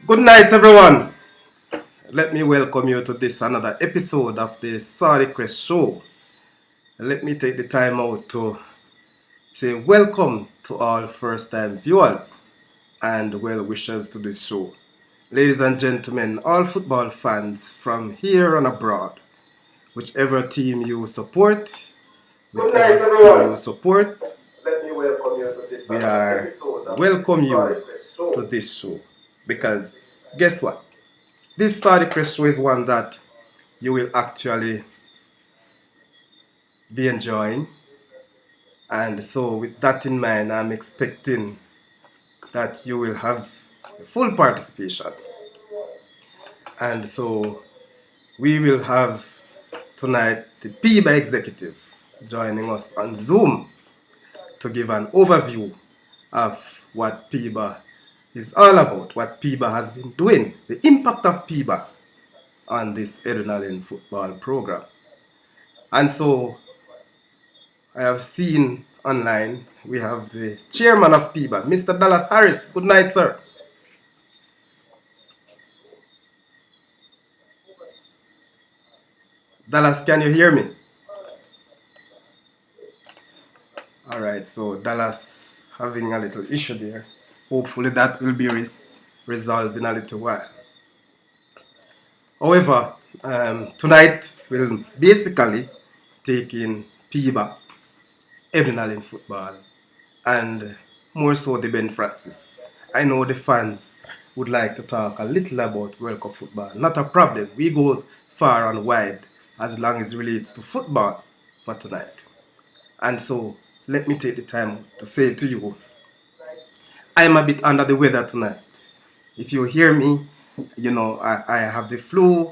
Good night, everyone. Let me welcome you to this another episode of the Saudichress show. Let me take the time out to say welcome to all first-time viewers and well-wishers to this show. Ladies and gentlemen, all football fans from here and abroad, whichever team you support, whichever school you support, we are welcome you to this show. Because guess what? This Saudichress show is one that you will actually be enjoying, and so with that in mind, I'm expecting that you will have full participation. And so we will have tonight the PIBA executive joining us on Zoom to give an overview of what PIBA is all about, what PIBA has been doing, the impact of PIBA on this adrenaline football program. And so I have seen online we have the chairman of PIBA, Mr. Dallas Harris. Good night, sir. Dallas, can you hear me? All right, so Dallas having a little issue there. Hopefully that will be resolved in a little while. However, tonight we'll basically take in PIBA, adrenaline football, and more so the Ben Francis. I know the fans would like to talk a little about World Cup football. Not a problem. We go far and wide as long as it relates to football for tonight. And so let me take the time to say to you, I'm a bit under the weather tonight. If you hear me, you know, I have the flu,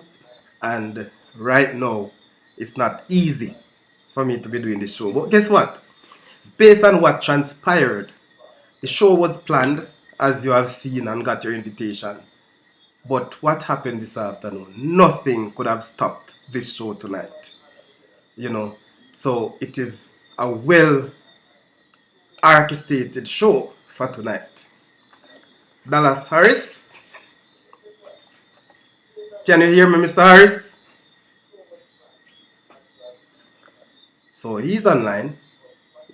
and right now it's not easy for me to be doing this show. But guess what? Based on what transpired, the show was planned, as you have seen and got your invitation. But what happened this afternoon? Nothing could have stopped this show tonight. You know, so it is a well orchestrated show for tonight. Dallas Harris, can you hear me, Mr. Harris? So he's online,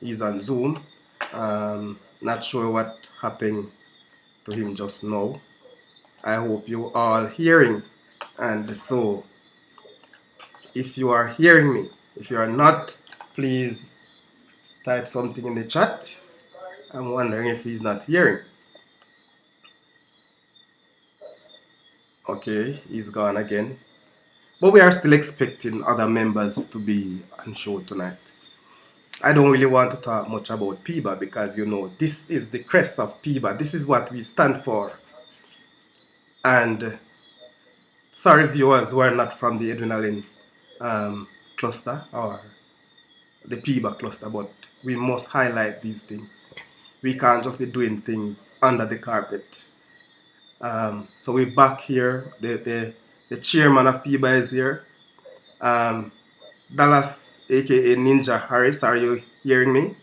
he's on Zoom. Not sure what happened to him just now. I hope you all hearing. And so if you are hearing me, if you are not, please type something in the chat. I'm wondering if he's not hearing. Okay, he's gone again. But we are still expecting other members to be on show tonight. I don't really want to talk much about PIBA because, you know, this is the crest of PIBA. This is what we stand for. And sorry viewers who are not from the adrenaline cluster or the PIBA cluster, but we must highlight these things. We can't just be doing things under the carpet. So we're back here. The chairman of PIBA is here. Dallas, aka Ninja Harris, are you hearing me?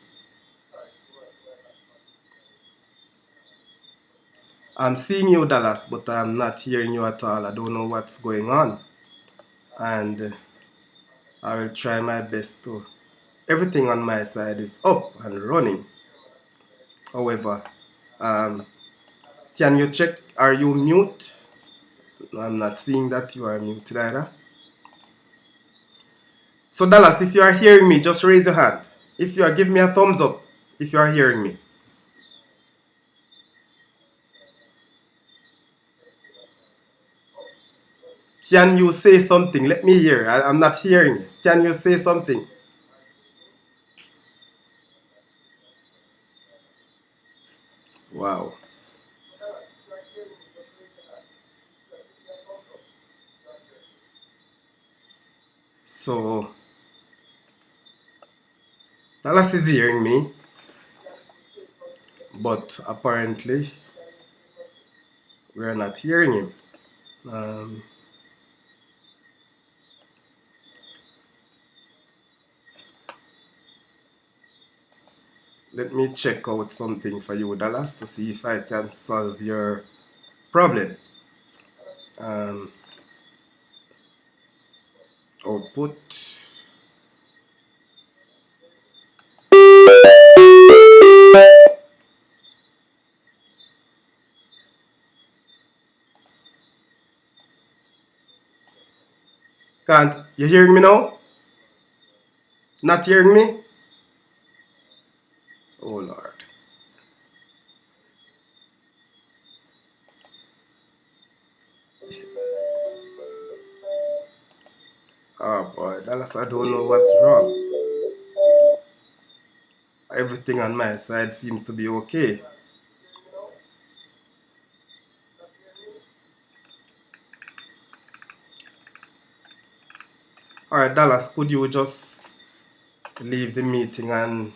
I'm seeing you, Dallas, but I'm not hearing you at all. I don't know what's going on. And I will try my best to. Everything on my side is up and running. However, can you check? Are you mute? I'm not seeing that you are muted either. So Dallas, if you are hearing me, just raise your hand. If you are, give me a thumbs up if you are hearing me. Can you say something? Let me hear. I'm not hearing. Can you say something? Wow. So Dallas is hearing me, but apparently we're not hearing him. Let me check out something for you, Dallas, to see if I can solve your problem. um, output. Can't you hearing me now? Not hearing me? Oh Lord. Oh boy, Dallas, I don't know what's wrong. Everything on my side seems to be okay. Alright, Dallas, could you just leave the meeting and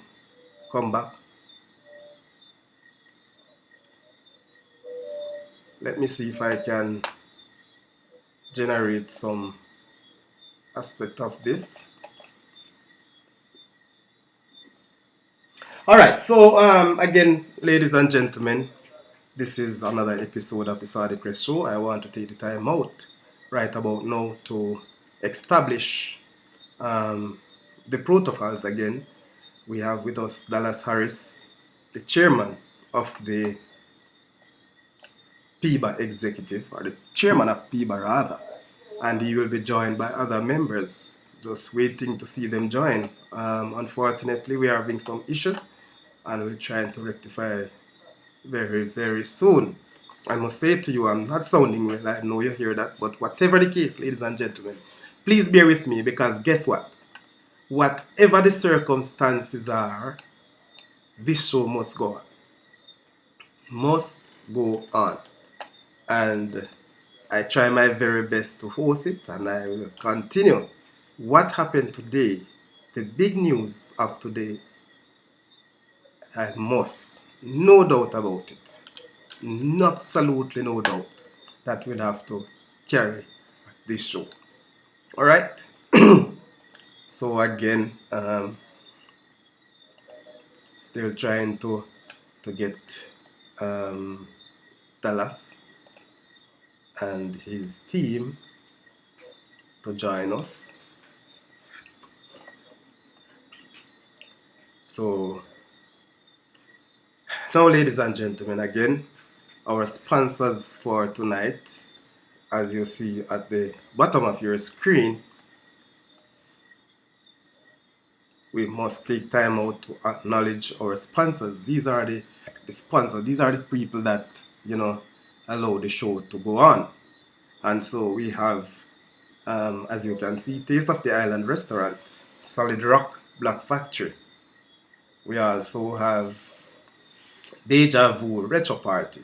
come back? Let me see if I can generate some aspect of this. Alright, so again, ladies and gentlemen, this is another episode of the Saudichress show. I want to take the time out right about now to establish the protocols again. We have with us Dallas Harris, the chairman of the PIBA executive, or the chairman of PIBA rather, and he will be joined by other members. Just waiting to see them join. Unfortunately, we are having some issues, and we're trying to rectify very, very soon. I must say to you, I'm not sounding well, I know you hear that, but whatever the case, ladies and gentlemen, please bear with me, because guess what? Whatever the circumstances are, this show must go on. Must go on. And I try my very best to host it, and I will continue. What happened today, the big news of today, I must, no doubt about it, absolutely no doubt, that we'll have to carry this show. All right. So again, still trying to get Dallas and his team to join us. So now, ladies and gentlemen, again, our sponsors for tonight, as you see at the bottom of your screen, we must take time out to acknowledge our sponsors. These are the sponsors. These are the people that, allow the show to go on. And so we have, as you can see, Taste of the Island Restaurant, Solid Rock Black Factory. We also have Deja Vu Retro Party,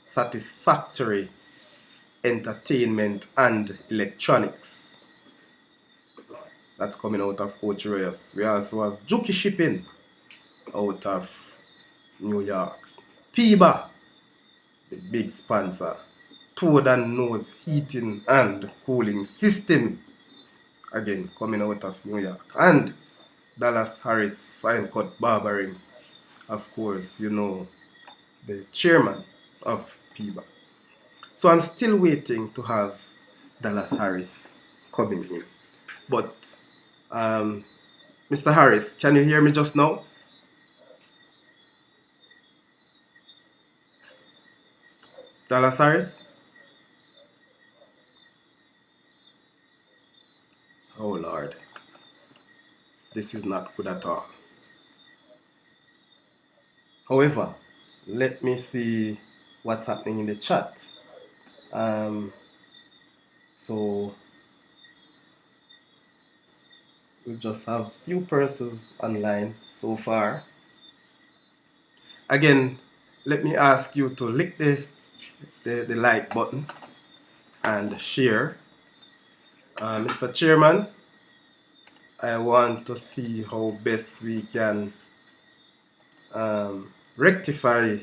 Satisfactory Entertainment and Electronics. That's coming out of Ochireus. We also have Juki Shipping out of New York. PIBA, the big sponsor. Toad and Nose Heating and Cooling System, again coming out of New York. And Dallas Harris Fine Cut Barbering, of course, the chairman of PIBA. So I'm still waiting to have Dallas Harris coming in. But Mr. Harris, can you hear me just now? Dallas Harris? Oh Lord, this is not good at all. However, let me see what's happening in the chat. So we just have few persons online so far. Again, let me ask you to lick the like button and share. Mr. Chairman, I want to see how best we can rectify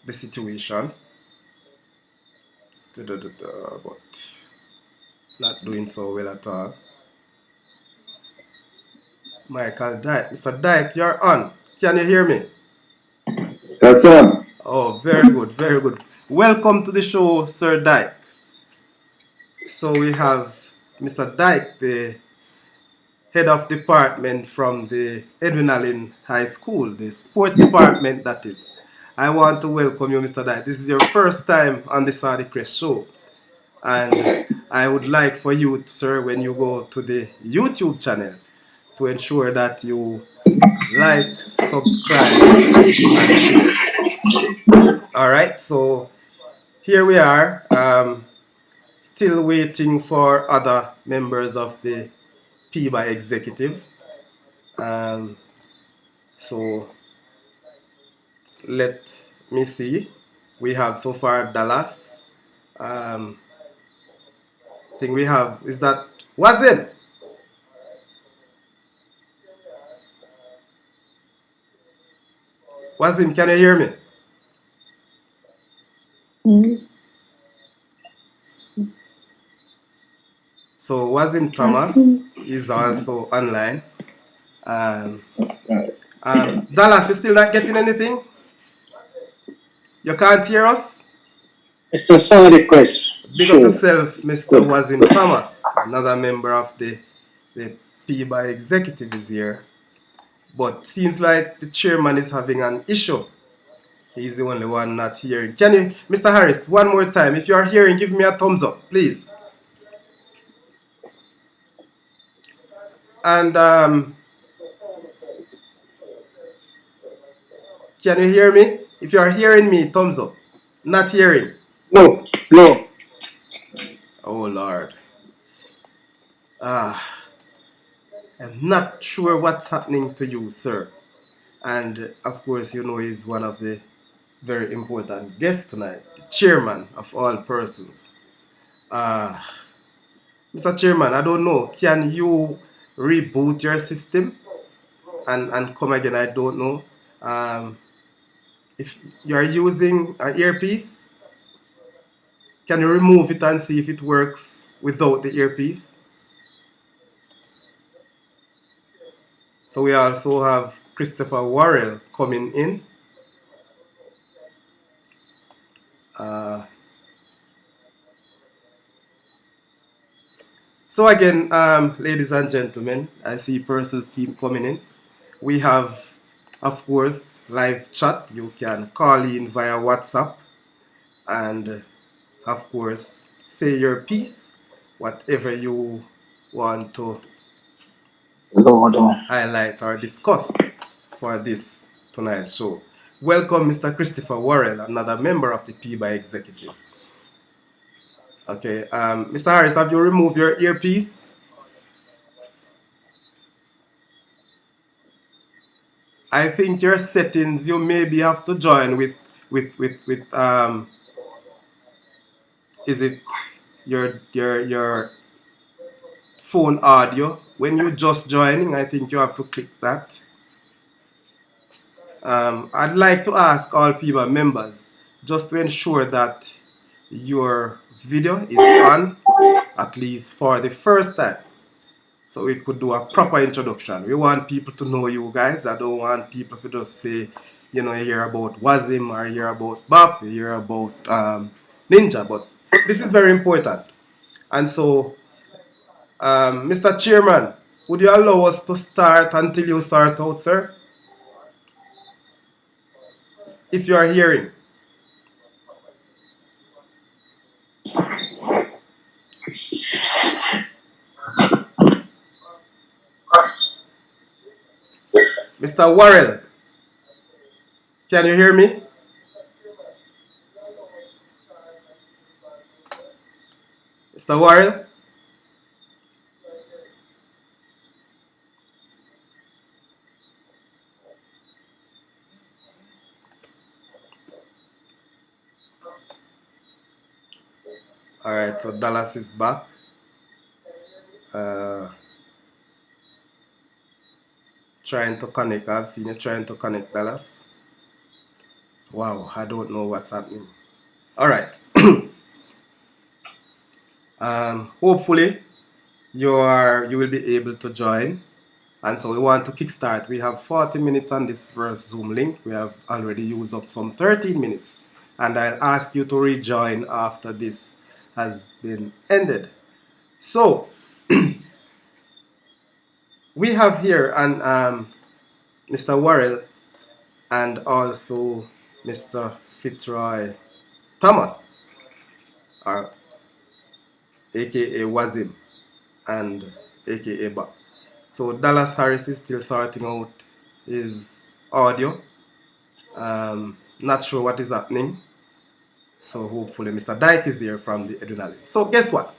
the situation. But not doing so well at all. Michael Dyke. Mr. Dyke, you're on. Can you hear me? Yes, sir. Oh, very good, very good. Welcome to the show, Sir Dyke. So we have Mr. Dyke, the head of department from the Edwin Allen High School, the sports department that is. I want to welcome you, Mr. Dyke. This is your first time on the Saudichress show. And I would like for you, sir, when you go to the YouTube channel, to ensure that you like, subscribe, and share. All right, so here we are, still waiting for other members of the PBA executive. So let me see. We have so far Dallas. I think we have, is that Wazim? Wazim, can you hear me? So Wazim Thomas is also online. Dallas, you still not getting anything? You can't hear us? It's a Saudichress. Big up yourself, Mr. Wazim Thomas, another member of the PBA executive is here. But seems like the chairman is having an issue. He's the only one not hearing. Can you, Mr. Harris, one more time, if you are hearing, give me a thumbs up, please. And can you hear me? If you are hearing me, thumbs up. Not hearing. No, no. Oh Lord. I'm not sure what's happening to you, sir. And of course, you know he's one of the very important guests tonight, the chairman of all persons. Mr. Chairman, I don't know, can you reboot your system and come again? I don't know. If you are using an earpiece, can you remove it and see if it works without the earpiece? So we also have Christopher Worrell coming in. So again, ladies and gentlemen, I see persons keep coming in. We have, of course, live chat. You can call in via WhatsApp and, of course, say your piece, whatever you want to highlight or discuss for this tonight's show. Welcome, Mr. Christopher Worrell, another member of the PBA executive. Okay, Mr. Harris, have you removed your earpiece? I think your settings, you maybe have to join with is it your phone audio? When you just joining, I think you have to click that. I'd like to ask all PBA members just to ensure that your video is on, at least for the first time, so we could do a proper introduction. We want people to know you guys. I don't want people to just say, you know, you hear about Wazim or you hear about Bop, you hear about Ninja, but this is very important. And so, Mr. Chairman, would you allow us to start until you start out, sir? If you are hearing. Mr. Worrell, can you hear me? Mr. Worrell? Alright, so Dallas is back. Trying to connect. I've seen you trying to connect, Dallas. Wow, I don't know what's happening. Alright. Hopefully you will be able to join. And so we want to kickstart. We have 40 minutes on this first Zoom link. We have already used up some 13 minutes. And I'll ask you to rejoin after this has been ended. So we have here Mr. Worrell and also Mr. Fitzroy Thomas, aka Wazim and aka Ba. So Dallas Harris is still sorting out his audio. Not sure what is happening. So hopefully Mr. Dyke is here from the Edunali. So guess what?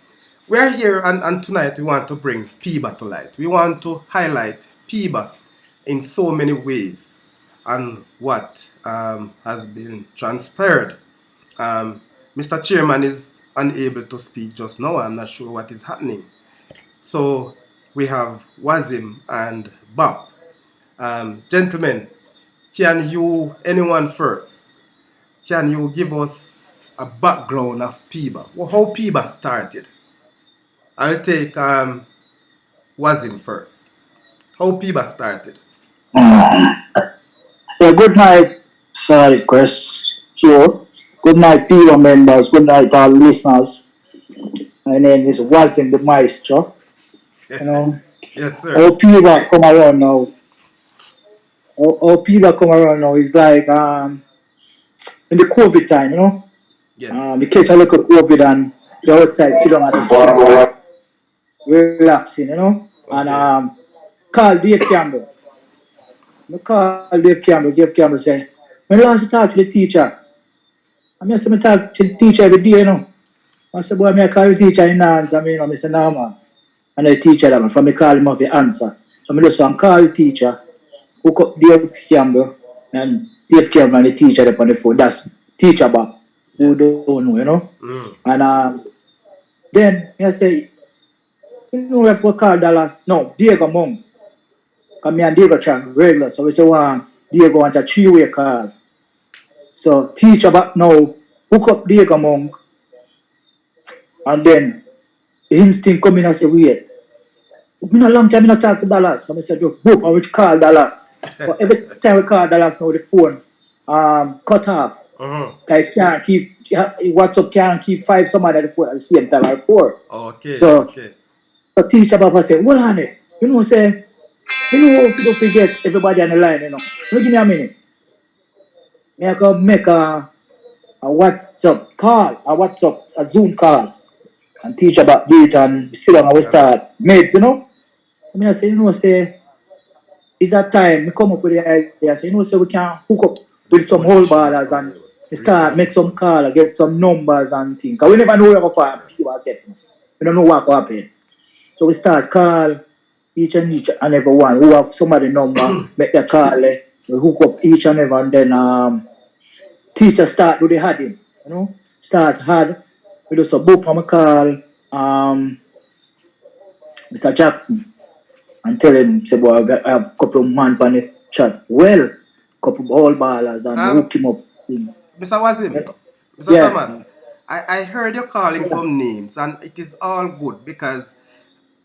We're here and tonight we want to bring PIBA to light. We want to highlight PIBA in so many ways and what has been transpired. Mr. Chairman is unable to speak just now. I'm not sure what is happening. So we have Wazim and Bob. Gentlemen, can you, anyone first, can you give us a background of PIBA? How PIBA started? I'll take Wazim first. How PIBA started? Yeah, good night, Saudichress. So, good night, people members. Good night, all listeners. My name is Wazim the Maestro. You know, Yes, sir. all people come around now. All people come around now is like in the COVID time, you know. Yes. We catch a little COVID and the outside sit down at the bar, relaxing, you know. And Okay. call Dave Campbell. I call Dave Campbell say, when last you talk to the teacher? I mean, I say, I talk to the teacher every day, you know. I said, boy, I call the teacher in answer, I mean, I say, no, man. And the teacher, that man, from me call him off the answer. So I just call the teacher, hook up Dave Campbell, and Dave Campbell and the teacher up on the phone. That's teacher back, who Yes. don't know, you know. Mm. And then I say, you know, if we call Dallas, no, Diego Mong. Because me and Diego chat regular, so we say, Diego want a three-way call. So teacher back now, hook up Diego Monk, and then the instinct come in and say, wait, it's been a long time I not talk to Dallas. So I said, just book and we call Dallas. But every time we call Dallas now, the phone cut off. I can't keep, WhatsApp can't keep 5 somebody at the phone at the same time or 4. Okay. So Okay. the teacher Papa said, hold on it. You know, say, you know, if you don't forget everybody on the line, you know. Give me a minute. I can make a WhatsApp call, a Zoom call, and teach about it and sit down and we start mates, you know. I mean, I say, you know, say, it's that time we come up with the idea, so, you know, so we can hook up with some whole ballers and we start make some call, get some numbers and things. Because we never know where we find people are getting. We don't know what will happen. So we start call each and every one who have somebody number, make the call, we hook up each and every, and then teacher start do the harding, you know, start hard. We do some book from call Mr. Jackson and tell him, say, boy, I have a couple of man on the chat. Well, couple of ball ballers and hook him up. Mr. Wazim, Mr. Yeah. Thomas, I heard you calling some names and it is all good because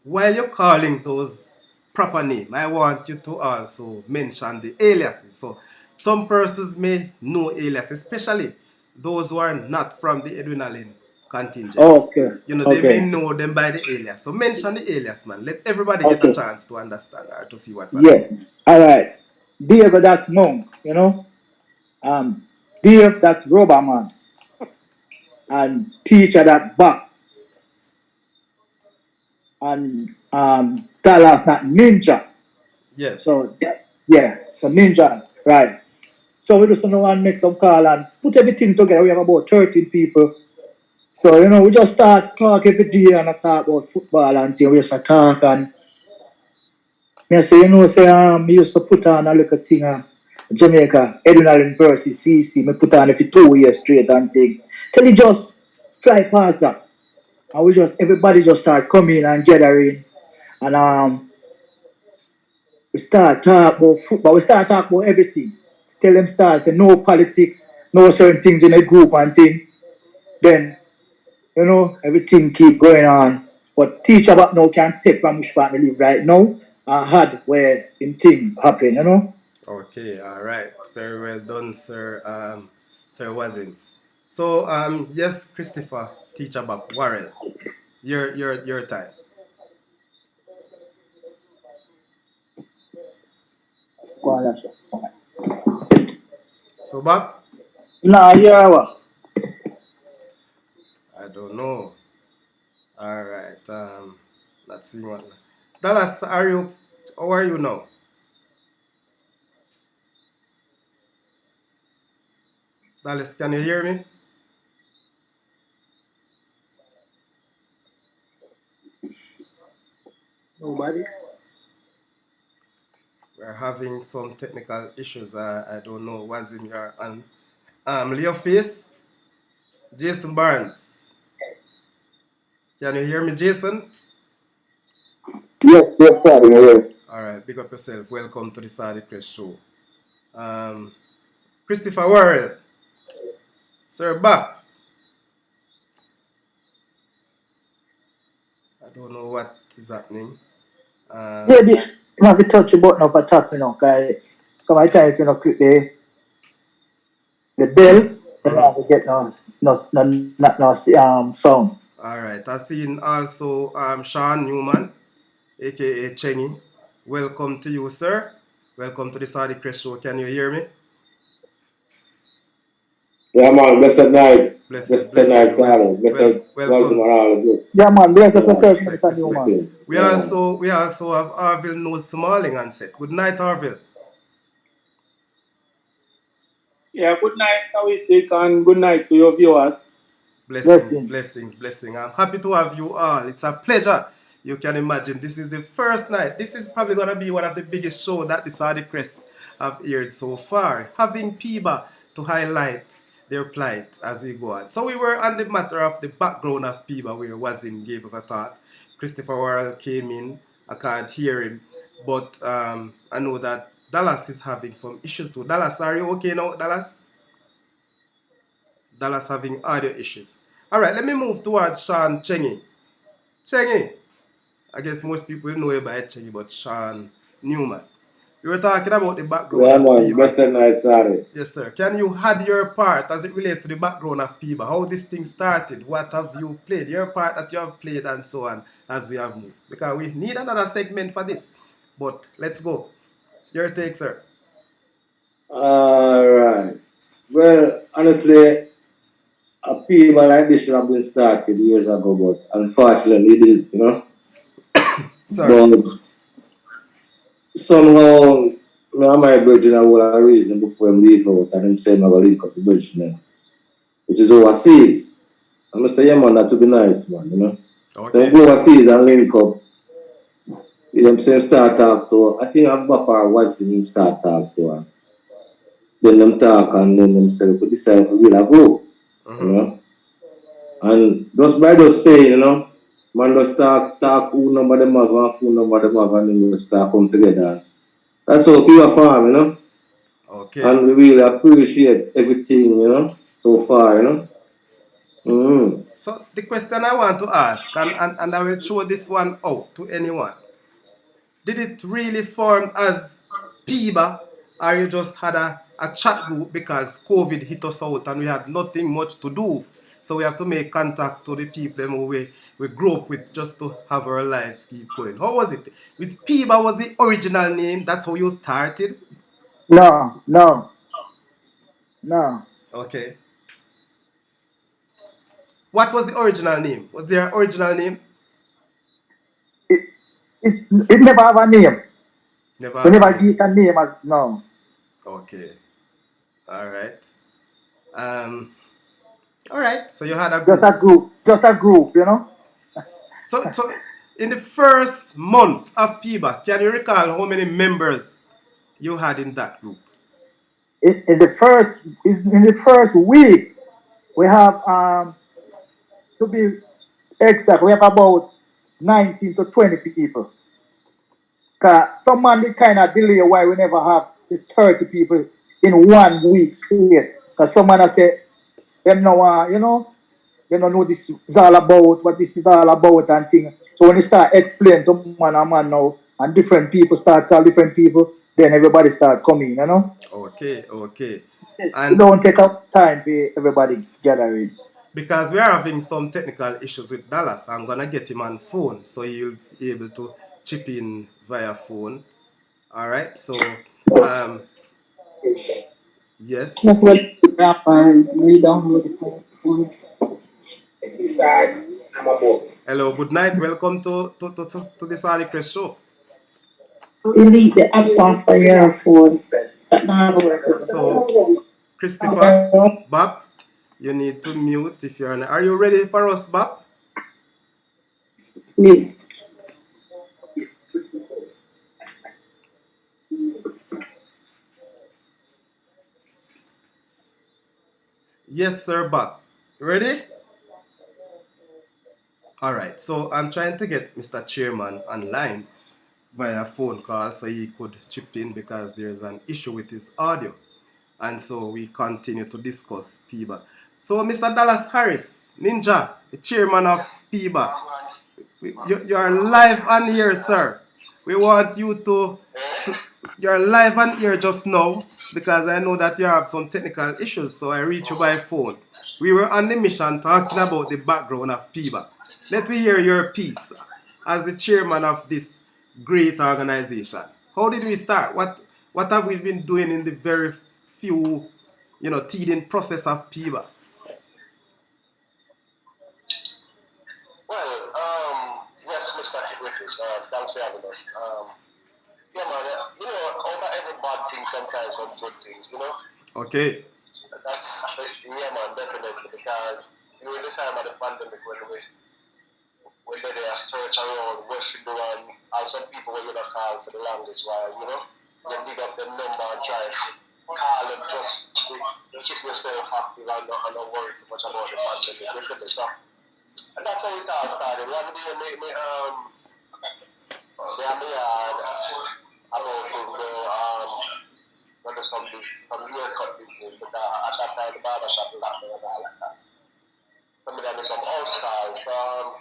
while you're calling those proper names, I want you to also mention the aliases. So some persons may know aliases, especially those who are not from the Edwinalin contingent. Okay. You know, they may know them by the alias. So mention the alias, man. Let everybody get a chance to understand or to see what's happening. All right. Diego, that's Monk, you know. Dave, that's Rubber Man. And teacher, that Back. And Dallas, that Ninja. Yes. So, so Ninja, right. So we just want to make some call and put everything together. We have about 13 people. So, you know, we just start talk every day and I talk about football and things. We just talk and I say, you know, say, me used to put on a little thing, Jamaica, Edwin versus CC. Me put on it for 2 years straight and thing. Till it just fly past that. And we just, everybody just start coming and gathering. And we start talk about football. We start talk about everything. Tell them start, say, no politics, no certain things in a group and thing. Then, you know, everything keep going on. But teach about now can take from which part we live right now. had where in thing happen, you know. Okay, all right. Very well done, sir. Sir Wazim. So, yes, Christopher, teacher Bob Warrell, your time. Go on, yes, sir. So, Bob, Nah, yeah, what? I don't know. All right. Let's see what. Dallas, are you? How are you now? Dallas, can you hear me? Nobody. We're having some technical issues. I don't know. Wazim, you're on. Leo Face, Jason Barnes. Can you hear me, Jason? Yes, yes, sir. Yeah. All right. Big up yourself. Welcome to the Saudichress show. Um, Christopher Worrell, Sir Bap. I don't know what is happening. Yeah, Um, you have to touch the button up at top, you know, because sometimes if you don't click the bell, you mhm. don't get no sound. All right. I've seen also Sean Newman, aka Chengy. Welcome to you, sir. Welcome to the Saudichress show. Can you hear me? Yeah, man, blessed night. Blessing, Blessed night, blessing. Saturday. Blessed wisdom Welcome. and all of this. Yeah, man, bless up Yeah, yourself, Respect, Mr. respect. Newman. blessings. We Yeah, man. also we also have Arville knows Smalling on set. Good night, Arville. Yeah, good night, Sawitik, and good night to your viewers. Blessings, Blessing. blessings, blessing. I'm happy to have you all. It's a pleasure. You can imagine this is the first night. This is probably gonna be one of the biggest shows that the Saudichress have aired so far. Having Piba to highlight their plight as we go on. So we were on the matter of the background of Piba where Wazim gave us a thought. Christopher Worrell came in. I can't hear him. But I know that Dallas is having some issues too. Dallas, are you okay now, Dallas? Dallas having audio issues. All right, let me move towards Sean Chengy. Chengy, I guess most people know you by Chengy, but Sean Newman. You were talking about the background Yeah, of man, PIBA. blessed night, Saturday. Yes, sir. Can you add your part as it relates to the background of PIBA? How this thing started? What have you played? Your part that you have played and so on as we have moved. Because we need another segment for this. But let's go. Your take, sir. All right. Well, honestly, a people like this should have been started years ago, but unfortunately, it didn't, you know. Sir. But somehow, me and my brethren have a reason before him leave out, and him say, I'm going to link up the brethren, which is overseas. And I say, yeah, man, that would be nice, man, you know. So I Okay. go overseas and link up. You know what I'm saying? Start talk to, I think Abba was him start talk to her. Then them talk and then them say, but this time we'll go, you Mm-hmm. know. And just by just saying, you know, man just talk who number them have and who number them have and then just start come together. That's how people farm, you know. Okay. And we really appreciate everything, you know, so far, you know. Mm-hmm. So the question I want to ask, and I will throw this one out to anyone. Did it really form as PIBA, or you just had a chat group because COVID hit us out and we had nothing much to do? So we have to make contact to the people who we grew up with just to have our lives keep going. How was it? With PIBA was the original name, that's how you started? No, no, no. Okay. What was the original name? Was there an original name? It, it never have a name. Never We have a never name. get a name as no. Okay. All right. Um, all right. So you had a Just group. a group. Just a group, you know. So in the first month of PIBA, can you recall how many members you had in that group? In the first week we have to be exact, we have about 19 to 20 people. Cause some man did kind of delay why we never have the 30 people in 1 week straight. Cause some man say them know you know, they don't know this is all about, what this is all about and thing. So when you start explain to man and man now, and different people start tell different people, then everybody start coming, you know. Okay. It And don't take up time for everybody gathering. because we are having some technical issues with Dallas, I'm gonna get him on phone so he'll be able to chip in via phone. All right. So, um, yes. That's what we download it. Hello. Good night. Welcome to the Saudichress show. Delete the apps off of your phone. That not work. So, Christopher, Bob, you need to mute if you're. Are you ready for us, Bob? Me. Yes, sir, Bob. Ready? All right. So I'm trying to get Mr. Chairman online via phone call so he could chip in because there's an issue with his audio. And so we continue to discuss PIBA. So Mr. Dallas Harris, Ninja, the chairman of PIBA, you are live on here, sir. We want you you're live on here just now because I know that you have some technical issues, so I reach you by phone. We were on the mission talking about the background of PIBA. Let me hear your piece as the chairman of this great organization. How did we start? What have we been doing in the very few, teething process of PIBA? Well, yes, Mr. Griffiths, thanks for having us. Yeah, man, over every bad thing sometimes come good things, Okay. That's, yeah, man, definitely, because during the time of the pandemic when they are search around what should do and some people were going to call for the longest while, then dig up them number and try call them just to keep yourself happy and not worry too much about the pandemic. Basically, so. And that's how it all started. One day, they had me about to go do some haircut business, but at that time the barber shop was locked and all like that. So I did some house calls.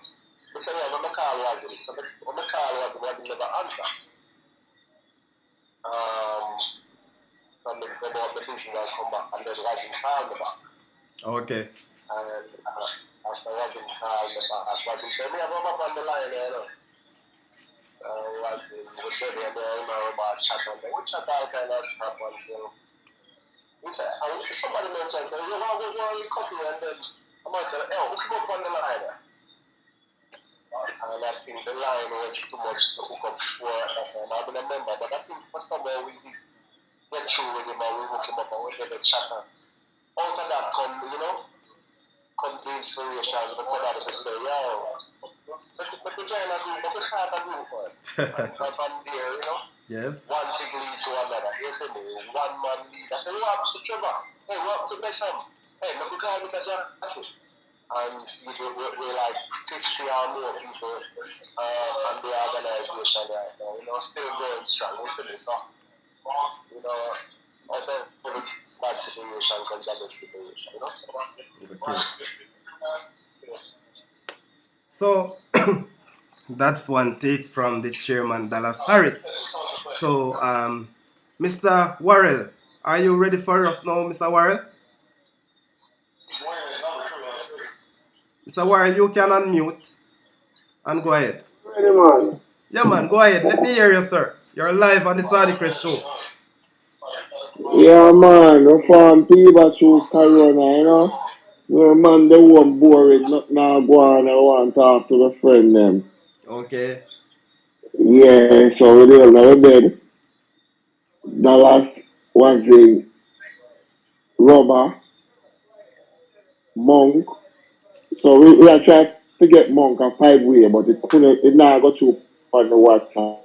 They said, yeah, when my call was it? So when my call was it, I never answer. So I go about the business and come back, and then wasn't call me back. Okay. And after wasn't call me back, wasn't say, me, I'm up on the line, was with Debbie and about chat on there. We chat all kind of stuff until we said, somebody mentioned, so you want to go on coffee and then I might say, oh, we come up on the line. And I think the line was too much to hook up for at that time. I don't remember, but I think for somewhere we did get through with him and we hook him up and we get a chat. Out of that come the inspiration because that is to say, yo, but we join a group, but we start a group. And from there, Yes. one thing leads to another. You see me, one man lead. I say, what happened to Trevor? Hey, what happened to Bessam? Hey, no, because Mr. Jackson. And we're like 50 or more people on the organization right now, still going strong. You see me, so, out of every bad situation comes a good situation, Okay. So that's one take from the chairman Dallas Harris. So Mr. Warrell, are you ready for us now, Mr. Warrell? Mr. Warrell, you can unmute and go ahead. Ready, man. Yeah, man, go ahead. Let me hear you, sir. You're live on the Saudichress show. Yeah, man. We found people choose Corona, Well, man, they won't bore it. Not now go on. I want to talk to the friend them. Okay. Yeah, so we did another bed. Dallas was a rubber, monk. So we are trying to get monk a 5-way, but it now got through on the WhatsApp.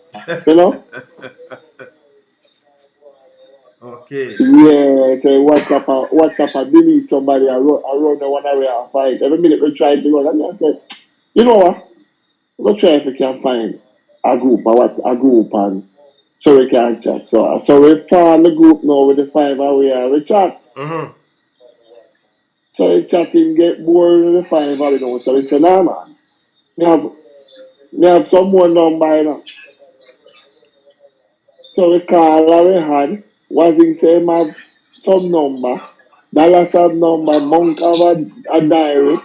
Okay. Yeah, so WhatsApp, I delete somebody, I run the one away and find. Every minute we try to run, and I said, you know what? We'll try if we can find a group, and so we can chat. So we found the group now with the 5 away, and we chat. Mm-hmm. So the chatting get bored with the 5 away now, so we say, nah, man, me have some more number, So the caller we had was in same have some number, Dallas have number, Monk have a diary,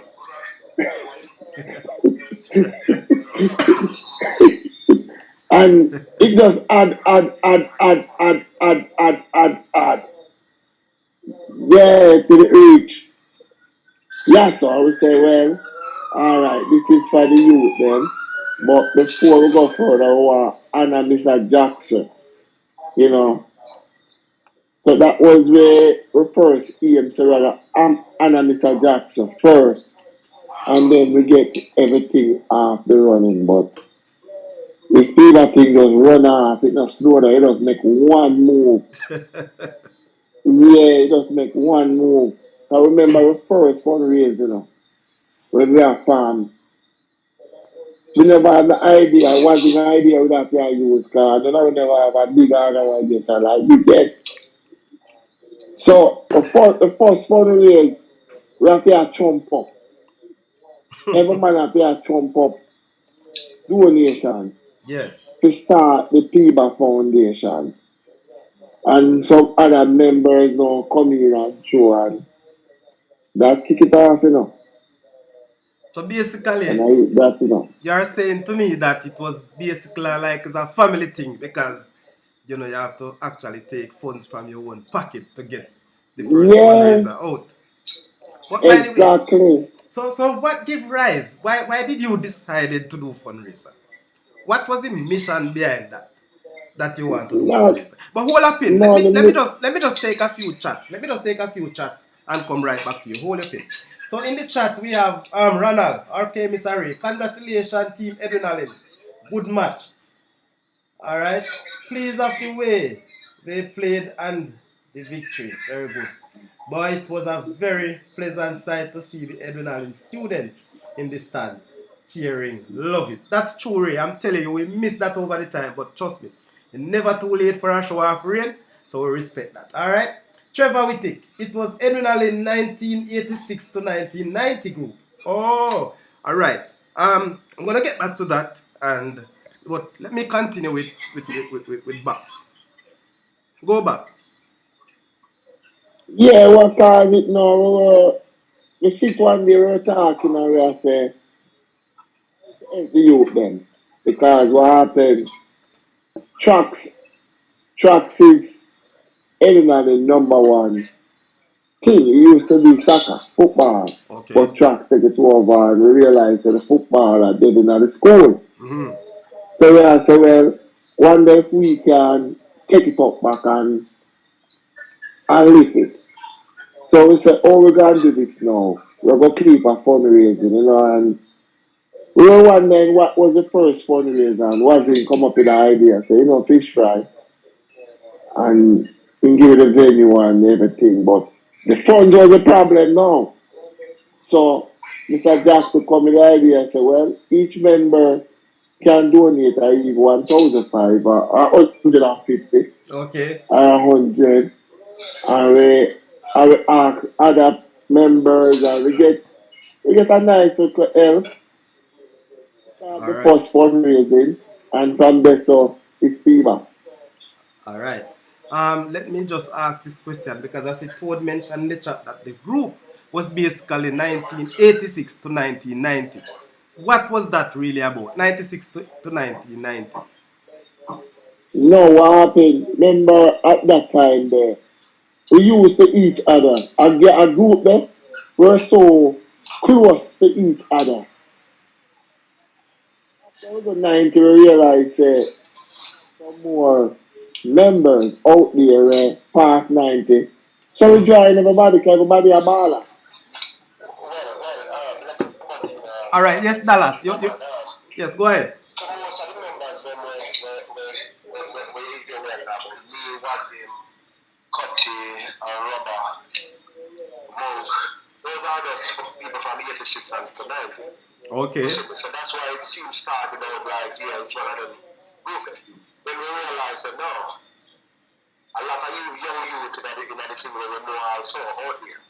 and it just add. Yeah, to the reach. Yeah, so I would say, well, all right, this is for the youth then. But before we go further, we want Anna Mr. Jackson, you know. So that was where we first aim. So rather, I'm Anna Mr. Jackson first, and then we get everything off the running. But the speed of thing just run off, it not slow down, it just make one move. Yeah, it just make one move. I remember the first fundraiser, you know, when we are farm. We never had the idea, what the idea would have to use car. Then I would never have a big organization like this yet. So the first fundraiser, we have to trump up. Every man have to trump up donation Yes. to start the PIBA Foundation. And some other members now come in and show and that kick it off, you know. So And basically, that, you know. you're saying to me that it was basically like it's a family thing because you know you have to actually take funds from your own pocket to get the first Yeah, fundraiser out. But by the way, exactly. so what gave rise? Why did you decided to do fundraiser? What was the mission behind that you want to do No, fundraiser? But hold up in. Let no, me the, let me just let me just take a few chats. Let me just take a few chats and come right back to you. Hold up in. So in the chat we have Ronald, RK Miss Harry. Congratulations, Team Edwin Allen. Good match. Alright. Please of the way they played and the victory. Very good. But it was a very pleasant sight to see the Edwin Allen students in the stands cheering. Love it. That's true, Ray. I'm telling you, we missed that over the time, but trust me, it's never too late for a shower of rain, so we respect that. Alright? Trevor Wittick. It was Edwin Allen 1986 to 1990 group. Oh, alright. I'm gonna get back to that and but let me continue with back. Go back. yeah, what cause it now? We sit one day, we were talking and we say, help the youth then. Because what happened, tracks, tracks is anyone the number one thing. It used to be soccer, football. Okay. But tracks take it over and we realized that the football are dead in the school. Mm-hmm. So we are say, well, one day if we can take it up back and lift it. So we said, oh, we're going to do this now. We're going to keep a fundraising, you know. And we were wondering what was the first fundraiser and was it come up with the idea. So, you know, fish fry and give the venue and everything. But the funds was the problem now. So Mr. Jackson come with the idea and said, well, each member can donate either 1,005 or 150 Okay. or 100. And we ask other members and we get a nice little help. Start All the right. first fundraising and from there so it's fever. All right. Let me just ask this question because as it told mentioned in the chat that the group was basically 1986 to 1990. What was that really about? 96 to 1990. No, what happened? Remember at that time there, we used to each other. A group there were so close to each other. After the 90 we realized some more members out there past 90. So we Mm. join everybody because everybody a baller. Let me continue. All right. Yes, Dallas. Raman, Yes, go ahead. so most of the members when we even went up, Lee, Wasim, Cutty, and Rubber, Monk, those are those people from 86 and to 90. Okay. So that's why it seems started out like, yeah, it's one of them group. Then we realized that no, a lot of you young youth in the thing where we know also out there.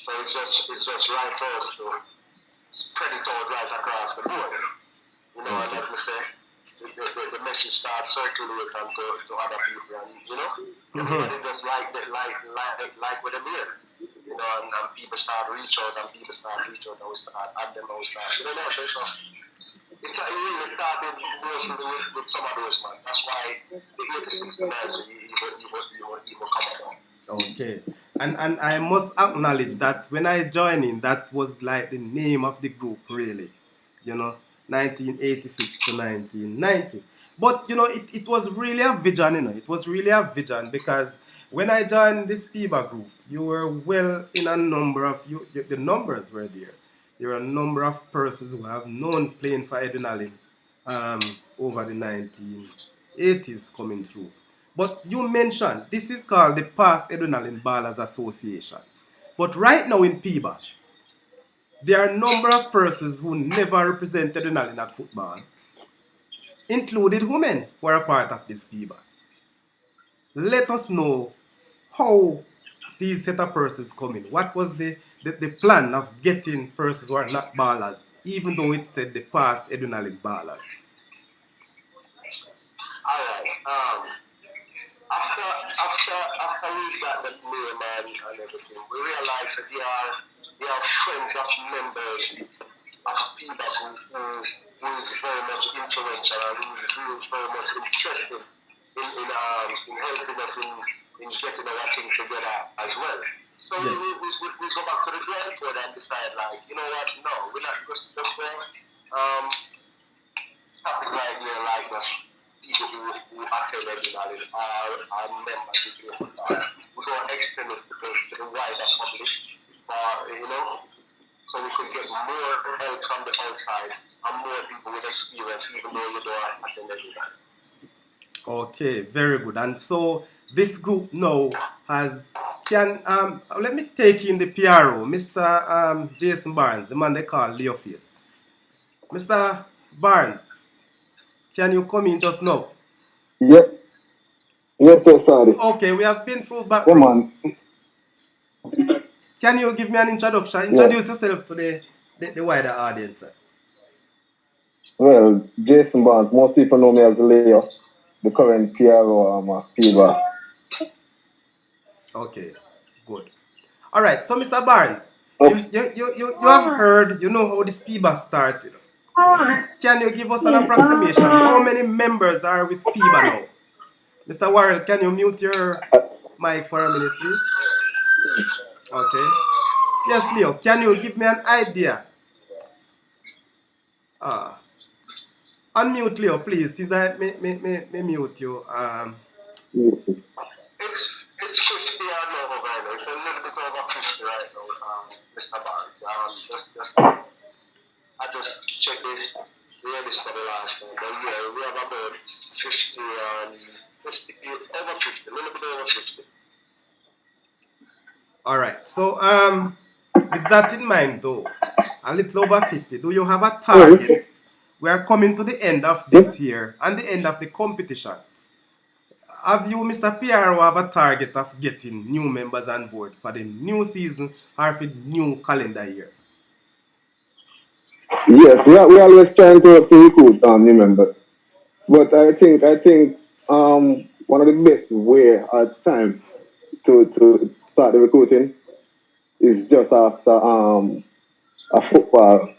So it's just right for us to spread it out right across the board. You know what Okay. I'm say? the message starts circulating to other people, and everybody just like what they hear. And people start reach out, and we start add them, and we start, so it's really started mostly with some of those, man. That's why the 86 guys even come about. Okay. And I must acknowledge that when I joined in, that was like the name of the group, really. 1986 to 1990. But it was really a vision, it was really a vision, because when I joined this PIBA group, you were well in a number of the numbers were there. There are a number of persons who have known playing for adrenaline over the 1980s coming through. But you mentioned this is called the Past Adrenaline Ballers Association. But right now in PIBA, there are a number of persons who never represented adrenaline at football, included women who are a part of this PIBA. Let us know how these set of persons come in. What was the plan of getting persons who are not ballers, even though it said the Past Adrenaline Ballers? Alright. After we got the name and everything, we realized that there are friends of members of people who is very much influential and who is very much interested in helping us in getting our thing together as well. So Yes. we go back to the drawing board and decide, like, you know what, no, we're not just stop it right here, like us people who attend everybody are members of the group. We don't extend it to the wider public, so we could get more help from the outside and more people with experience, even though you don't attend everybody. Okay, very good. And so this group now let me take in the PRO, Mr. Jason Barnes, the man they call Leoface. Mr. Barnes, can you come in just now? Yep. Yes, sir, sorry. Okay, we have been through back Come row. on. Can you give me an introduction? Introduce yourself to the wider audience, sir. Well, Jason Barnes, most people know me as Leo, the current PRO PIBA. Okay, good. All right, so Mr. Barnes, Oh. you have heard, how this PIBA started. Can you give us an approximation? How many members are with PIBA now? Mr. Warrell, can you mute your mic for a minute, please? Okay. Yes, Leo, can you give me an idea? Unmute Leo, please. See that me mute you. It's 50 or over right now. It's a little bit over 50 right now, Mr. Barnes. I just checked the register for the last time, but yeah, we have about 50 over 50, a little bit over 50. All right. So with that in mind, though, a little over 50. Do you have a target? We are coming to the end of this year and the end of the competition. Have you, Mr. PRO, have a target of getting new members on board for the new season or for the new calendar year? Yes, we are always trying to recruit new members. But I think one of the best way at time to start the recruiting is just after a football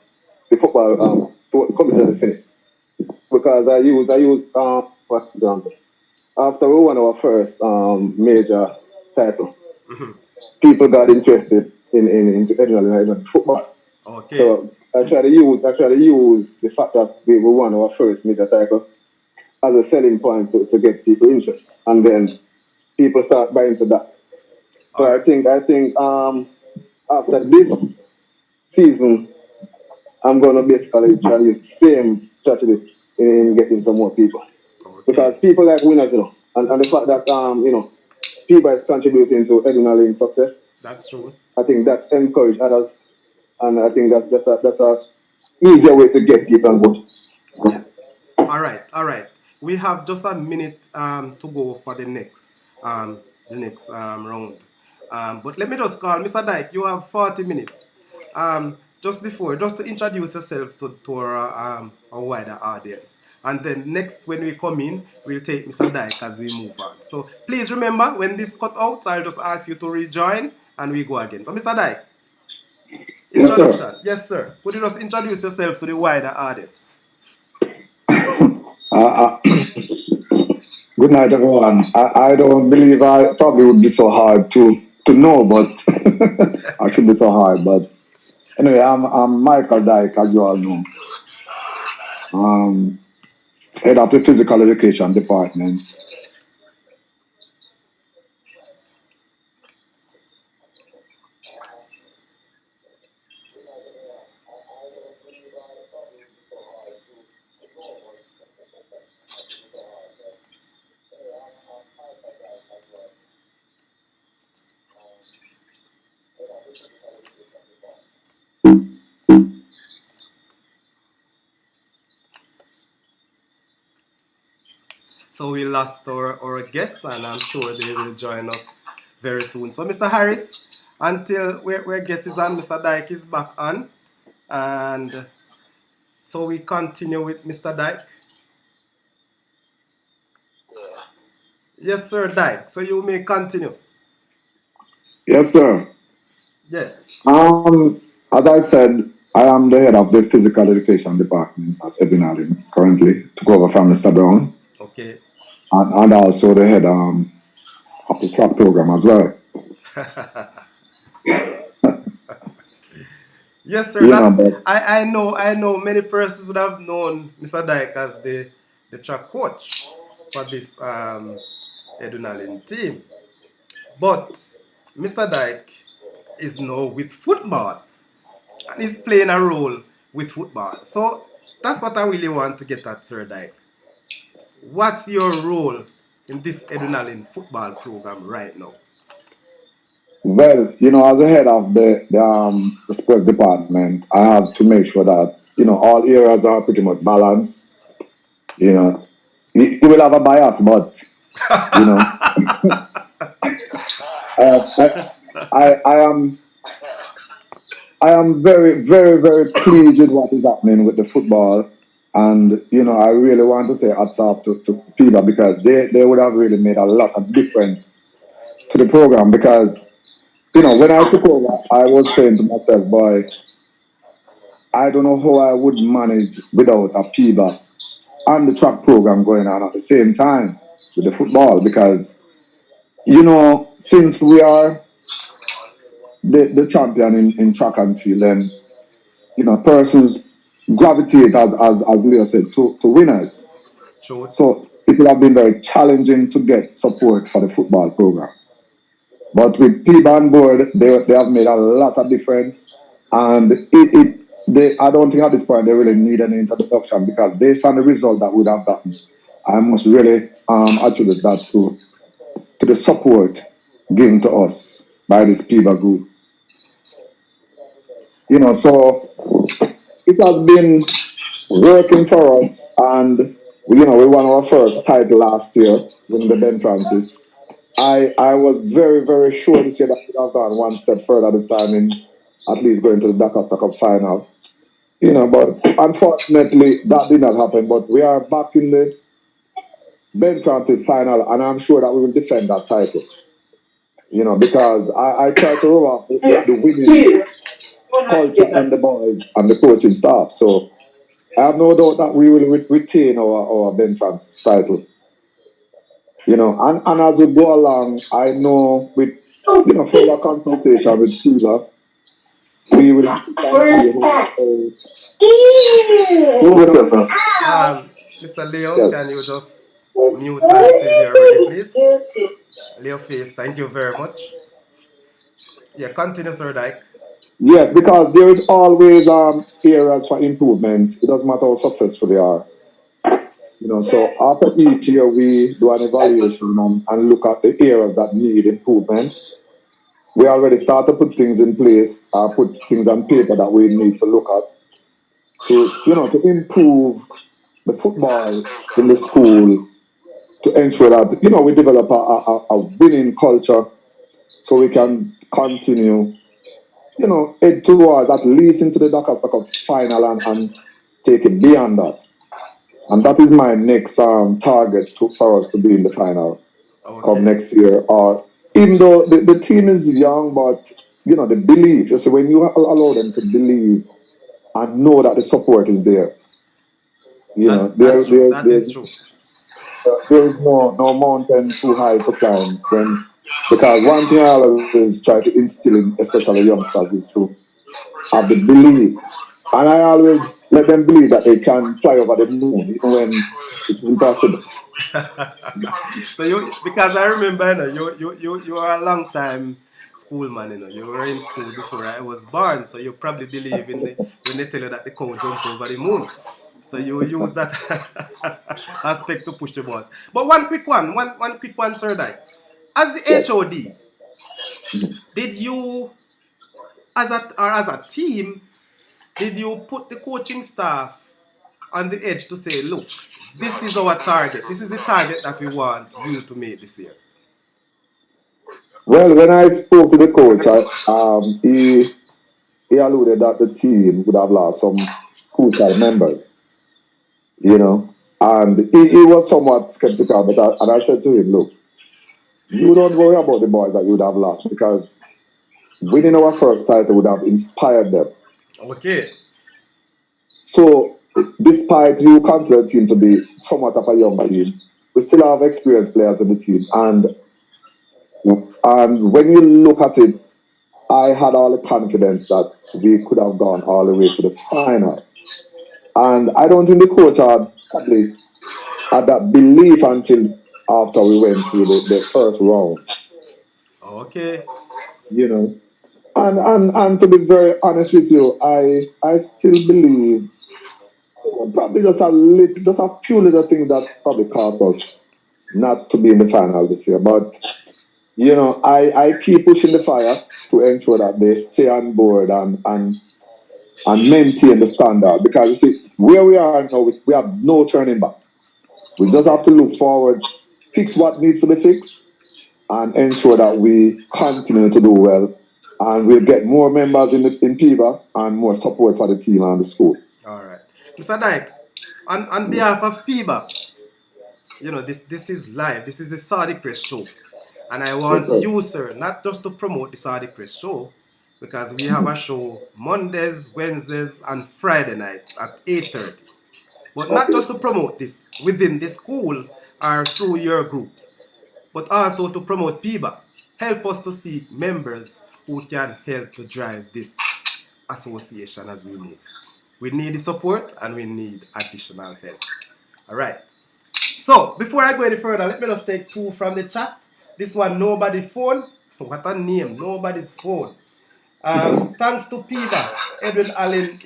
competition is finished. Because I use for example, after we won our first major title, people got interested in football. Okay. So I try to use the fact that we won our first major title as a selling point to get people interest, and then people start buying into that. So All right. I think after this season, I'm gonna basically try to use the same strategy in getting some more people. Okay. Because people like winners, and the fact that people is contributing to adrenaline success. That's true. I think that encourage others, and I think that's a easier way to get people on board. Yes. All right. We have just a minute to go for the next round. But let me just call Mr. Dyke. You have 40 minutes. just to introduce yourself to our wider audience. And then next, when we come in, we'll take Mr. Dyke as we move on. So please remember, when this cut out, I'll just ask you to rejoin and we go again. So Mr. Dyke, Yes, sir. introduction. Yes, sir. Could you just introduce yourself to the wider audience? Good night, everyone. I don't believe I probably would be so hard to know, but I should be so hard. But anyway, I'm Michael Dyke, as you all know. Head of the physical education department. So we lost our guest, and I'm sure they will join us very soon. So Mr. Harris, until where guest is on, Mr. Dyke is back on. And so we continue with Mr. Dyke. Yeah. Yes, sir, Dyke. So you may continue. Yes, sir. Yes. As I said, I am the head of the physical education department at Ebinalin currently, took over from Mr. Brown, Okay. and also the head of the track program as well. Yes, sir. You That's know, but I know many persons would have known Mr. Dyke as the track coach for this Edunalin team. But Mr. Dyke is now with football and is playing a role with football. So that's what I really want to get at, Sir Dyke. What's your role in this Edunalin football program right now? well, as a head of the sports department, I have to make sure that all areas are pretty much balanced. You know, you will have a bias, but you know, I am very, very, very pleased with what is happening with the football. And, I really want to say hats off to PIBA because they would have really made a lot of difference to the program because, when I took over, I was saying to myself, boy, I don't know how I would manage without a PIBA and the track program going on at the same time with the football because, since we are the champion in track and field, and persons gravitate as Leo said to winners. Sure. So it would have been very challenging to get support for the football program. But with PIBA on board, they have made a lot of difference. And I don't think at this point they really need any introduction because based on the result that we would have gotten, I must really attribute that to the support given to us by this PIBA group. So it has been working for us, and we won our first title last year, winning the Ben Francis. I was very, very sure this year that we would have gone one step further this time in at least going to the Dakar Cup final. But unfortunately that did not happen. But we are back in the Ben Francis final, and I'm sure that we will defend that title. Because I try to roll off the winning culture and the boys and the coaching staff. So I have no doubt that we will retain our Ben Francis title. And as we go along, I know with further consultation with Cuba, we will see Mr. Leo, yes. can you just mute until you're ready, please? Leo Face, thank you very much. Yeah, continue, Sir Dyke. Yes, because there is always areas for improvement. It doesn't matter how successful they are. So after each year we do an evaluation and look at the areas that need improvement. We already start to put things in place, put things on paper that we need to look at to improve the football in the school, to ensure that we develop a winning culture so we can continue head towards at least into the Dakar Cup final and take it beyond that. And that is my next target for us to be in the final come Okay. next year. Even though the team is young, but the belief. You see, when you allow them to believe and know that the support is there, That's true. That is true. there is no mountain too high to climb because one thing I always try to instill in especially youngsters is to have the belief. And I always let them believe that they can fly over the moon even when it is impossible. So because I remember, you are a long time schoolman, you were in school before I was born, so you probably believe in when they tell you that the cow jump over the moon. So you use that aspect to push the boat. But one quick one, Sir Dyke. As the Yes. HOD, did you, as a team, did you put the coaching staff on the edge to say, look, this is our target. This is the target that we want you to make this year? Well, when I spoke to the coach, he alluded that the team would have lost some crucial members, and he was somewhat skeptical. And I said to him, look, you don't worry about the boys that you would have lost because winning our first title would have inspired them. Okay. So, despite you consider the team to be somewhat of a young team, we still have experienced players in the team. And when you look at it, I had all the confidence that we could have gone all the way to the final. And I don't think the coach had probably had that belief until after we went through the first round, Okay. you know. And to be very honest with you, I still believe probably just a few little things that probably cost us not to be in the final this year. But I keep pushing the fire to ensure that they stay on board and maintain the standard because you see where we are now, we have no turning back. We just Okay. have to look forward, fix what needs to be fixed, and ensure that we continue to do well, and we'll get more members in PIBA and more support for the team and the school. All right. Mr. Dyke, on behalf of PIBA, this is live. This is the Saudichress show. And I Yes, want sir. you, sir, not just to promote the Saudichress show, because we have a show Mondays, Wednesdays, and Friday nights at 8:30. But not Okay. just to promote this within the school or through your groups, but also to promote PIBA. Help us to seek members who can help to drive this association as we move. We need the support and we need additional help. All right. So before I go any further, let me just take two from the chat. This one, nobody phone. What a name, nobody's phone. Thanks to PIBA, Edwin Allen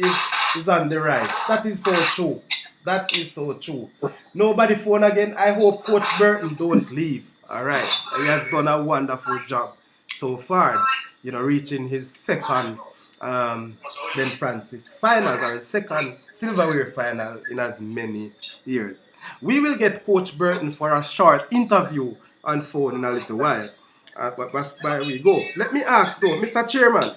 is on the rise. That is so true. That is so true. Nobody phone again. I hope Coach Burton don't leave. All right. He has done a wonderful job so far, reaching his second Ben Francis finals or his second silverware final in as many years. We will get Coach Burton for a short interview on phone in a little while. But we go. Let me ask though, Mr. Chairman,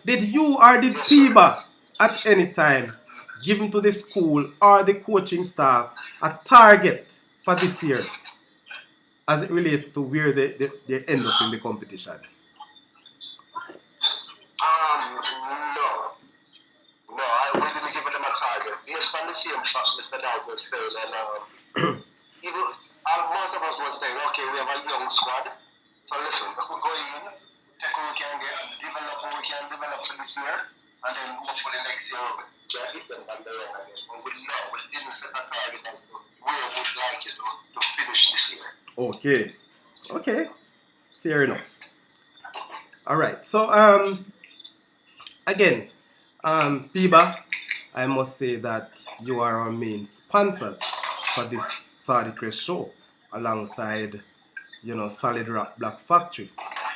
did you or did PIBA at any time given to the school or the coaching staff a target for this year as it relates to where they end up in the competitions? No. No, we didn't give them a target. Based on the same fact Mr. Dowd was saying, and even most of us was saying, okay, we have a young squad. So listen, if we go in, take what we can get, develop what we can develop for this year, and then hopefully next year we can hit them on the end again. But we didn't set a target as to where we would like it to finish this year. Okay. Fair enough. All right. So again, PIBA, I must say that you are our main sponsors for this Saudichress show, alongside, Solid Rock Black Factory,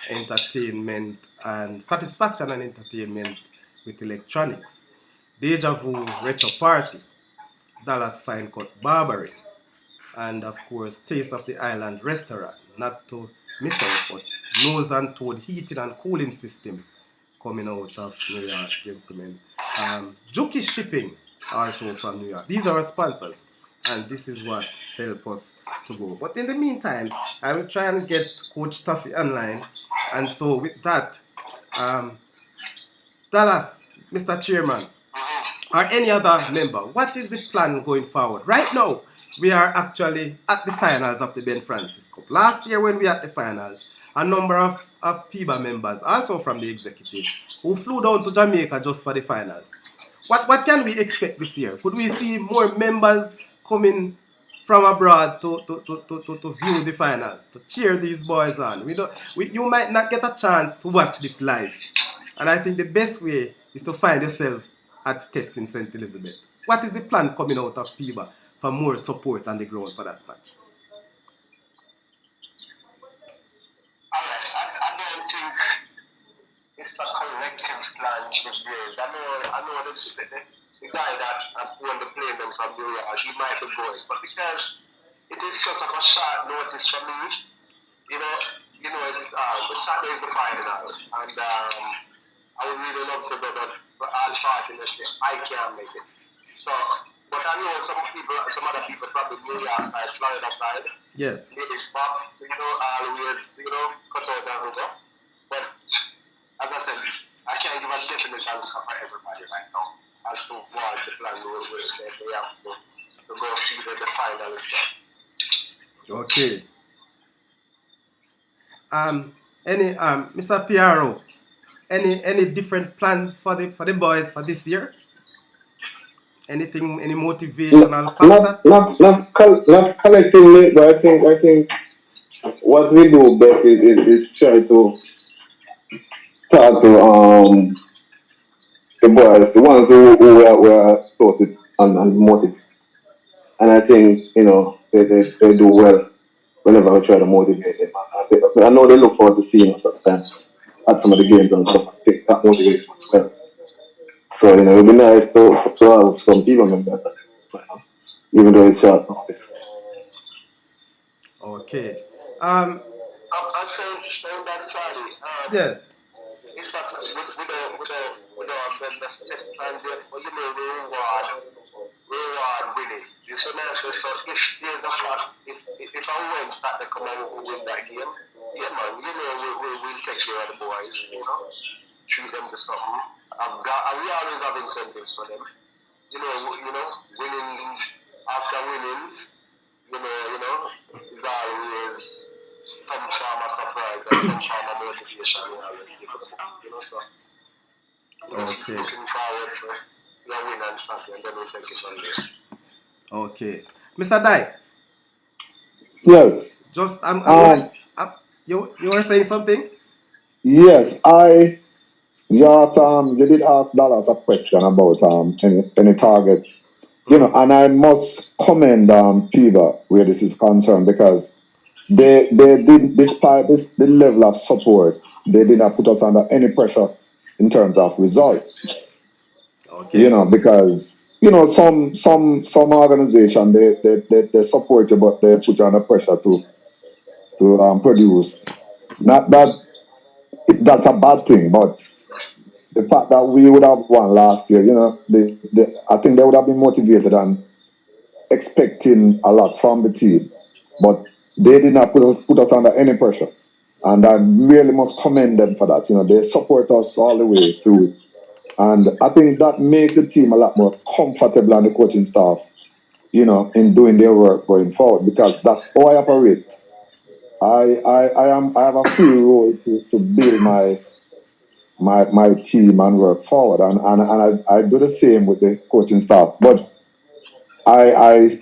entertainment and satisfaction and entertainment with electronics, Deja Vu Retro Party, Dallas Fine Cut Barbering, and of course Taste of the Island Restaurant, not to miss out, but Nose and Toad Heating and Cooling System, coming out of New York, gentlemen. Juki Shipping, also from New York. These are our sponsors, and this is what help us to go. But in the meantime, I will try and get Coach Tuffy online. And so with that, Dallas, Mr. Chairman, or any other member, what is the plan going forward? Right now, we are actually at the finals of the Ben Francis Cup. Last year when we were at the finals, a number of PIBA members, also from the executive, who flew down to Jamaica just for the finals. What can we expect this year? Could we see more members coming from abroad to view the finals, to cheer these boys on? You might not get a chance to watch this live. And I think the best way is to find yourself at Stets in St. Elizabeth. What is the plan coming out of PIBA for more support on the ground for that match? I don't think it's a collective plan with years. I know the guy that has won the play them from New York, he might be going, but because it is just like a short notice for me, it's Saturday is the final, and I would really love to go, but unfortunately, I can't make it. So, but I know some other people from the New York side, Florida side. Yes. It is pop, always, cut out and go. But, as I said, I can't give a definite answer for everybody right now as to what the plan will be. They have to go see the final itself. Okay. Mr. Piaro, any different plans for the boys for this year? Anything, any motivational factor? Not collectively, but I think what we do best is try to talk to the boys, the ones who were supported and motivated. And I think, they do well whenever I try to motivate them. And I know they look forward to seeing us sometimes at some of the games and stuff. I think that motivates us well. So, it would be nice to have some people members, even though it's short notice. Okay. I'm saying that, Charlie. Yes. It's not we don't have the step plans yet, but reward winning. You see, so if there's a fact, if I win, start to come out and win that game, yeah, man, we'll take care of the boys, treat them to something. We always have incentives for them. Winning after winning, is always some form of surprise and some form of motivation. So. Okay. Looking forward for your win and stuff, and then we'll take it from there. Okay. Mr. Dyke. Yes. Just you were saying something? Yes, you did ask Dallas a question about any target, and I must commend PIBA where this is concerned, because they did, despite the level of support, they did not put us under any pressure in terms of results. Okay. Because some organization they support you, but they put you under pressure to produce. Not that that's a bad thing, but the fact that we would have won last year, I think they would have been motivated and expecting a lot from the team, but they did not put us under any pressure, and I really must commend them for that. They support us all the way through, and I think that makes the team a lot more comfortable, and the coaching staff, in doing their work going forward, because that's how I operate. I have a free role to build my team and work forward, and I do the same with the coaching staff, but I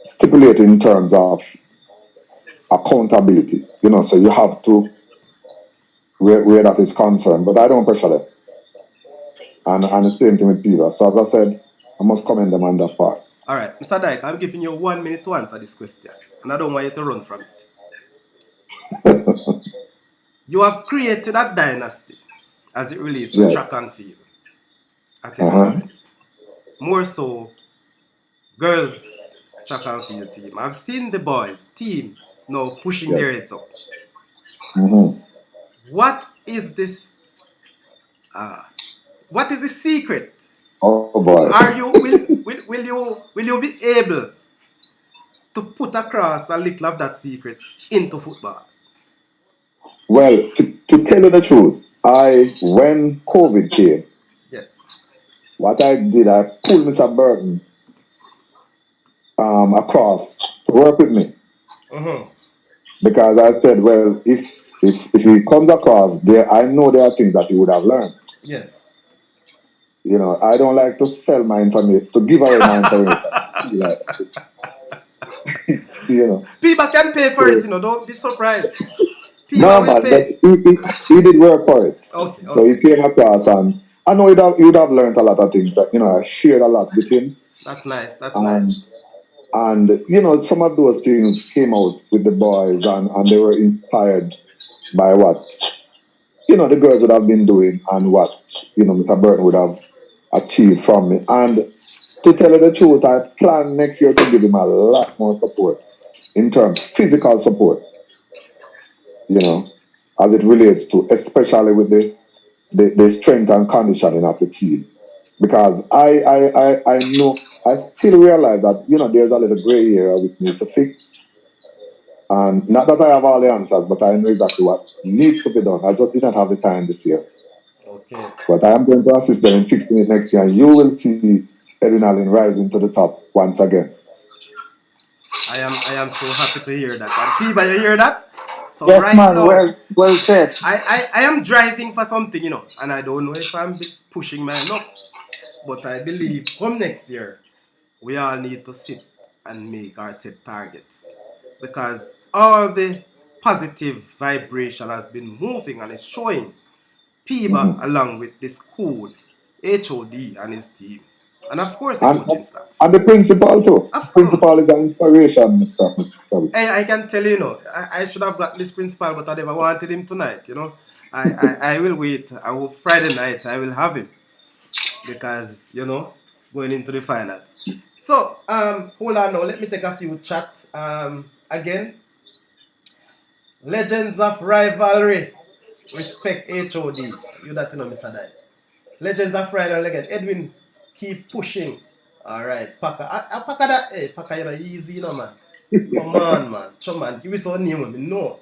stipulate in terms of accountability, so you have to where that is concerned, but I don't pressure them, and the same thing with PIBA. So as I said, I must commend them on that part. All right, Mr. Dyke, I'm giving you 1 minute to answer this question, and I don't want you to run from it. You have created a dynasty as it relates to track and field at more so girls track and field team. I've seen the boys team now pushing their heads up. What is this What is the secret? Oh boy. Are you will you be able to put across a little of that secret into football? Well, to tell you the truth, when COVID came, Yes. what I did, I pulled Mr. Burton across to work with me Mm-hmm. because I said, well, if he comes across there, I know there are things that he would have learned. Yes. You know, I don't like to sell my information, to give away my information. Like, you know. People can pay for it, So, you know. Don't be surprised. People no, will but pay. he did work for it. Okay. So he Okay. came across, and I know he would have learned a lot of things. You know, I shared a lot with him. That's nice. That's And, nice. and you know, some of those things came out with the boys, and they were inspired by what, you know, the girls would have been doing and what, you know, Mr. Burton would have achieved from me. And to tell you the truth, I plan next year to give him a lot more support in terms of physical support, you know, as it relates to, especially with the strength and conditioning of the team. Because I know, I still realize that, you know, there's a little gray area which needs to fix. And not that I have all the answers, but I know exactly what needs to be done. I just didn't have the time this year. Okay. But I am going to assist them in fixing it next year, and you will see Edwin Allen rising to the top once again. I am so happy to hear that. And people, you hear that? So Yes, right man. now, Well said. I am driving for something, you know, and I don't know if I'm pushing my luck, but I believe come next year, we all need to sit and make our set targets because all the positive vibration has been moving and is showing Piba Mhm. along with the school, HOD and his team, and of course the And, coaching staff. and the principal, too. Of course, Principal is an inspiration, Mr. I can tell you, I should have got this principal, but I never wanted him tonight, you know. I will wait. I will Friday night. I will have him because you know going into the finals. So hold on now. Let me take a few chat. Again, legends of rivalry. Respect HOD. You that know, Mr. Dai. Legends of rivalry again. Edwin, keep pushing. All right, Paka. Paka that. Hey, Paka, you know easy, you know, man. Come on, man. Come on. You so new, man. No.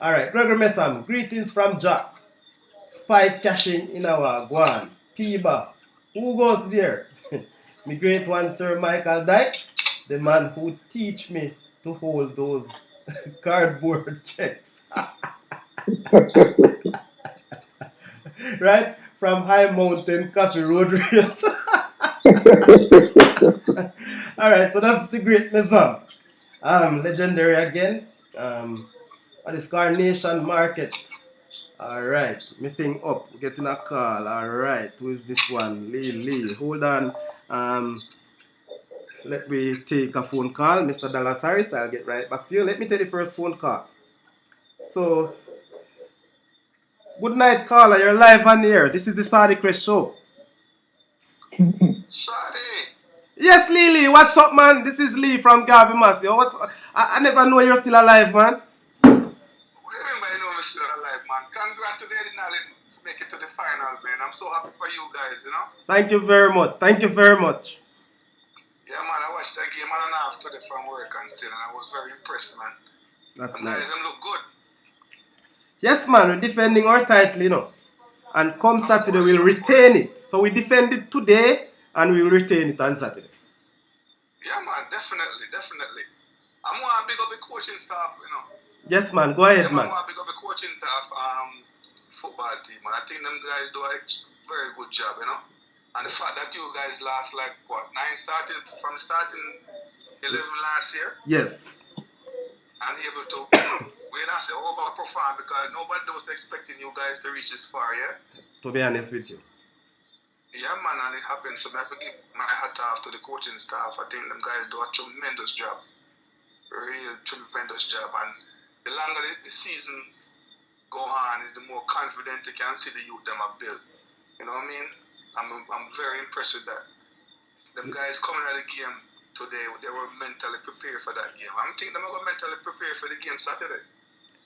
All right, Gregory Messam. Greetings from Jack. Spy cashing in our Guan. Piba. Who goes there? Me great one, Sir Michael Dyke, the man who teach me to hold those cardboard checks. Right? From High Mountain Coffee Road Race. Alright, so that's the great Messam. Legendary again. What is Carnation Market? Alright, me thing up. We're getting a call. Alright, who is this one? Lee. Hold on. Let me take a phone call. Mr. Dallas Harris, I'll get right back to you. Let me take the first phone call. So, good night, caller. You're live on the air. This is the Saudichress show. Sorry. Yes, Lee. What's up, man? This is Lee from Garvey Mass. Yo, I never know you're still alive, man. What do you mean by no still alive, man? Congratulations, Allen, to make it to the final, man. I'm so happy for you guys, you know? Thank you very much. Thank you very much. Yeah, man, I watched that game and a half today from work and still, and I was very impressed, man. That's and nice. Guys, them look good. Yes, man. We're defending our title, you know. And come Saturday, we'll retain it. So we defend it today, and we will retain it on Saturday. Yeah, man, definitely. I'm going to big up the coaching staff, you know. Yes, man. Go ahead, yeah, man. I'm going to big up the coaching staff, football team, and I think them guys do a very good job, you know. And the fact that you guys last like what 9 from starting 11 last year. Yes. And able to overperform because nobody was expecting you guys to reach this far, yeah. To be honest with you. Yeah, man, and it happened. So I have to give my hat off to the coaching staff. I think them guys do a tremendous job. Real tremendous job. And the longer the season go on, is the more confident you can see the youth them are built. You know what I mean? I'm very impressed with that. Them guys coming out of the game today, they were mentally prepared for that game. I'm thinking they're going to mentally prepare for the game Saturday.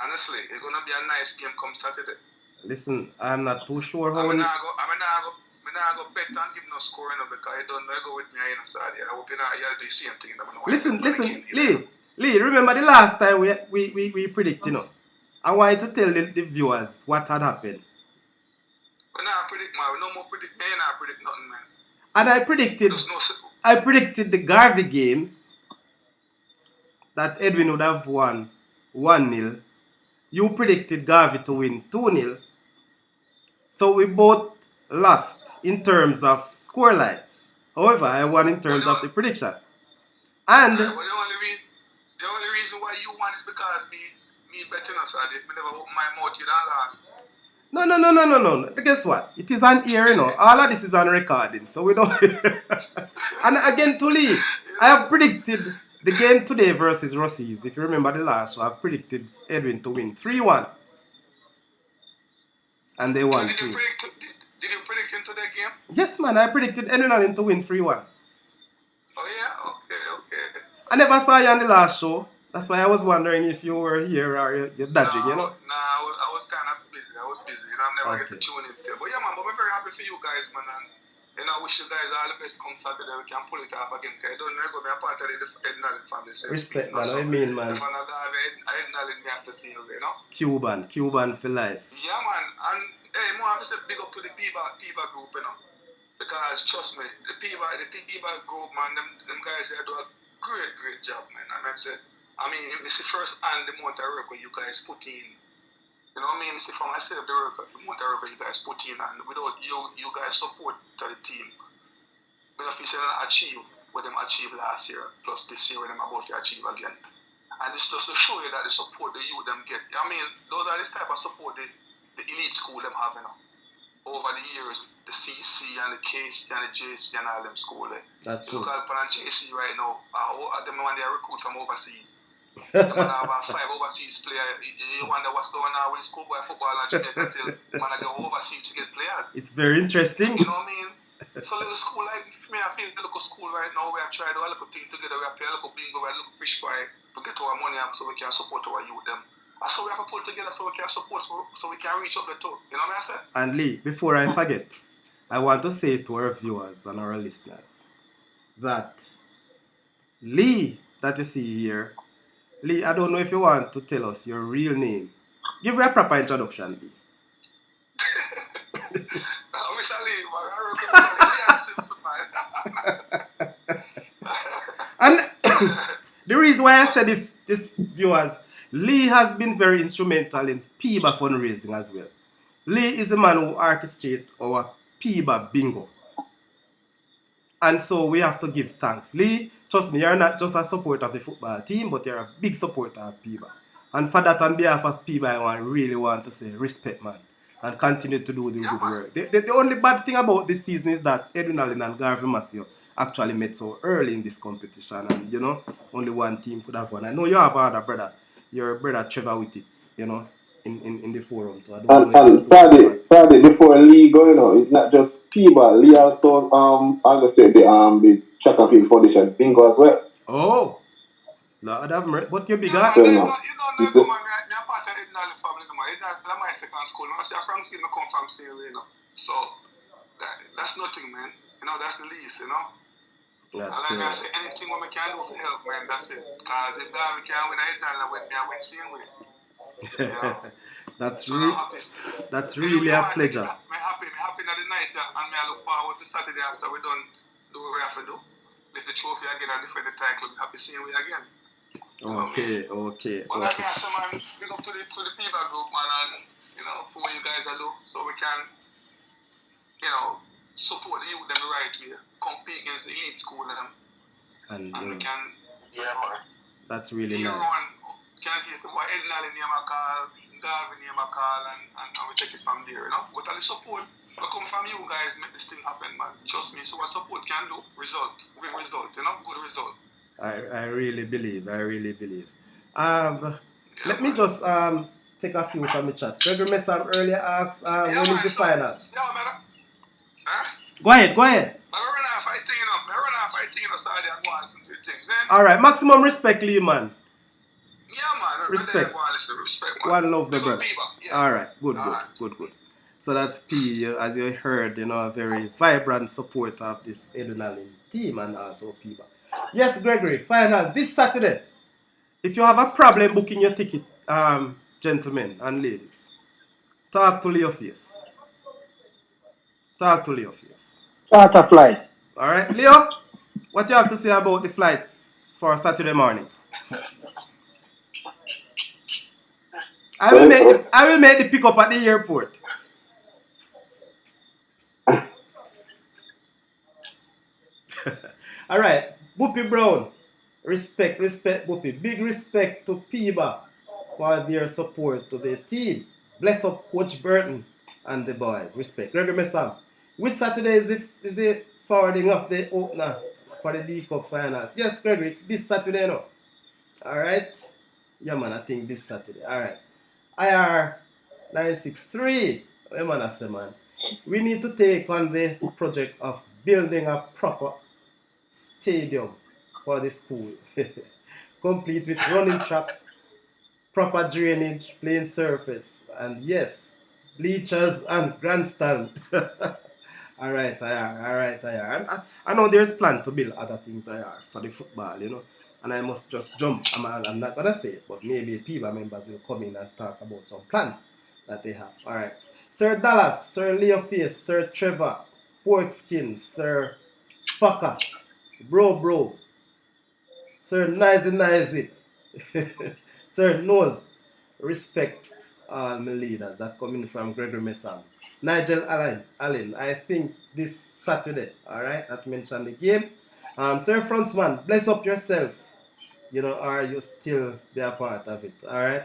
Honestly, it's going to be a nice game come Saturday. Listen, I'm not too sure how. I'm not go bet and give no score because I don't know go with me in Saudi. I hope you do the same thing. Listen, Lee, remember the last time we predict, I want you to tell the viewers what had happened. We not predict, man. We no more predict. They not predict nothing, man. And I predicted the Garvey game that Edwin would have won 1-0. You predicted Garvey to win 2-0. So we both lost in terms of score lines. However, I won in terms of the prediction. And the only reason why you won is because me betting us at it. Me never open my mouth, you don't last. No. Guess what? It is on air, All of this is on recording, so we don't. And again, to Lee, I have predicted the game today versus Rossies. If you remember the last show, I've predicted Edwin to win 3-1. And they won 3. Did you predict him to that game? Yes, man. I predicted Edwin to win 3-1. Oh, yeah? Okay. I never saw you on the last show. That's why I was wondering if you were here or you're dodging, Nah, I was kind of busy. I'm never get to tune in still. But yeah, man, I'm very happy for you guys, man. And I wish you guys all the best come Saturday. We can pull it off again. I don't know if I'm part of the Ednalin family. Respect, man. What I mean, man. If I'm not Ednalin, me has to see you, Cuban for life. Yeah, man. And hey, more I have to say big up to the Piba group, Because trust me, the Piba group, man, them guys they do a great job, man. And that's it. I mean, it's the first and the amount of work you guys put in. You know what I mean? See, for myself, the amount of work you guys put in, and without you guys support to the team, we don't feel they achieve what them achieved last year, plus this year when them about to achieve again. And it's just to show you that the support the youth them get. I mean, those are the type of support the elite school them have, over the years, the CC and the KC and the JC and all them school. That's true. Look at JC right now, them when they recruit from overseas. Them have about 5 overseas players. You wonder what's going on with schoolboy football and Jamaica till man go overseas to get players. It's very interesting. You know what I mean? So little school like me, I feel the local school right now. We have tried a little thing together. We have played a little bingo, we have a little fish fry to get our money up so we can support our youth them. So we have to pull together so we can support, so we can reach up the top. You know what I say? And Lee, before I forget, I want to say to our viewers and our listeners that Lee, that you see here, Lee, I don't know if you want to tell us your real name. Give me a proper introduction, Lee. Mr. Lee, and the reason why I said this viewers, Lee has been very instrumental in PIBA fundraising as well. Lee is the man who orchestrates our PIBA bingo. And so we have to give thanks. Lee, trust me, you're not just a supporter of the football team, but you're a big supporter of PIBA. And for that, on behalf of PIBA, I really want to say respect, man. And continue to do the good work. The only bad thing about this season is that Edwin Allen and Garvey Massio actually met so early in this competition. And, only one team could have won. I know you have other brother. Your brother Trevor with it, in the forum. So I don't and Friday before Lee going, it's not just PIBA. Lee also understand the Track and Field Foundation bingo as well. Oh, Lord have mercy. But you're bigger. You don't know, man. I'm part of the Ednalin family, man. That's my second school. I say from Field, I come from St. Louis, So that's nothing, man. That's the least, And like I say, anything we can do for help, man, that's it. Because if we can win a Ednalin with me, I win St. Louis. That's really a pleasure. I'm happy at the night, and I look forward to Saturday after we done do what we have to do. If the trophy again and defend the title, I'm happy seeing we again. Okay. But like I said, man, big up to the PIBA group, man, and for what you guys are doing, so we can, support the youth them the right way, compete against the elite school and we can, man. That's really nice. Can I say what Ednalin name I call, Garvey name I call, and we take it from there, But all the support will come from you guys, make this thing happen, man. Trust me, so what support can do, big result, good result. I really believe. Let me just take a few from the chat. Gregory Messam earlier asked when is the finals? Go ahead. I run off, I think, Saturday and go on some things. Alright, maximum respect, Lee, man. Yeah, man. Respect. Respect, man. One love, the Big up brother. Piba, yeah. All right, good. Alright. So that's P, as you heard, a very vibrant supporter of this adrenaline team and also Piba. Yes, Gregory, finals this Saturday. If you have a problem booking your ticket, gentlemen and ladies, talk to Leo Face. Charter flight. All right, Leo, what you have to say about the flights for Saturday morning? I will make the pickup at the airport. All right, Boopy Brown, respect, Boopy. Big respect to Piba for their support to the team. Bless up Coach Burton and the boys. Respect. Gregory Messam, which Saturday is the forwarding of the opener for the D Cup finals? Yes, Gregory, it's this Saturday now. All right. Yeah, man, I think this Saturday. All right. IR 963. Yeah, man, I say, man. We need to take on the project of building a proper stadium for the school. Complete with running track, proper drainage, playing surface, and yes, bleachers and grandstand. All right, IR. I know there's plan to build other things IR for the football, and I must just jump. I'm not gonna say it, but maybe PIBA members will come in and talk about some plans that they have. All right, Sir Dallas, Sir Leo Face, Sir Trevor, Porkskin, Sir Pucker, Bro, Sir Nicey, Sir Nose, respect all my leaders that coming from Gregory Messam. Nigel Allen, I think this Saturday, alright, that mentioned the game. Sir Frontsman, bless up yourself, or you still be a part of it, alright?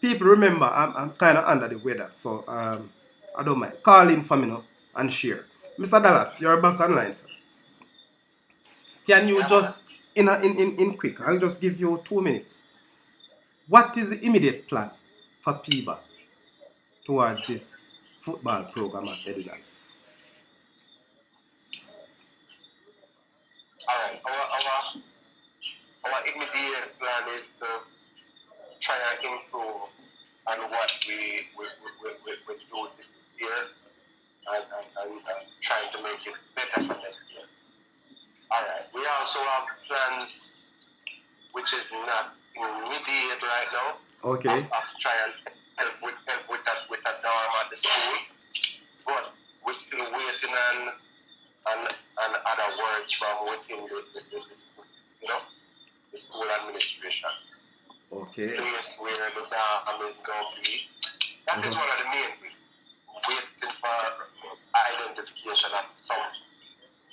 People remember, I'm kind of under the weather, so I don't mind. Call in for me now and share. Mr. Dallas, you're back online, sir. Can you just, in quick, I'll just give you 2 minutes. What is the immediate plan for PIBA towards this football program at Edinburgh? Alright, our immediate plan is to try and improve on what we do this year and trying to make it better for next year. Alright, we also have plans which is not immediate right now. Okay. Of trying to help with that dorm at the school. But we're still waiting on other words from within the school, the school administration. Okay. Place where the dam is going to be. That is one of the main things. Waiting for identification of some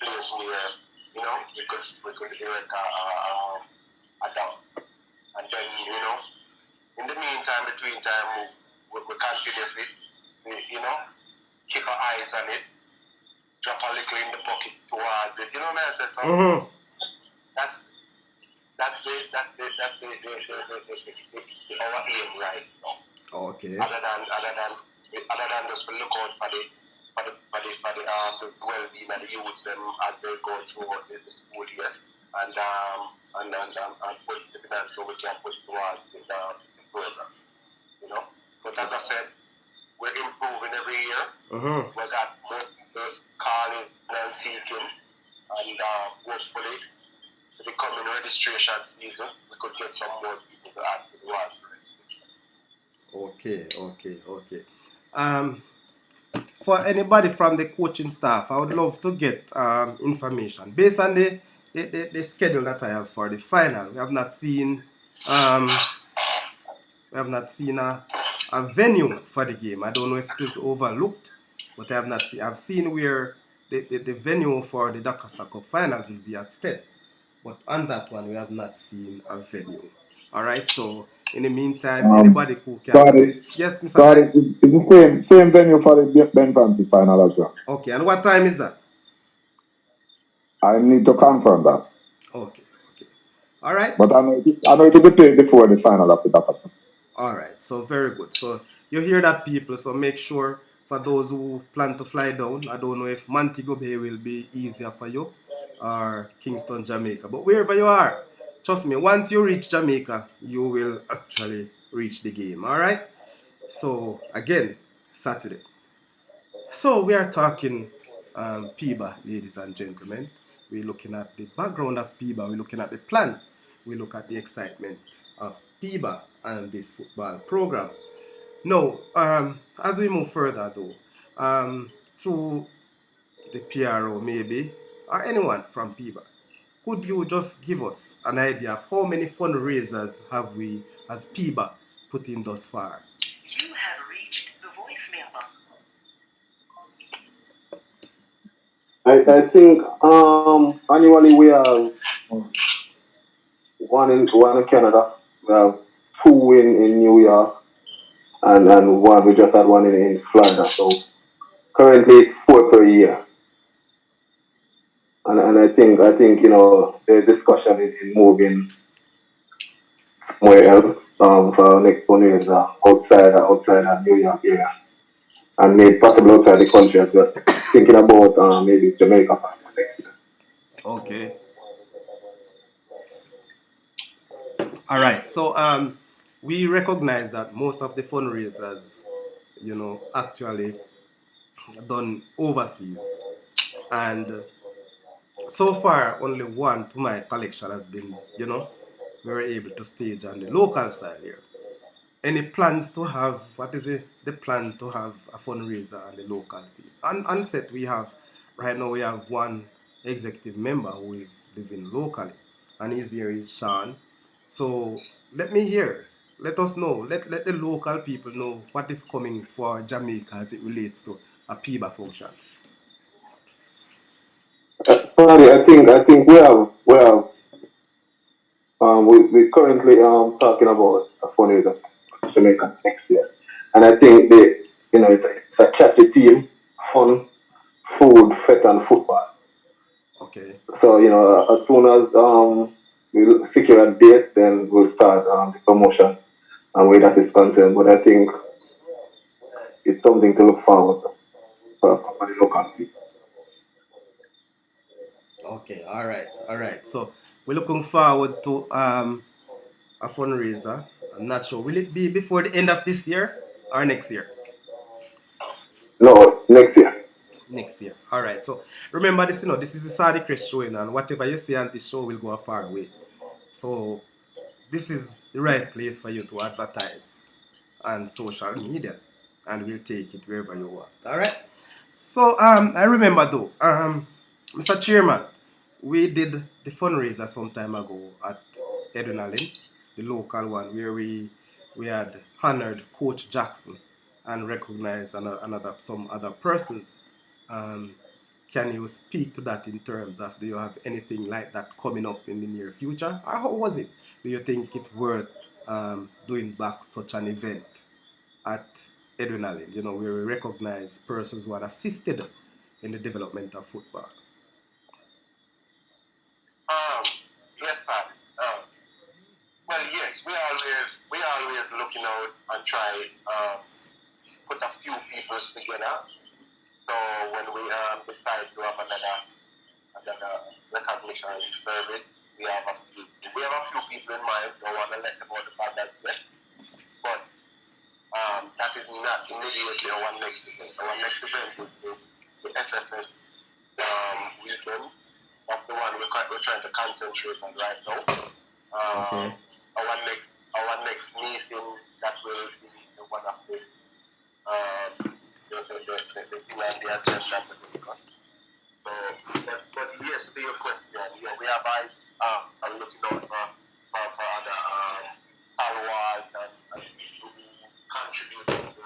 place where, we could erect a dam. And then, in the meantime, between time, we continue it, keep our eyes on it, drop a little in the pocket towards it. You know what I say? So that's our aim right now. Okay. Other than just look out for the well-being of the youths them as they go through the school year and put the finance so we can put towards the program. But as I said, we're improving every year. We got more people calling and seeking, and hopefully the coming registration season we could get some more people to add to the watch for registration. Okay. For anybody from the coaching staff, I would love to get information based on the schedule that I have for the final. We have not seen a venue for the game. I don't know if it was overlooked, but I have not seen. I've seen where the venue for the Dakota Cup finals will be at States, but on that one we have not seen a venue. All right, so in the meantime, anybody who can assist. Yes, Mr. Sorry, it's the same venue for the Ben Francis final as well. Okay, and what time is that? I need to confirm that. Okay. All right. But I know it will be played before the final of the Dakota. All right, so very good. So you hear that, people. So make sure for those who plan to fly down, I don't know if Montego Bay will be easier for you or Kingston, Jamaica, but wherever you are, trust me, once you reach Jamaica, you will actually reach the game. All right. So again, Saturday. So we are talking PIBA, ladies and gentlemen. We're looking at the background of PIBA. We're looking at the plans. We look at the excitement of PIBA and this football program. Now, as we move further though, through the PRO maybe, or anyone from PIBA, could you just give us an idea of how many fundraisers have we as PIBA put in thus far? You have reached the voicemail box. I think annually we have one in Canada, we have two in New York, and one we just had one in Florida. So currently it's 4 per year. And I think the discussion is moving somewhere else for our next fundraiser outside of New York area, and maybe possibly outside the country as well. Thinking about maybe Jamaica for next year. Okay. All right. So we recognize that most of the fundraisers, actually done overseas, and so far only one to my collection has been, we were able to stage on the local side here. Any plans to have, what is the plan to have a fundraiser on the local scene? On set we have, right now we have one executive member who is living locally, and his here is Sean. So let me hear, let us know, let the local people know what is coming for Jamaica as it relates to a PIBA function. Sorry, I think we currently talking about a fundraiser for Jamaica next year, and I think it's a catchy team, fun, food, fit, and football. Okay. So as soon as we secure a date, then we'll start the promotion and where that is concerned. But I think it's something to look forward to for the local team. Okay, all right. So we're looking forward to a fundraiser. I'm not sure. Will it be before the end of this year or next year? No, next year. Next year. All right. So remember this. This is the Saudichress show, and whatever you say on this show will go a far way. So this is the right place for you to advertise on social media, and we'll take it wherever you want. All right. So I remember though, Mr. Chairman, we did the fundraiser some time ago at Edunalin, the local one, where we had honored Coach Jackson and recognized another some other persons. Um, can you speak to that in terms of, do you have anything like that coming up in the near future, or how was it? Do you think it worth doing back such an event at Edwin, where we recognize persons who had assisted in the development of football? Yes, sir. Well, yes, we always looking out and try put a few people together. So when we decide to have another recognition service, we have a few people in mind. Don't want to let them know the fact that yet, but that is not immediately our next event. Our next event is the FFS weekend. That's the one we're trying to concentrate on right now. Okay. Our next meeting, that will be the one of the thing on the agenda to discuss. So, but yes, to your question, we have eyes looking out for other followers and people who contribute to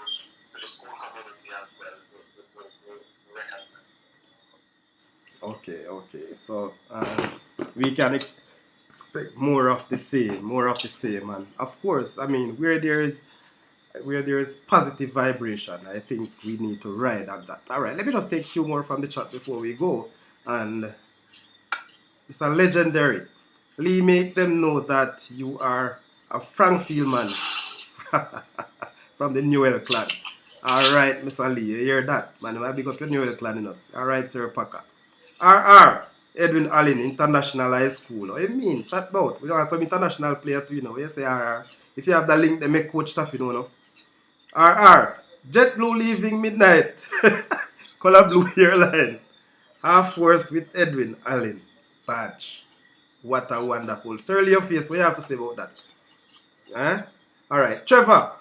the school community as well to recognize. Okay. So we can expect more of the same, and of course, I mean, where there is positive vibration, I think we need to ride on that. All right, let me just take a few more from the chat before we go, and it's a legendary. Lee, make them know that you are a Frankfield man from the Newell clan. All right, Mr. Lee, you hear that? Man, I big up your Newell clan in us. All right, Sir Packer. RR, Edwin Allen, international high school. What you mean? Chat about. We don't have some international player too, you know. You say RR. If you have the link, they make coach stuff, you know. No? RR. JetBlue leaving midnight. Color blue airline. Half force with Edwin Allen. Badge. What a wonderful. Surly your face. What you have to say about that? Huh? Alright. Trevor.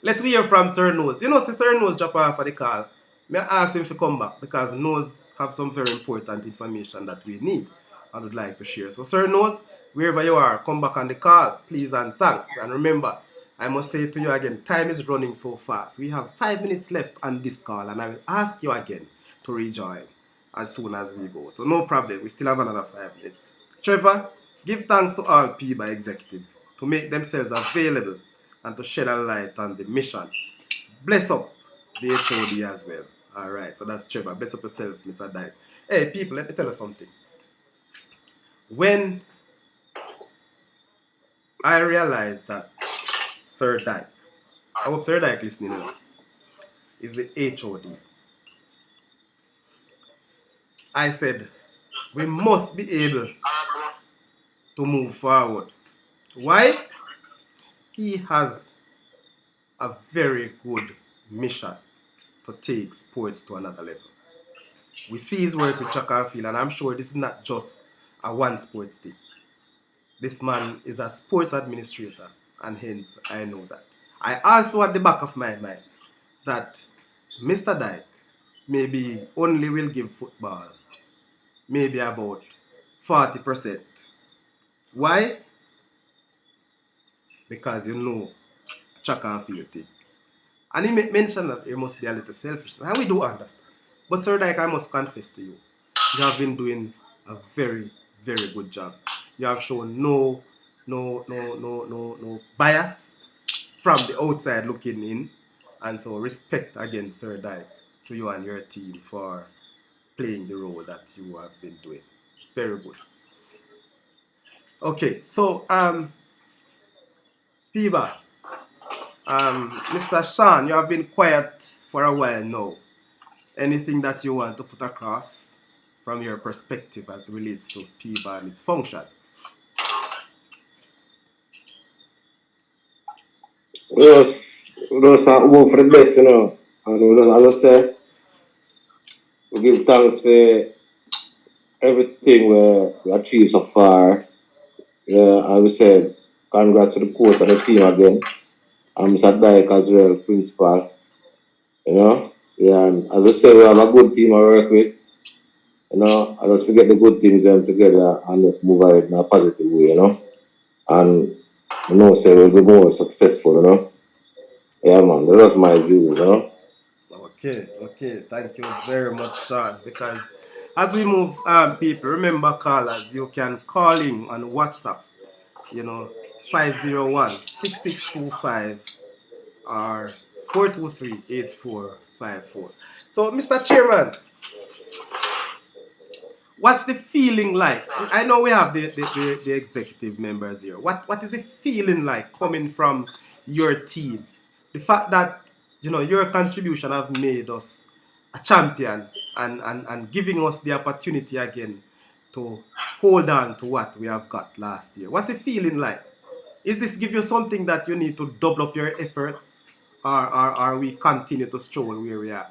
Let we hear from Sir Nose. You know, see Sir Nose drop off for the call. May I ask him to come back because Nose have some very important information that we need and would like to share. So Sir Nose, wherever you are, come back on the call, please and thanks. And remember, I must say to you again, time is running so fast. We have 5 minutes left on this call and I will ask you again to rejoin as soon as we go. So no problem, we still have another 5 minutes. Trevor, give thanks to all PBA executive to make themselves available and to shed a light on the mission. Bless up the HOD as well. Alright, so that's Trevor. Bless up yourself, Mr. Dyke. Hey, people, let me tell you something. When I realized that Sir Dyke, I hope Sir Dyke listening now, is the HOD, I said, we must be able to move forward. Why? He has a very good mission to take sports to another level. We see his work with track and field, and I'm sure this is not just a one sports thing. This man is a sports administrator, and hence I know that. I also at the back of my mind that Mr. Dyke maybe only will give football maybe about 40%. Why? Because you know track and field thing. And he mentioned that he must be a little selfish. And we do understand. But Sir Dyke, I must confess to you, you have been doing a very, very good job. You have shown no bias from the outside looking in. And so respect again, Sir Dyke, to you and your team for playing the role that you have been doing. Very good. Okay, so Piba, Mr. Sean, you have been quiet for a while now. Anything that you want to put across from your perspective as it relates to PIBA and its function? We just hope for the best, you know. And I just say, we give thanks for everything we achieved so far. Yeah, I would say, congrats to the coach and the team again. And Mr. Dyke as well, principal. You know, yeah, and as I say, we have a good team I work with. You know, I just forget the good things them together and just move ahead in a positive way, you know. And you know, say we'll be more successful, you know. Yeah, man, that's my views, you know. Okay, thank you very much, Sean. Because as we move, people, remember callers, you can call in on WhatsApp, 501-6625 or 423-8454. So, Mr. Chairman, what's the feeling like? I know we have the executive members here. What is the feeling like coming from your team? The fact that your contribution have made us a champion and giving us the opportunity again to hold on to what we have got last year. What's the feeling like? Is this give you something that you need to double up your efforts, or we continue to stroll where we are?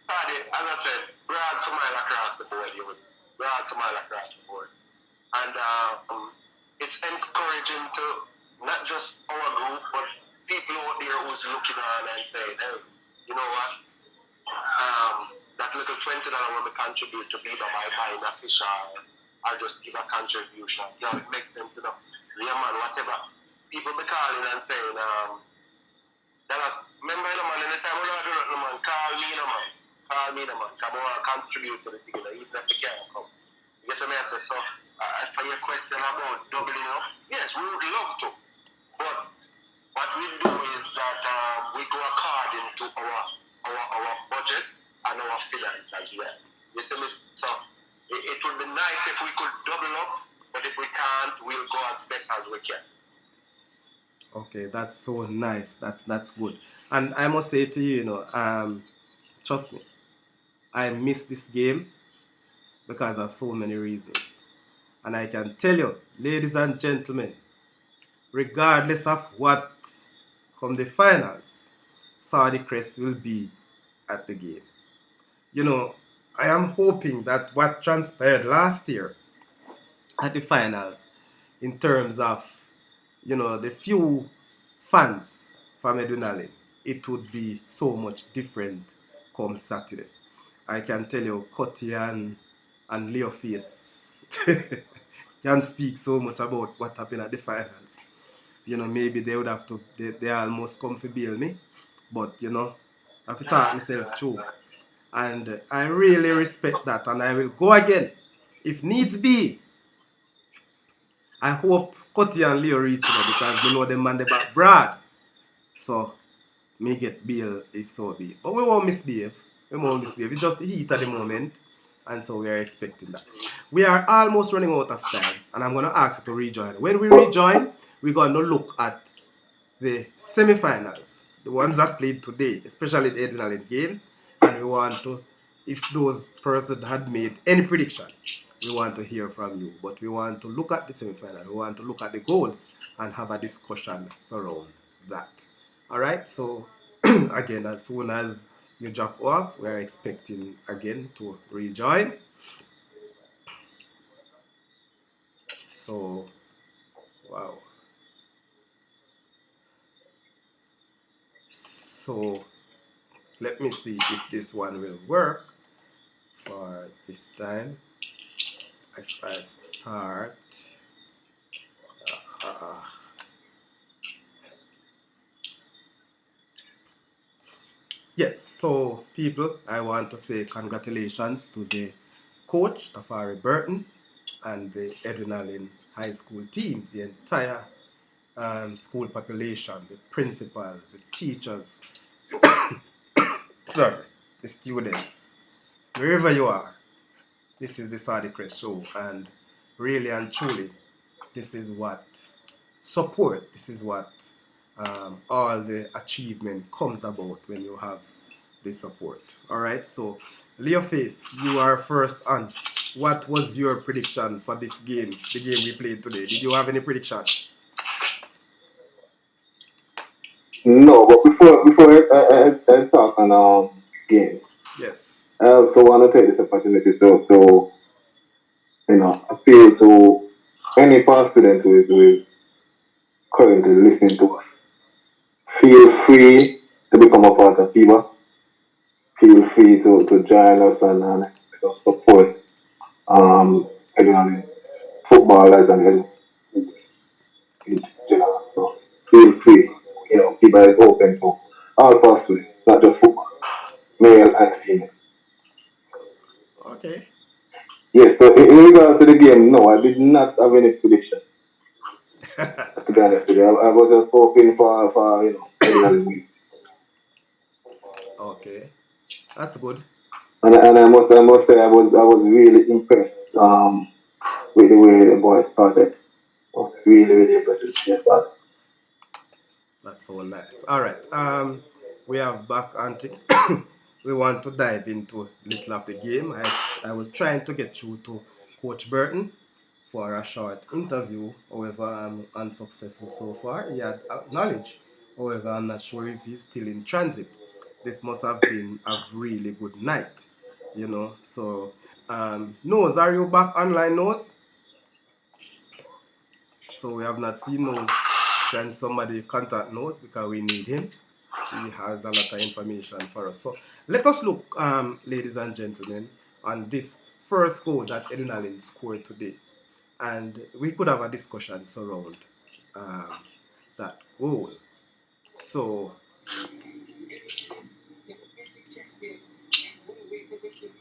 Paddy, as I said, we're all smile across the board. We're all smile across the board. And it's encouraging to not just our group, but people out there who's looking on and saying, hey, you know what? That little $20 when we contribute to people by buying a fish or just give a contribution. It makes sense, yeah, man, whatever. People be calling and saying, remember, man, anytime we don't do nothing, man, call me, man. Call me, man. Come on, contribute to the thing, even if we can't come. You get what I mean? So, for your question about doubling up, yes, we would love to. But what we do is that we go according to our budget and our finance as well. You see me? So, it would be nice if we could double up, but if we can't, we'll go as best as we can. Okay, that's so nice. That's good. And I must say to you, trust me, I missed this game because of so many reasons. And I can tell you, ladies and gentlemen, regardless of what come the finals, Saudichress will be at the game. You know, I am hoping that what transpired last year at the finals, in terms of, the few fans from Edunalin, it would be so much different come Saturday. I can tell you, Cutty and Leoface can speak so much about what happened at the finals. Maybe they would have to, they almost come to bail me, but I have to talk myself through. And I really respect that, and I will go again if needs be. I hope Cutty and Leo reach because we know them man they back broad. So me get bail if so be. But we won't misbehave. We won't misbehave. It's just the heat at the moment. And so we are expecting that. We are almost running out of time. And I'm gonna ask you to rejoin. When we rejoin, we're gonna look at the semi-finals. The ones that played today, especially the Edwin game. And we want to, if those persons had made any prediction, we want to hear from you. But we want to look at the semi-final. We want to look at the goals and have a discussion surround that. All right. So again, as soon as you drop off, we are expecting again to rejoin. So, wow. So let me see if this one will work for this time. If I start, yes, so people, I want to say congratulations to the coach, Tafari Burton, and the Edwin Allen High School team, the entire school population, the principals, the teachers, sorry, the students, wherever you are. This is the Saudichress show, and really and truly, this is what support, this is what all the achievement comes about when you have the support. All right, so Leoface, you are first on. What was your prediction for this game, the game we played today? Did you have any prediction? No, but before I talk on game, Yes. I also want to take this opportunity to appeal to any past student who is currently listening to us. Feel free to become a part of FIBA. Feel free to join us and support everyone, footballers and everyone in general. So feel free. FIBA is open to all past students, not just football, male and female. Okay. Yes, so in regards to the game, no, I did not have any prediction. To be honest with you, I was just hoping for everyone to win. Okay, that's good. And I must say I was really impressed with the way the boys started. I was really impressed with the start. That's so nice. All right. We have back on we want to dive into little of the game. I was trying to get through to Coach Burton for a short interview. However, I'm unsuccessful so far. He had knowledge. However, I'm not sure if he's still in transit. This must have been a really good night, So, Nose, are you back online, Nose? So we have not seen Nose. Can somebody contact Nose because we need him? He has a lot of information for us. So let us look, ladies and gentlemen, on this first goal that Edunalin scored today. And we could have a discussion surround that goal. So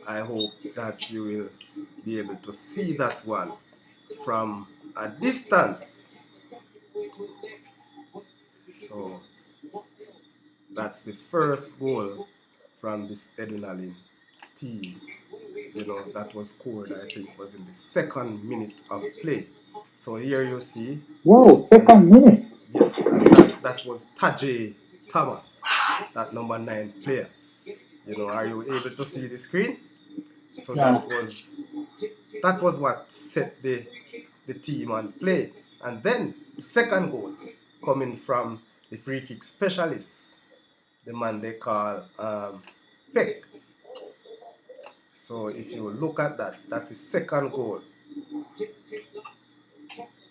I hope that you will be able to see that one from a distance. So that's the first goal from this Edunalin team. That was scored, I think, was in the second minute of play. So here you see. Whoa, second minute. Yes, and that was Tajay Thomas, that number 9 player. Are you able to see the screen? So No. that was what set the team on play. And then the second goal coming from the free kick specialist, the man they call Peck. So if you look at that, that's the second goal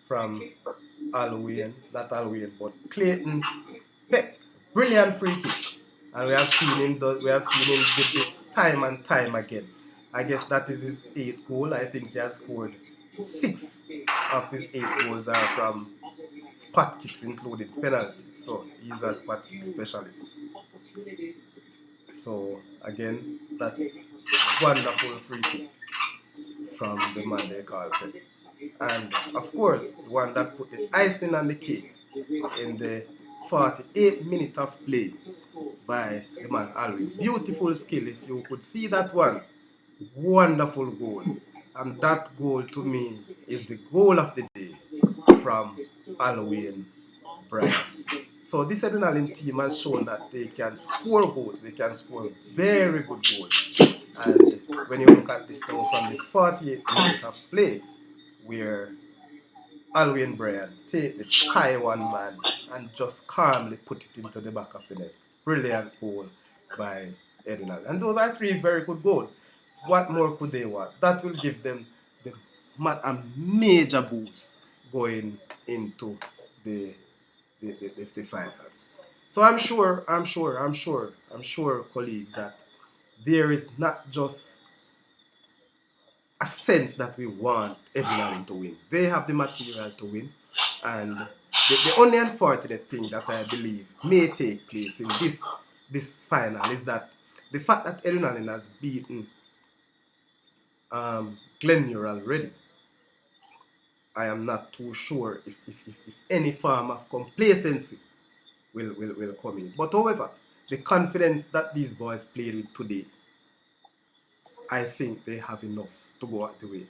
from not Alwyn, but Clayton Peck. Brilliant free kick. And we have seen him do this time and time again. I guess that is his 8th goal. I think he has scored 6 of his 8 goals are from spot kicks, including penalties. So he's a spot kick specialist. So again, that's wonderful free kick from the man they call Pep. And of course, the one that put the icing on the cake in the 48 minutes of play by the man Alwyn. Beautiful skill. If you could see that one, wonderful goal. And that goal to me is the goal of the day from Alwyn Brian. So this adrenaline team has shown that they can score goals. They can score very good goals. And when you look at this now from the 48 minutes of play, where Alwyn Brian take the high one man and just calmly put it into the back of the net. Brilliant goal by Edinal. And those are 3 very good goals. What more could they want? That will give them a major boost going into the finals. So I'm sure, colleagues, that there is not just a sense that we want Edinal to win. They have the material to win. And the only unfortunate thing that I believe may take place in this final is that the fact that Edinal has beaten Glenure already, I am not too sure if any form of complacency will come in. But however, the confidence that these boys played with today, I think they have enough to go out the way.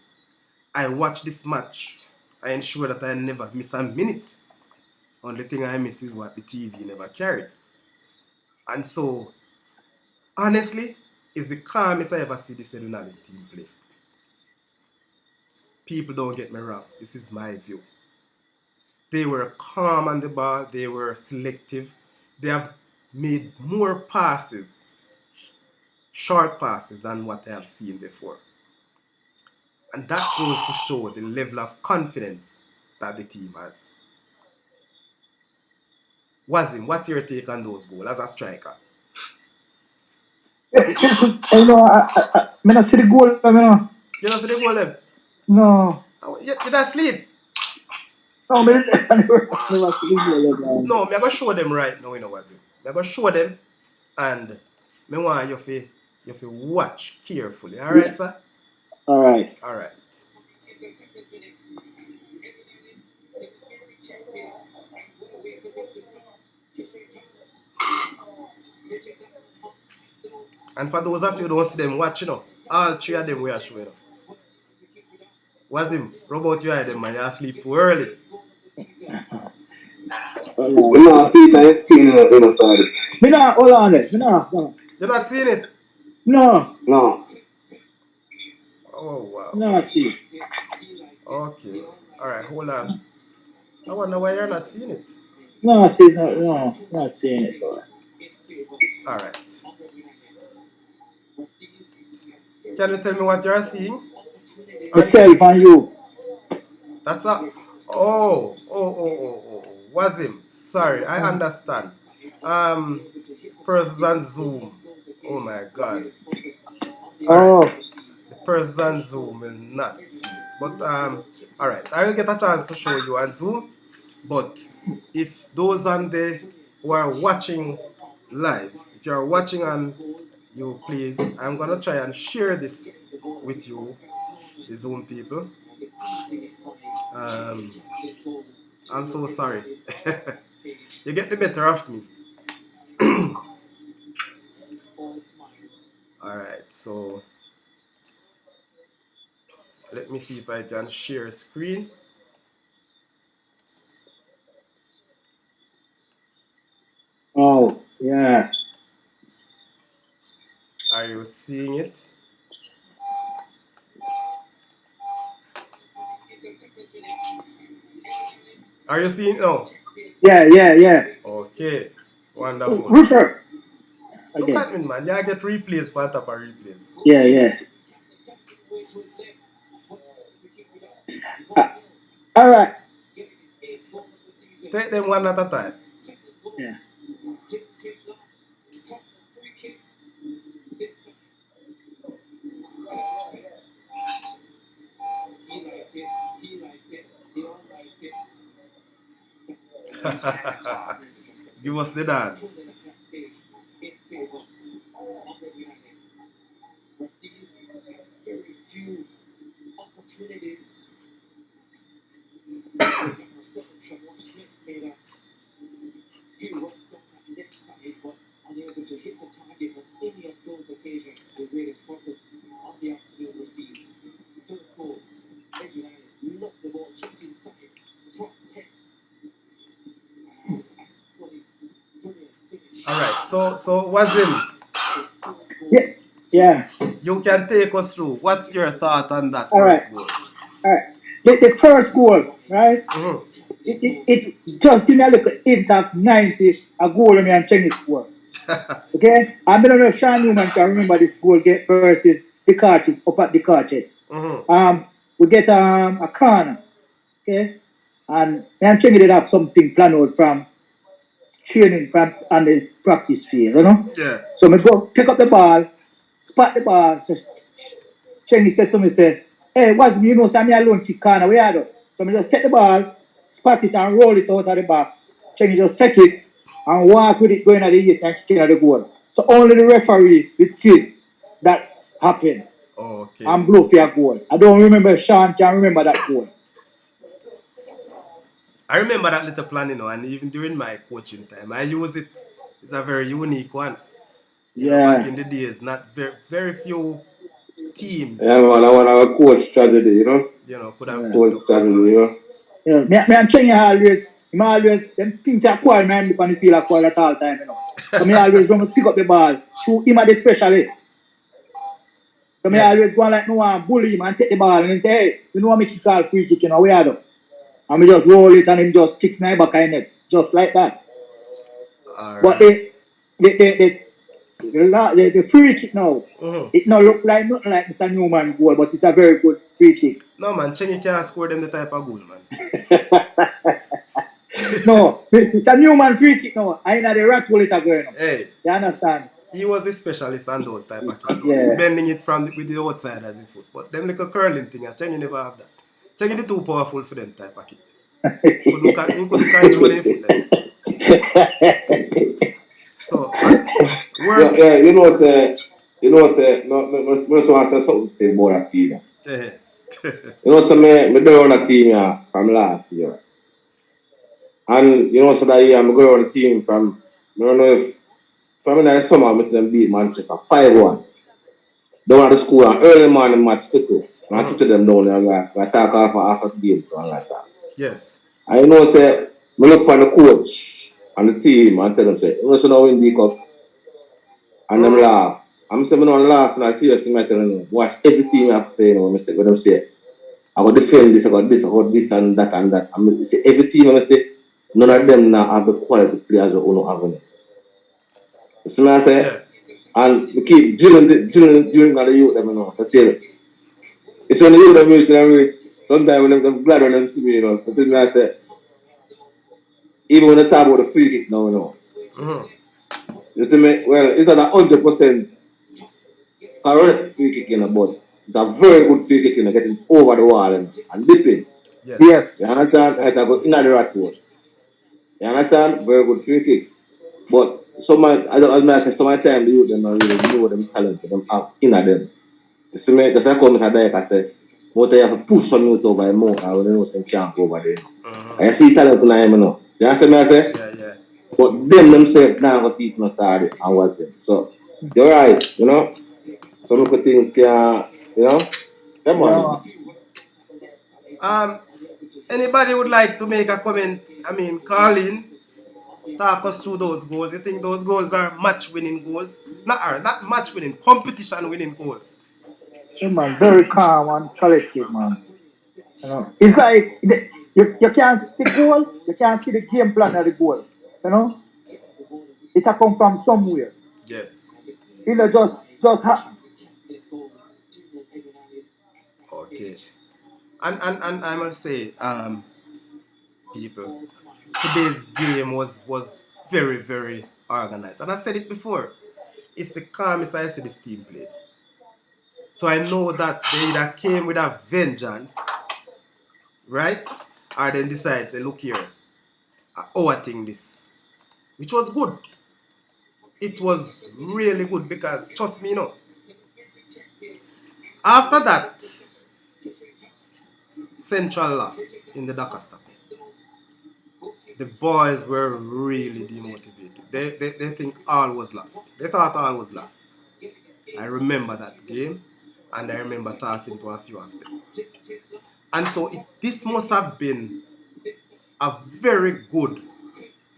I watched this match. I ensure that I never miss a minute. Only thing I miss is what the TV never carried. And so, honestly, it's the calmest I ever see this Edinal team play. People don't get me wrong. This is my view. They were calm on the ball. They were selective. They have made more passes, short passes, than what I have seen before. And that goes to show the level of confidence that the team has. Wazim, what's your take on those goals as a striker? You know, I not see the goal. You don't see the goal then? No. You don't sleep? No, I never see the goal. No, I'm going to show them right now, Wazim. I'm going to show them, and I want you to watch carefully. All right, sir? All right. All right. And for those of you who don't see them watch, all 3 of them we are showing. Wazim, robot you hide them, man. You sleep too early. We not see the screen inside. Me not, hold on there. No. You're not seeing it? No. No. Oh, wow. No, I see. Okay. All right, hold on. I wonder why you're not seeing it. No, I see. No, not seeing it, boy. All right. Can you tell me what you're seeing? Myself and you. That's a... Oh. Wazim, sorry, I understand. Person Zoom. Oh my God. Right. The person Zoom will not see it. But all right, I will get a chance to show you on Zoom. But if those on there who are watching live, if you are watching on you, please, I'm gonna try and share this with you, the Zoom people. I'm so sorry. You get the better of me. Alright, so let me see if I can share screen. Oh, yeah. You're seeing it? Are you seeing it now? Yeah. Okay. Wonderful. Roofer. Look Again. at me, man. Yeah, I get replays on top of replays. Yeah. All right. Take them one at a time. Yeah. Give us the dance. All right. So Wazim, Yeah. you can take us through. What's your thought on that All right. first goal? The first goal, right? Mm-hmm. It just give me a little hint of 90, a goal me and Cheney score. Okay? I don't know if Sean Newman can remember this goal get versus the Cartridge up at the Cartridge. Mm-hmm. We get a corner. Okay? And me and Cheney did have something planned out from training from on the practice field, you know? Yeah. So me go take up the ball, spot the ball. So Cheney said to me, hey, what's me, you know, Sammy alone kick corner, where you do? So me just take the ball, spot it and roll it out of the box. Cheney just take it and walk with it going at the 8 and kicking at the goal. So only the referee would see that happen Okay. and blow for a goal. I don't remember if Sean can remember that goal. I remember that little plan, you know, and even during my coaching time, I use it. It's a very unique one. You know, back in the days, not very few teams. Yeah, man, I want our coach strategy, you know? You know, could have Coach strategy, you know? Yeah, me and Cheney always, them things are quiet, man, look on the field are quiet at all time, you know. So me always want to pick up the ball, shoot him at the specialist. So me always go on like no one bully him and take the ball and then say, hey, you know what me kick all free kick, you know, where I do? And me just roll it and him just kick my back in it, just like that. All But right. the free kick now, it not look like nothing like Mr. Newman goal, but it's a very good free kick. No, man, Cheney can't score them the type of goal, man. No, Mr. Newman free kick now, I know the rat will it going up. Hey. You understand? He was the specialist on those type of kicks. Yeah. Bending it with the outside as a foot. But them little curling thing, Cheney never have that. Cheney too powerful for them type of kick. He couldn't control him foot then. So, worse. Yeah, you know, say, no, want to say something to say about that team. Yeah. You know, so me down on a team from last year. And you know, so that year I'm going on the team from, I don't know if, from in the summer, I them beat Manchester 5-1. Down at the school, and early morning match still. And I took them down and I talk half a game and like that. Yes. And you know, say, I look on the coach and the team and tell them, say, you know, so now win the cup. And them laugh. I'm saying, I don't laugh and I seriously tell them, watch everything I have to say, you know, when them say, I got defend this, I got this and that and that. I mean, say every team, I say, none of them now have the quality players that we have. You see what I say? Yeah. And we keep drilling the youth, them, you know. So tell you, it's when the youth them reach, sometimes when them glad when them see me, you know. So tell me, I say, even when they talk about the free kick now, you know. Mm-hmm. You see me? Well, it's not 100% correct free kick in the but it's a very good free kick in getting over the wall and dipping. Yes. You understand? It's a good in the rat hole. You understand? Very good free kick. But some as I say, some time the youth them not really know them talent them have in them. You see me? That's why I come to Dyke and say, what you have to push some youth over the mouth and when they know some can't go over there. I see talent in him, you know. You understand me I say? Yeah. But them themselves now go see it no sorry and what's it. So you're right, you know. Some good things can, you know. Come on. Anybody would like to make a comment? I mean, call in Talk us through those goals. You think those goals are match-winning goals? Not match-winning, competition-winning goals. Yeah, man, very calm and collective, man. You know, it's like you can't see the goal, you can't see the game plan of the goal. You know, it a come from somewhere. Yes. It a just happen. Okay. And I must say, people, today's game was very, very organized. And I said it before. It's the calmest I see this team played. So I know that they either came with a vengeance, right? Or then decide, say, look here, our thing this. Which was good. It was really good because, trust me, you know, after that, Central lost in the Doncaster Cup. The boys were really demotivated. They think all was lost. They thought all was lost. I remember that game, and I remember talking to a few of them. And so this must have been a very good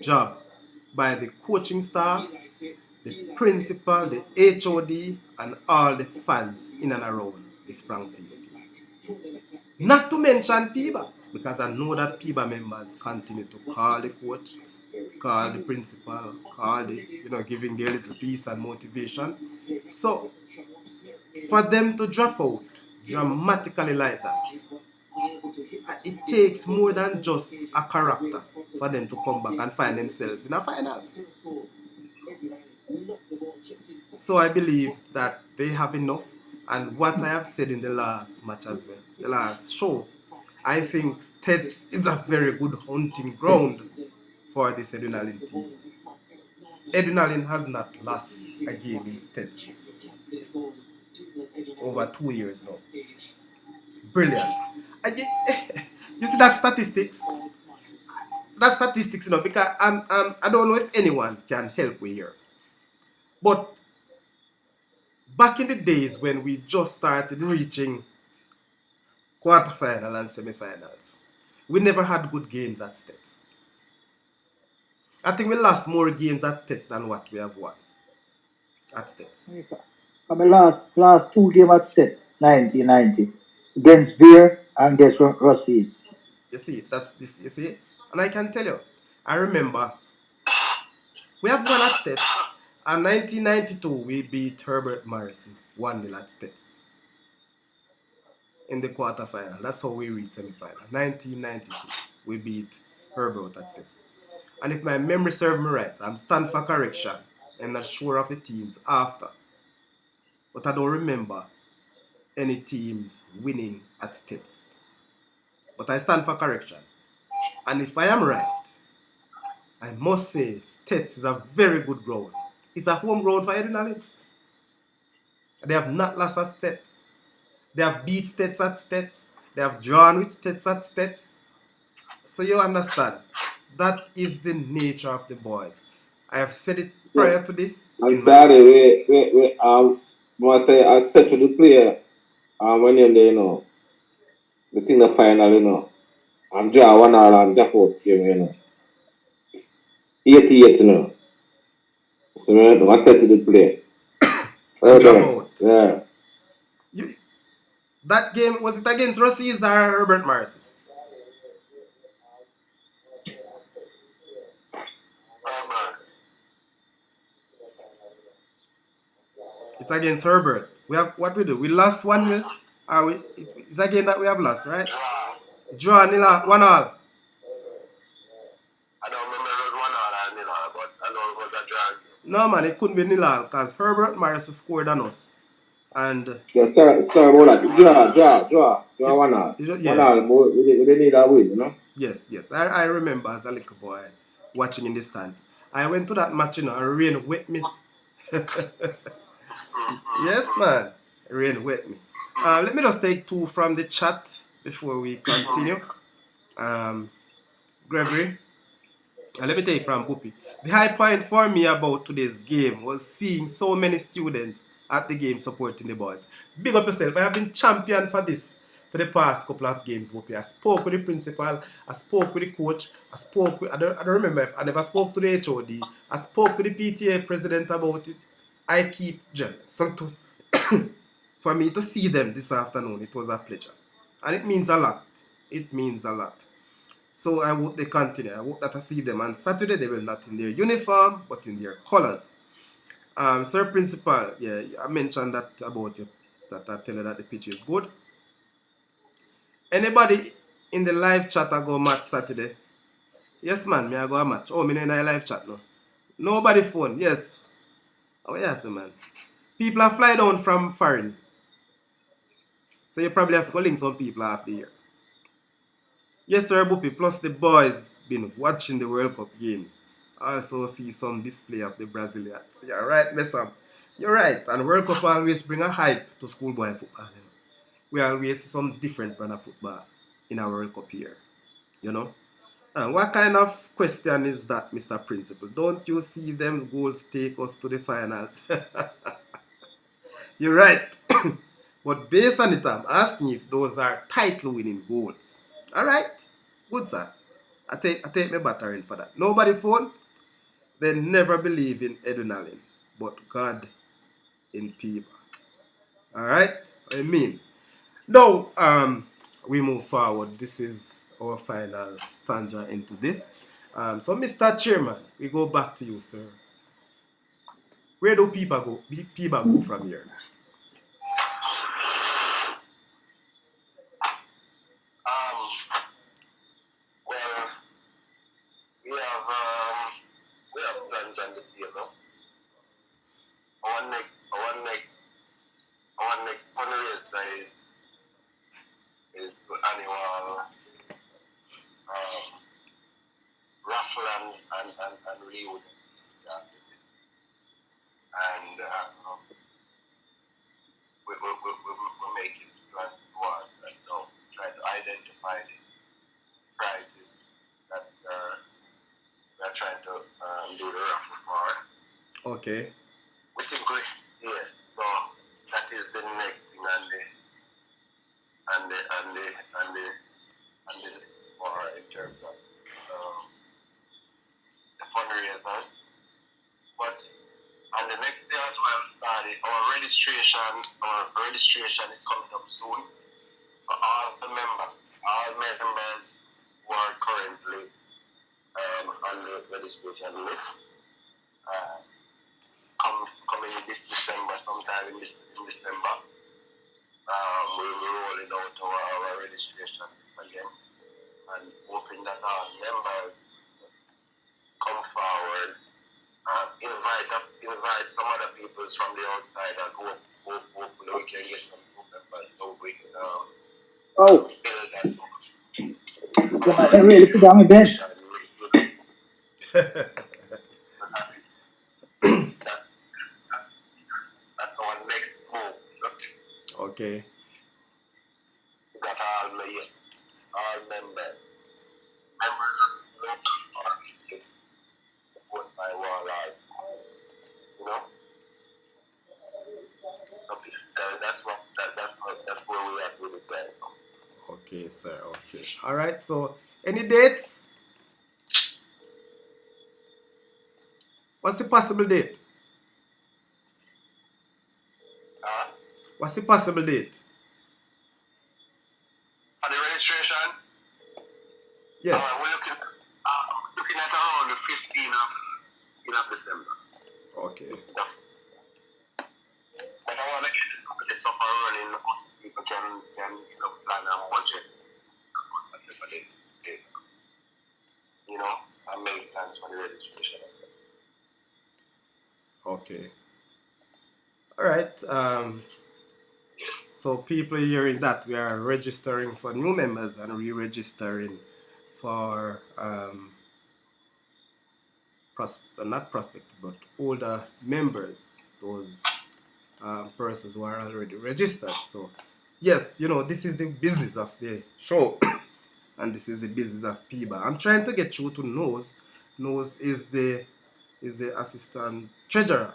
job by the coaching staff, the principal, the HOD, and all the fans in and around this Frankfield team. Not to mention PIBA, because I know that PIBA members continue to call the coach, call the principal, call the, giving their little piece and motivation. So, for them to drop out dramatically like that, it takes more than just a character for them to come back and find themselves in a finals. So I believe that they have enough, and what I have said in the last match as well, the last show, I think Stets is a very good hunting ground for this Edwin team. Edwin has not lost a game in Stets over 2 years now. Brilliant. You see that statistics? That statistics, because I don't know if anyone can help me here. But back in the days when we just started reaching quarterfinal and semifinals, we never had good games at Stets. I think we lost more games at Stets than what we have won at Stets. From the last two games at Stets, 1990, against Veer and against Russies. You see, that's this. You see, and I can tell you, I remember we have won at Stets. And 1992, we beat Herbert Morrison 1-0 at Stets in the quarterfinal. That's how we reached semifinal. 1992, we beat Herbert at Stets. And if my memory serves me right, I'm stand for correction. I'm not sure of the teams after. But I don't remember any teams winning at Stets. But I stand for correction. And if I am right, I must say Stets is a very good ground. It's a home ground for Edwin. They have not lost at Stets. They have beat Stets at Stets. They have drawn with Stets at Stets. So you understand, that is the nature of the boys. I have said it prior to this. I'm sorry, we must say I said to the player, when you're there, the thing the final, I'm draw 1-1 and jack out game, 88, So I said to the player. Drop out. Yeah. That game, was it against Russies or Herbert Morrison? It's against Herbert. We have what we do. We lost 1-0. It's a game that we have lost, right? Draw 1-1. I don't remember it was 1-1 or 0, but I know it was a draw. No man, it couldn't be 0 because Herbert Morrison scored on us. And yeah, sorry about that. Draw 1-1. Yeah. 1-1, but we didn't need a win, Yes. I remember as a little boy watching in the stands. I went to that match, and rain wet me. Yes, man. Rain wet me. Let me just take 2 from the chat before we continue. Gregory. Let me take from Boopy. The high point for me about today's game was seeing so many students at the game supporting the boys. Big up yourself. I have been champion for this for the past couple of games. I spoke with the principal, I spoke with the coach, I spoke with, I don't remember if I never spoke to the HOD, I spoke with the PTA president about it. I keep jealous. So for me to see them this afternoon, it was a pleasure. And it means a lot. It means a lot. So I hope they continue. I hope that I see them on Saturday. They will not in their uniform, but in their colors. Sir Principal, yeah, I mentioned that about you, that I tell you that the pitch is good. Anybody in the live chat I go match Saturday? Yes, man, me I go a match. Oh, me in a live chat now. Nobody phone, yes. Oh, yes, man. People are fly down from foreign. So you probably have to go link some people after the year. Yes, sir, Buppy, plus the boys been watching the World Cup games. I also see some display of the Brazilians. You're right, Messam. You're right. And World Cup always bring a hype to schoolboy football. You know? We always see some different brand of football in our World Cup here. You know? And what kind of question is that, Mr. Principal? Don't you see them goals take us to the finals? You're right. But based on it, I'm asking if those are title winning goals. Alright? Good, sir. I take my battering for that. Nobody phone, they never believe in Edwin Allen, but God in people. Alright? I mean. Now, we move forward. This is our final stanza into this. So, Mr. Chairman, we go back to you, sir. Where do people go from here? Well, we have plans on the table. Our next fundraiser is the annual raffle and reunion. And we're making plans towards that. So try to identify the prizes that we're trying to do the raffle for. Okay. We think yes. So that is the next thing and the for in terms of the fundraisers. But on the next day as well started our registration is coming up soon for all members who are currently on the registration list. Coming in this December, sometime in December, we'll be rolling out our registration again and hoping that our members come forward, invite some other people from the outside and hopefully we can get some new members so we can build that up. I really put down my bed. That's our next move. Okay. That all members support by wildlife. You know? That's where we are with it right now. Okay, sir. Okay. All right. So, any dates? What's the possible date? What's the possible date? For the registration? Yes. We're looking at around the 15th of December. Okay. But I want to get this up and running. People can plan and budget. You know, and make plans for the registration. Okay. All right. So people hearing that we are registering for new members and re-registering for not prospective but older members, those persons who are already registered. So yes, this is the business of the show and this is the business of PIBA. I'm trying to get through to Nose. Nose is the assistant treasurer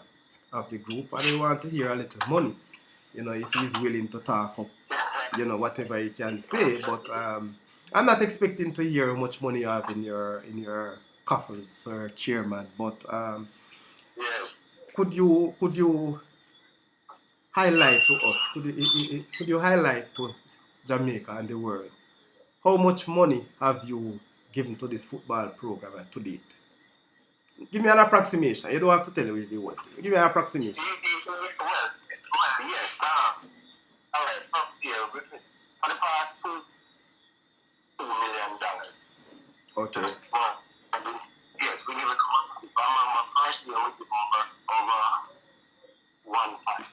of the group and he want to hear a little money, if he's willing to talk up whatever you can say. But I'm not expecting to hear how much money you have in your coffers, sir chairman. But Yeah. could you highlight to us? Could you highlight to Jamaica and the world how much money have you given to this football program to date? Give me an approximation. You don't have to tell me the whole thing. Give me an approximation. Well, yes. All right. First year, for the past $2 million. Okay. Yes, we give it. My first year, we give over 1.5.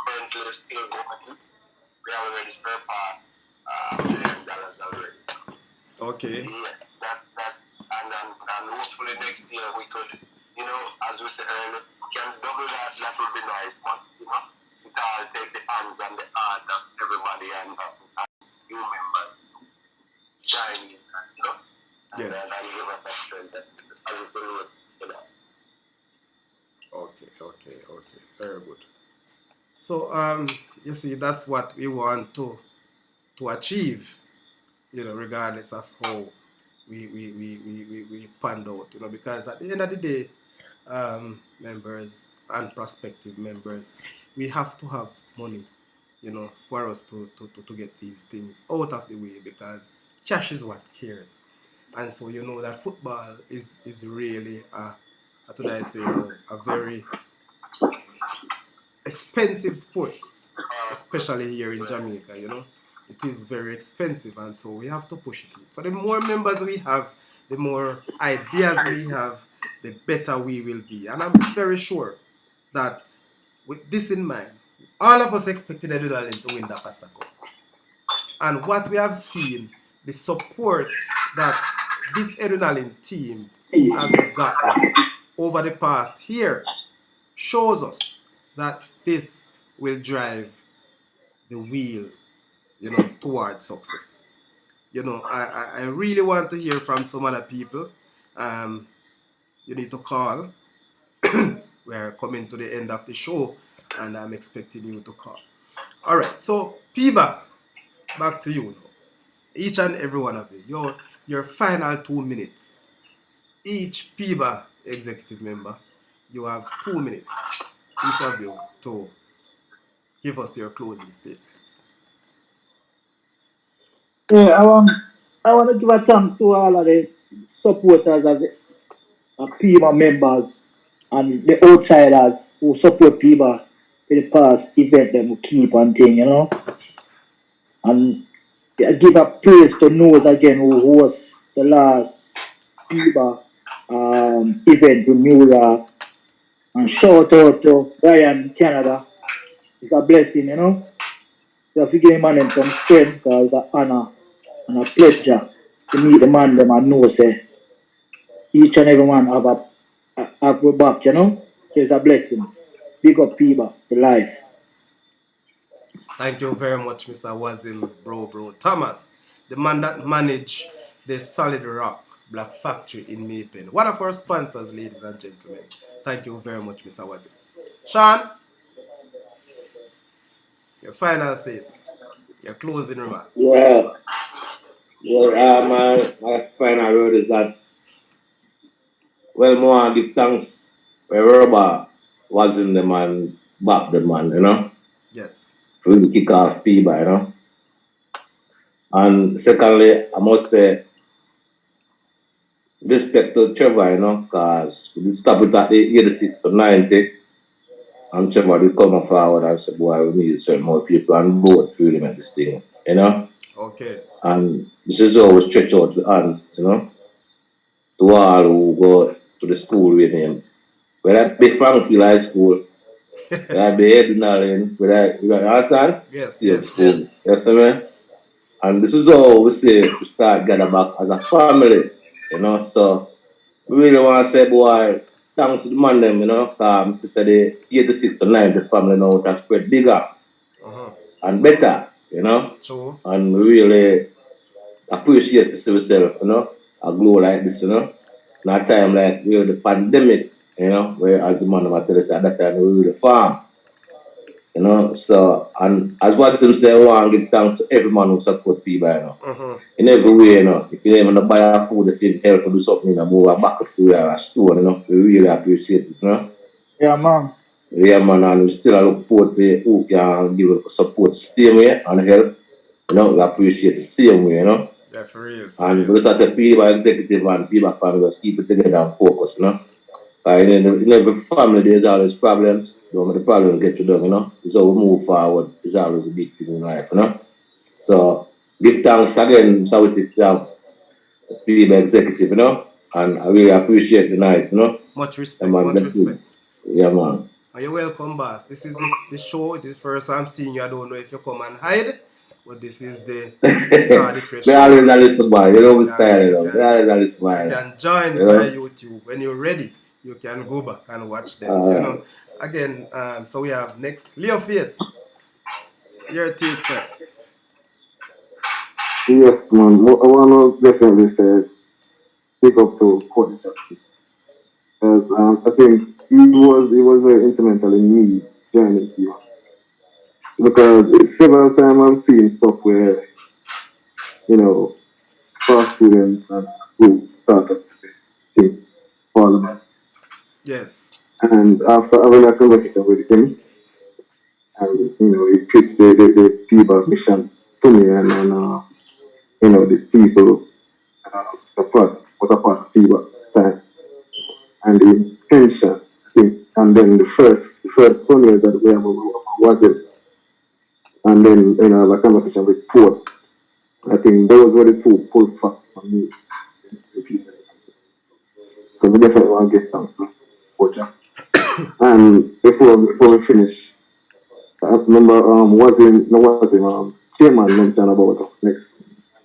Currently, still going. We have already spare part $1 million already. Okay. Yeah, and hopefully next year we could, as we said earlier, we can double that. That would be nice, but it all take the hands and the heart of everybody and you members, Chinese, and Yes. that give us that strength as we do. Okay. Very good. So you see, that's what we want to achieve, regardless of how we panned out, because at the end of the day, members and prospective members, we have to have money, for us to get these things out of the way, because cash is what cares. And so that football is really how do I say now, a very expensive sports, especially here in Jamaica, It is very expensive, and so we have to push it. So the more members we have, the more ideas we have, the better we will be. And I'm very sure that with this in mind, all of us expected Edu Darling to win the Costa Cup. And what we have seen, the support that this Edu Darling team has gotten over the past year shows us that this will drive the wheel, towards success. I really want to hear from some other people. You need to call. We're coming to the end of the show, and I'm expecting you to call. All right, so Piba, back to you now. Each and every one of you, your final 2 minutes. Each Piba executive member, you have 2 minutes, each of you, to give us your closing statements. Yeah, I want to give a thanks to all of the supporters of the PIBA members and the outsiders who support PIBA for the past event them who keep on thing, And I give a praise to Nose again who hosts the last PIBA event in New York. And shout out to Ryan Canada. It's a blessing, You have to give him some strength because it's an honor and a pleasure to meet the man them and know say each and every one have a back, So it's a blessing. Big up Piba for life. Thank you very much, Mr. Wazim Bro Thomas, the man that managed the Solid Rock Black Factory in Maypen. One of our sponsors, ladies and gentlemen. Thank you very much, Mr. Wazim. Sean, your final says, your closing remark. Yeah, my final word is that, well, more give thanks wherever was in the man, back the man, Yes. for the kick off Piba, And secondly, I must say, respect to Trevor, because we stop it at the 86 to 90, and Trevor will come forward and say, boy, we need to send more people and vote for him at this thing, Okay. And this is how we stretch out the hands, to all who go to the school with him. Whether it be Frankfield High School, whether it be Edinalin, whether you understand? Yes. Yes, man. And this is how we say we start gather back as a family, So we really want to say, boy, thanks to the man them, because sister the 86 to 90 family now it has spread bigger and better, True. And we really appreciate to see ourselves, a glow like this, In a time like where the pandemic, where as the man tell us at that time we were the farm. You know, so and as what them say, I want to give thanks to every man who support people, you know. Mm-hmm. In every way, you know. If you even buy a food, if you help to do something, you know, move a bucket for you or a store, you know, we really appreciate it, you know. Yeah, man. Yeah, man, and we still look forward to who can give us support same way and help. You know, we appreciate it same way, you know. Yeah, for real. And just as a people executive and people family, just keep it together and focus, you know. In every family, there's always problems. Don't let the problem get you down, you know. So we move forward. It's always a big thing in life, you know. So give thanks again, Saudi people executive, you know. And I really appreciate the night, you know. Much Yeah, respect, man, much respect. blessings. Yeah, man. And you're welcome, boss. This is the show. This is the first I'm seeing you. I don't know if you come and hide, but this is the Saudichress They show. always a listen, boy. You know, You my can, style, you you know. They can, always a listen, you boy. can join You via know. YouTube. When you're ready, you can go back and watch them. You Uh, know. Again, so we have next Leo Face. Your take, sir. Yes, man. I want to definitely say big up to Coach Jackson. Because I think he was very instrumental in me joining Cuba. Because several times I've seen stuff where, you know, past students and groups started to think fall back. Yes. And after having a conversation with him, and you know, he preached the feedback mission to me and you know, the people support was a part of feedback time. And the intention, I think, and then the first fundraiser that we have was it. And then you know, have a conversation with Port. I think those were the two pull factors for me. So we definitely want to get thanks to Coach. And before we finish, I remember was him chairman mentioned about us next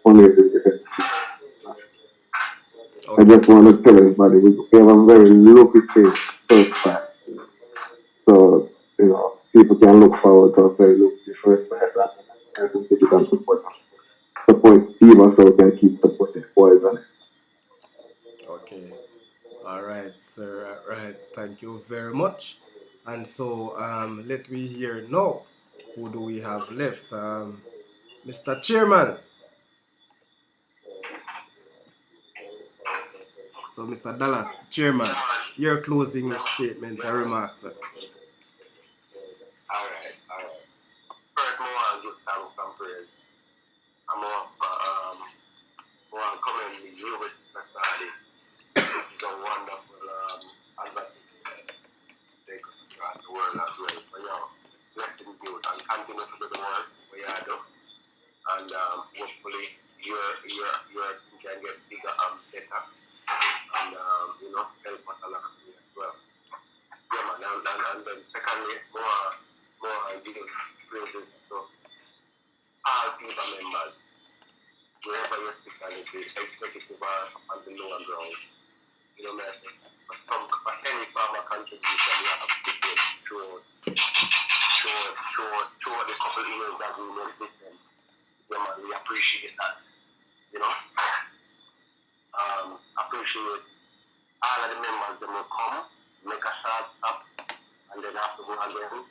fundraising event. I Okay. just want to tell everybody we have a very lucrative first prize. So, you know, people can look forward to a very lucrative first prize and if you can support people so we can keep supporting the boys and Okay. All right, sir. All right. Thank you very much. And so let me hear now. Who do we have left? Mr. Chairman. So, Mr. Dallas, Chairman, your closing statement or remarks, sir. Alright, alright. First, I want to give thanks and praise. I'm want to commend you with Mr. Ali. It's a wonderful advertisement. Take us across the world as well. But yeah, blessing you and continue to do the work we are doing. And hopefully your team can get bigger and better. And you know, help us a lot as well. Yeah, man. And then secondly, more giving praises to all people members, wherever you're speaking, executive or the lower ground. You know, man, for any farmer contribution, you have to do it through the couple of years that we made with them. Yeah, man, we appreciate that. You know, appreciate all of the members that will come, make a short stop, and then have to go again.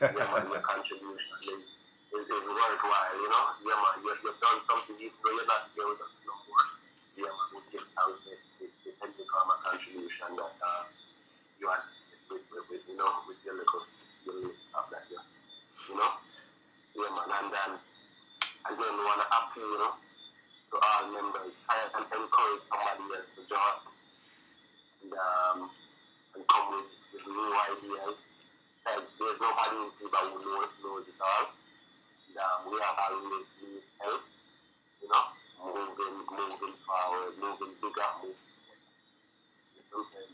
Yeah, man, your contribution is worthwhile, you know. Yeah, man, you've done something even though you're not here with us no more. Yeah, man, we give thanks to the karma contribution that you had with you know, with your little stuff that you know. Yeah, man, and then again, we want to appeal, you know, to all members, try and encourage somebody else to join and come with new ideas. There's nobody in Cuba who knows it all. We have always need help, you know, moving forward, moving bigger, moving sometimes.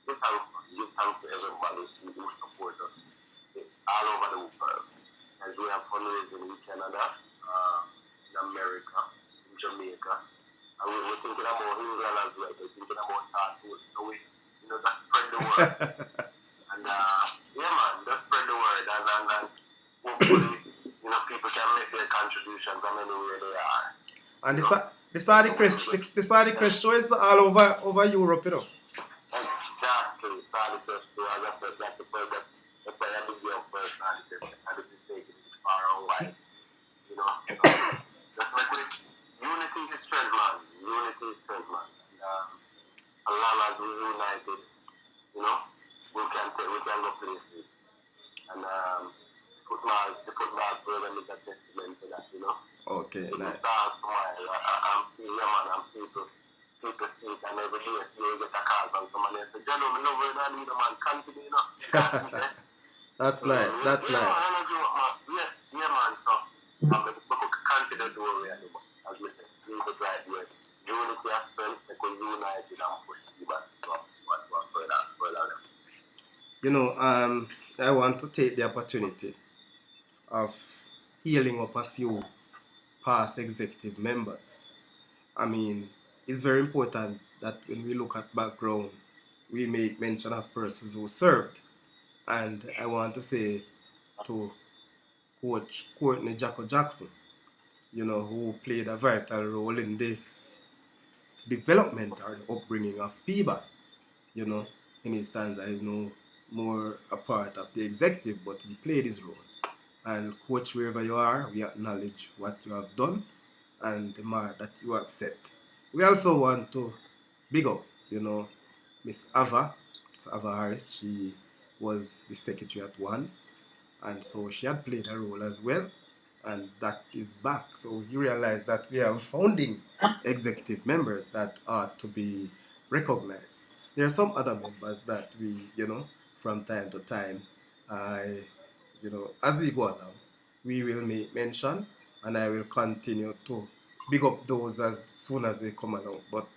So, give thanks to everybody who support us all over the world. As we have fundraising in Canada, in America, in Jamaica, and we're thinking about England as well. We're thinking about South. So we, you know, just spread the word. And yeah, man, just spread the word and hopefully, you know, people can make their contributions from anywhere they are. And the Saudichress show is all over Europe, you know. Exactly. Saudichress show, as I said, that's the project. That's why I do unity is strength, man. Unity is strength, man. As long as we're united, you know, we can go places. And the football program is a testament to that, you know. Okay, It nice. starts tomorrow. I'm seeing, yeah, man, I'm people speak, and every day you get a call from someone else. Gentlemen, no, we're not need a man, continue, you know. That's nice. That's yeah, nice. man, I know you, man. Yes, yeah, man, so, we could continue to do it, as we say, we could right here. Unity and strength, they could unite it and push you back to what further. You know, I want to take the opportunity of healing up a few past executive members. I mean, it's very important that when we look at background, we make mention of persons who served. And I want to say to Coach Courtney Jacko Jackson, you know, who played a vital role in the development or the upbringing of PIBA. You know, in his times, I know more a part of the executive, but he played his role. And coach, wherever you are, we acknowledge what you have done and the mark that you have set. We also want to big up, you know, Miss Ava Harris. She was the secretary at once, and so she had played a role as well, and that is back. So you realize that we have founding executive members that are to be recognized. There are some other members that we, you know, from time to time, you know, as we go along, we will make mention, and I will continue to big up those as soon as they come along. But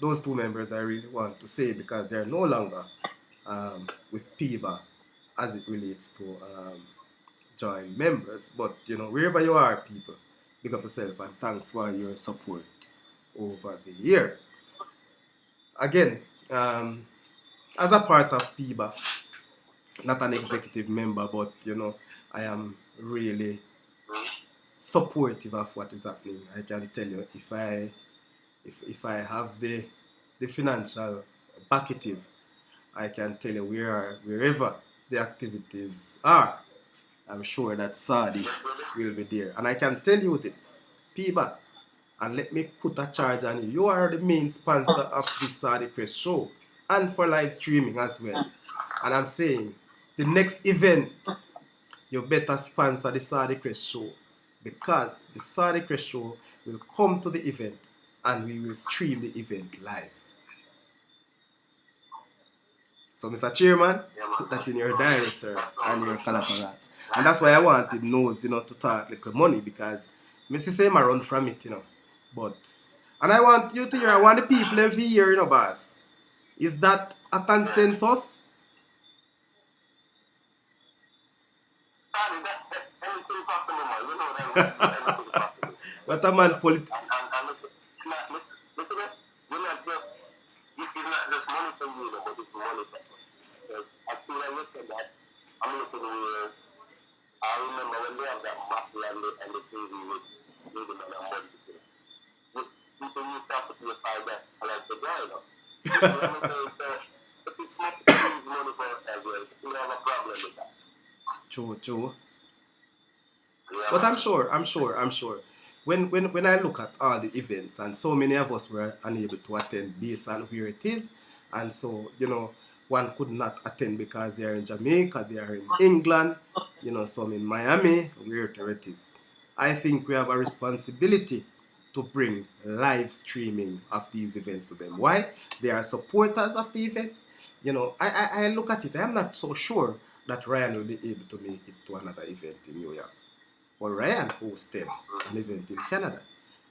those two members I really want to say because they're no longer with PIBA as it relates to joint members. But you know, wherever you are, people, big up yourself and thanks for your support over the years. Again, as a part of PIBA, not an executive member, but you know, I am really supportive of what is happening. I can tell you if I have the financial packative, I can tell you wherever the activities are, I'm sure that Saudi will be there. And I can tell you this, PIBA, and let me put a charge on you. You are the main sponsor of this Saudichress show and for live streaming as well. And I'm saying the next event, you better sponsor the Saudichress show because the Saudichress show will come to the event and we will stream the event live. So, Mr. Chairman, put that in your diary, sir, and your collaterals. And that's why I wanted Nose, you know, to talk little money because Mr. Same I run from it, you know. But, and I want you to hear, I want the people every year, you know, boss. Is that a consensus? What a man politics. It's not just money for you, but it's money for us. As soon as you said that, I'm looking here. I remember when they have that battle and the TV with Needham and money. People used to have to pay $5 and I said, yeah, you know. If it's not to use money for us as well, we have a problem with that. True. Yeah, but I'm sure. When I look at all the events, and so many of us were unable to attend based on where it is, and so, you know, one could not attend because they are in Jamaica, they are in England, you know, some in Miami, wherever it is. I think we have a responsibility to bring live streaming of these events to them. Why? They are supporters of the events. You know, I look at it, I'm not so sure that Ryan will be able to make it to another event in New York. Or Ryan hosted an event in Canada.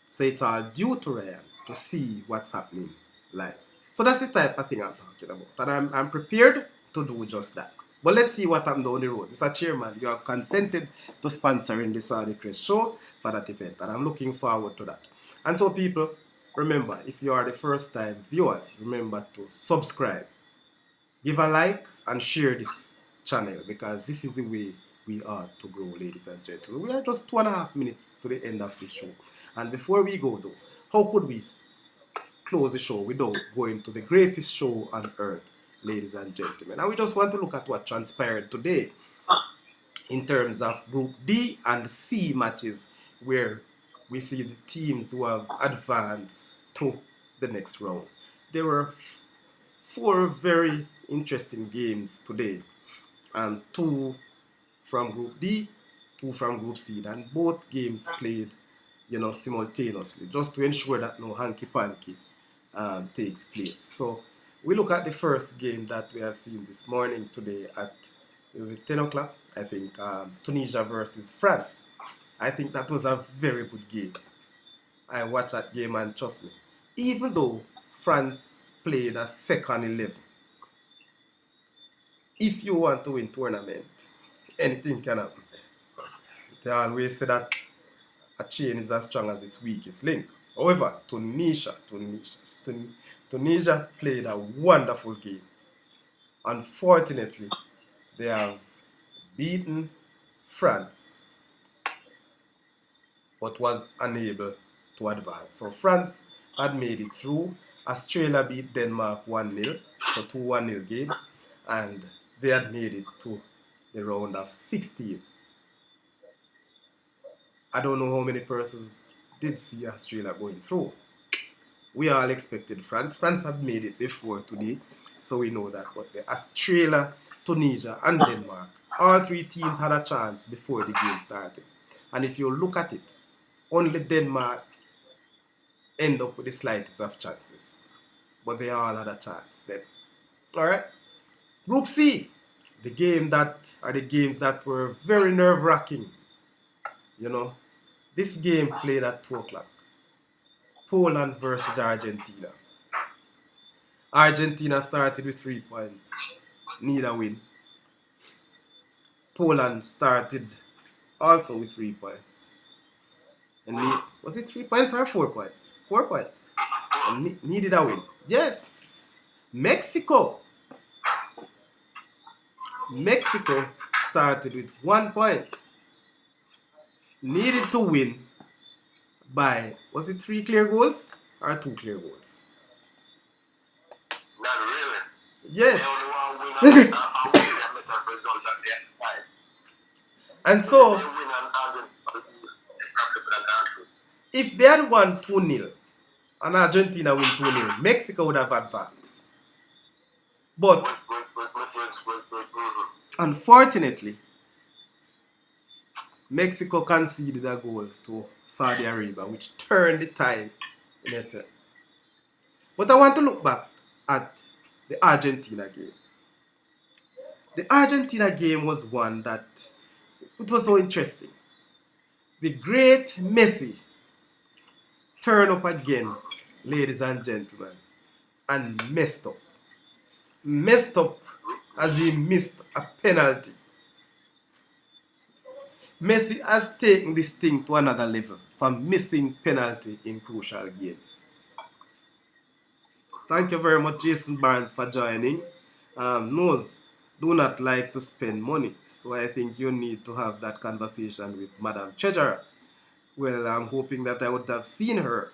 So it's all due to Ryan to see what's happening live. So that's the type of thing I'm talking about. And I'm prepared to do just that. But let's see what happens down the road. Mr. Chairman, you have consented to sponsoring the Saudichress show for that event. And I'm looking forward to that. And so people, remember, if you are the first time viewers, remember to subscribe, give a like, and share this channel because this is the way we are to grow, ladies and gentlemen. We are just 2.5 minutes to the end of the show. And before we go though, how could we close the show without going to the greatest show on earth, ladies and gentlemen? And we just want to look at what transpired today in terms of Group D and C matches where we see the teams who have advanced to the next round. There were 4 very interesting games today, and 2 from Group D, 2 from Group C, and both games played, simultaneously, just to ensure that no hanky-panky takes place. So we look at the first game that we have seen this morning today at, was it 10 o'clock? I think Tunisia versus France. I think that was a very good game. I watched that game and trust me, even though France played a second 11, if you want to win tournament, anything can happen. They always say that a chain is as strong as its weakest link. However, Tunisia played a wonderful game. Unfortunately, they have beaten France, but was unable to advance. So France had made it through. Australia beat Denmark 1-0, so 2 1-0 games, and they had made it to the round of 16. I don't know how many persons did see Australia going through. We all expected France. France have made it before today, so we know that. But the Australia, Tunisia, and Denmark, all 3 teams had a chance before the game started. And if you look at it, only Denmark end up with the slightest of chances. But they all had a chance then. Alright? Group C, the games that were very nerve-wracking. This game played at 2 o'clock. Poland versus Argentina. Argentina started with 3 points. Need a win. Poland started also with 3 points. And was it 3 points or 4 points? 4 points. And needed a win. Yes. Mexico started with 1 point. Needed to win by, was it 3 clear goals or 2 clear goals? Not really. Yes. They only want to win And so, if they had won 2-0 and Argentina win 2-0, Mexico would have advanced. But unfortunately, Mexico conceded a goal to Saudi Arabia, which turned the tide in their set. But I want to look back at the Argentina game. The Argentina game was one that it was so interesting. The great Messi turned up again, ladies and gentlemen, and messed up. Messed up as he missed a penalty. Messi has taken this thing to another level from missing penalty in crucial games. Thank you very much, Jason Barnes, for joining. Knows do not like to spend money, so I think you need to have that conversation with Madam Treasurer. Well, I'm hoping that I would have seen her.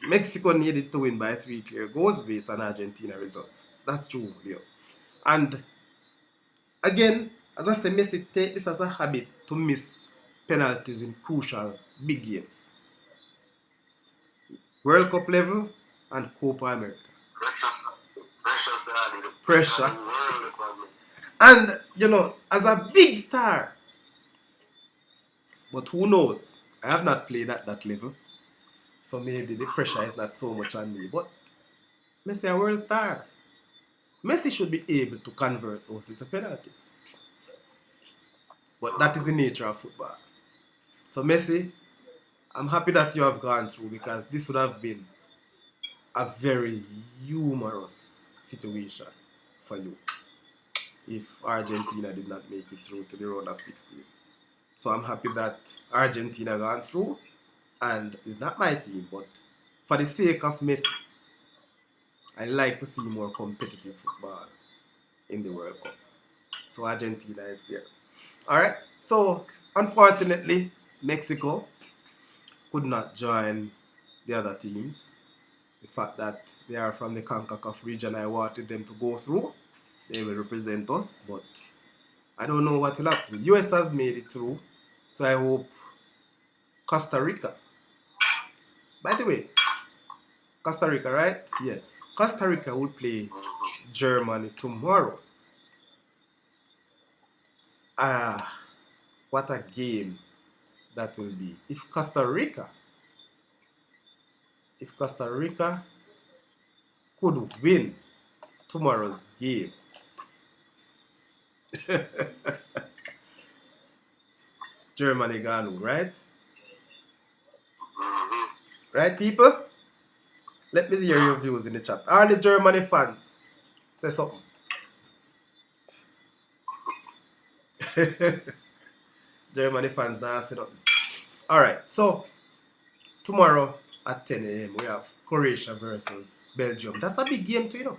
Mexico needed to win by 3 clear goals based on Argentina results. That's true, Leo. And again, as I say, Messi take this as a habit to miss penalties in crucial big games. World Cup level and Copa America. Pressure. And, as a big star, but who knows? I have not played at that level, so maybe the pressure is not so much on me. But Messi, a world star. Messi should be able to convert those little penalties. But that is the nature of football. So Messi, I'm happy that you have gone through, because this would have been a very humorous situation for you if Argentina did not make it through to the round of 16. So I'm happy that Argentina gone through, and it's not my team, but for the sake of Messi, I like to see more competitive football in the World Cup. So Argentina is there. Alright, so unfortunately, Mexico could not join the other teams. The fact that they are from the CONCACAF region, I wanted them to go through. They will represent us, but I don't know what will happen. US has made it through, so I hope Costa Rica. By the way, Costa Rica, right? Yes. Costa Rica will play Germany tomorrow. Ah, what a game that will be. If Costa Rica could win tomorrow's game, Germany gonna win, right? Right, people? Let me hear your views in the chat. All the Germany fans, say something. Germany fans now say nothing. Alright, so tomorrow at 10 a.m. we have Croatia versus Belgium. That's a big game too, you know.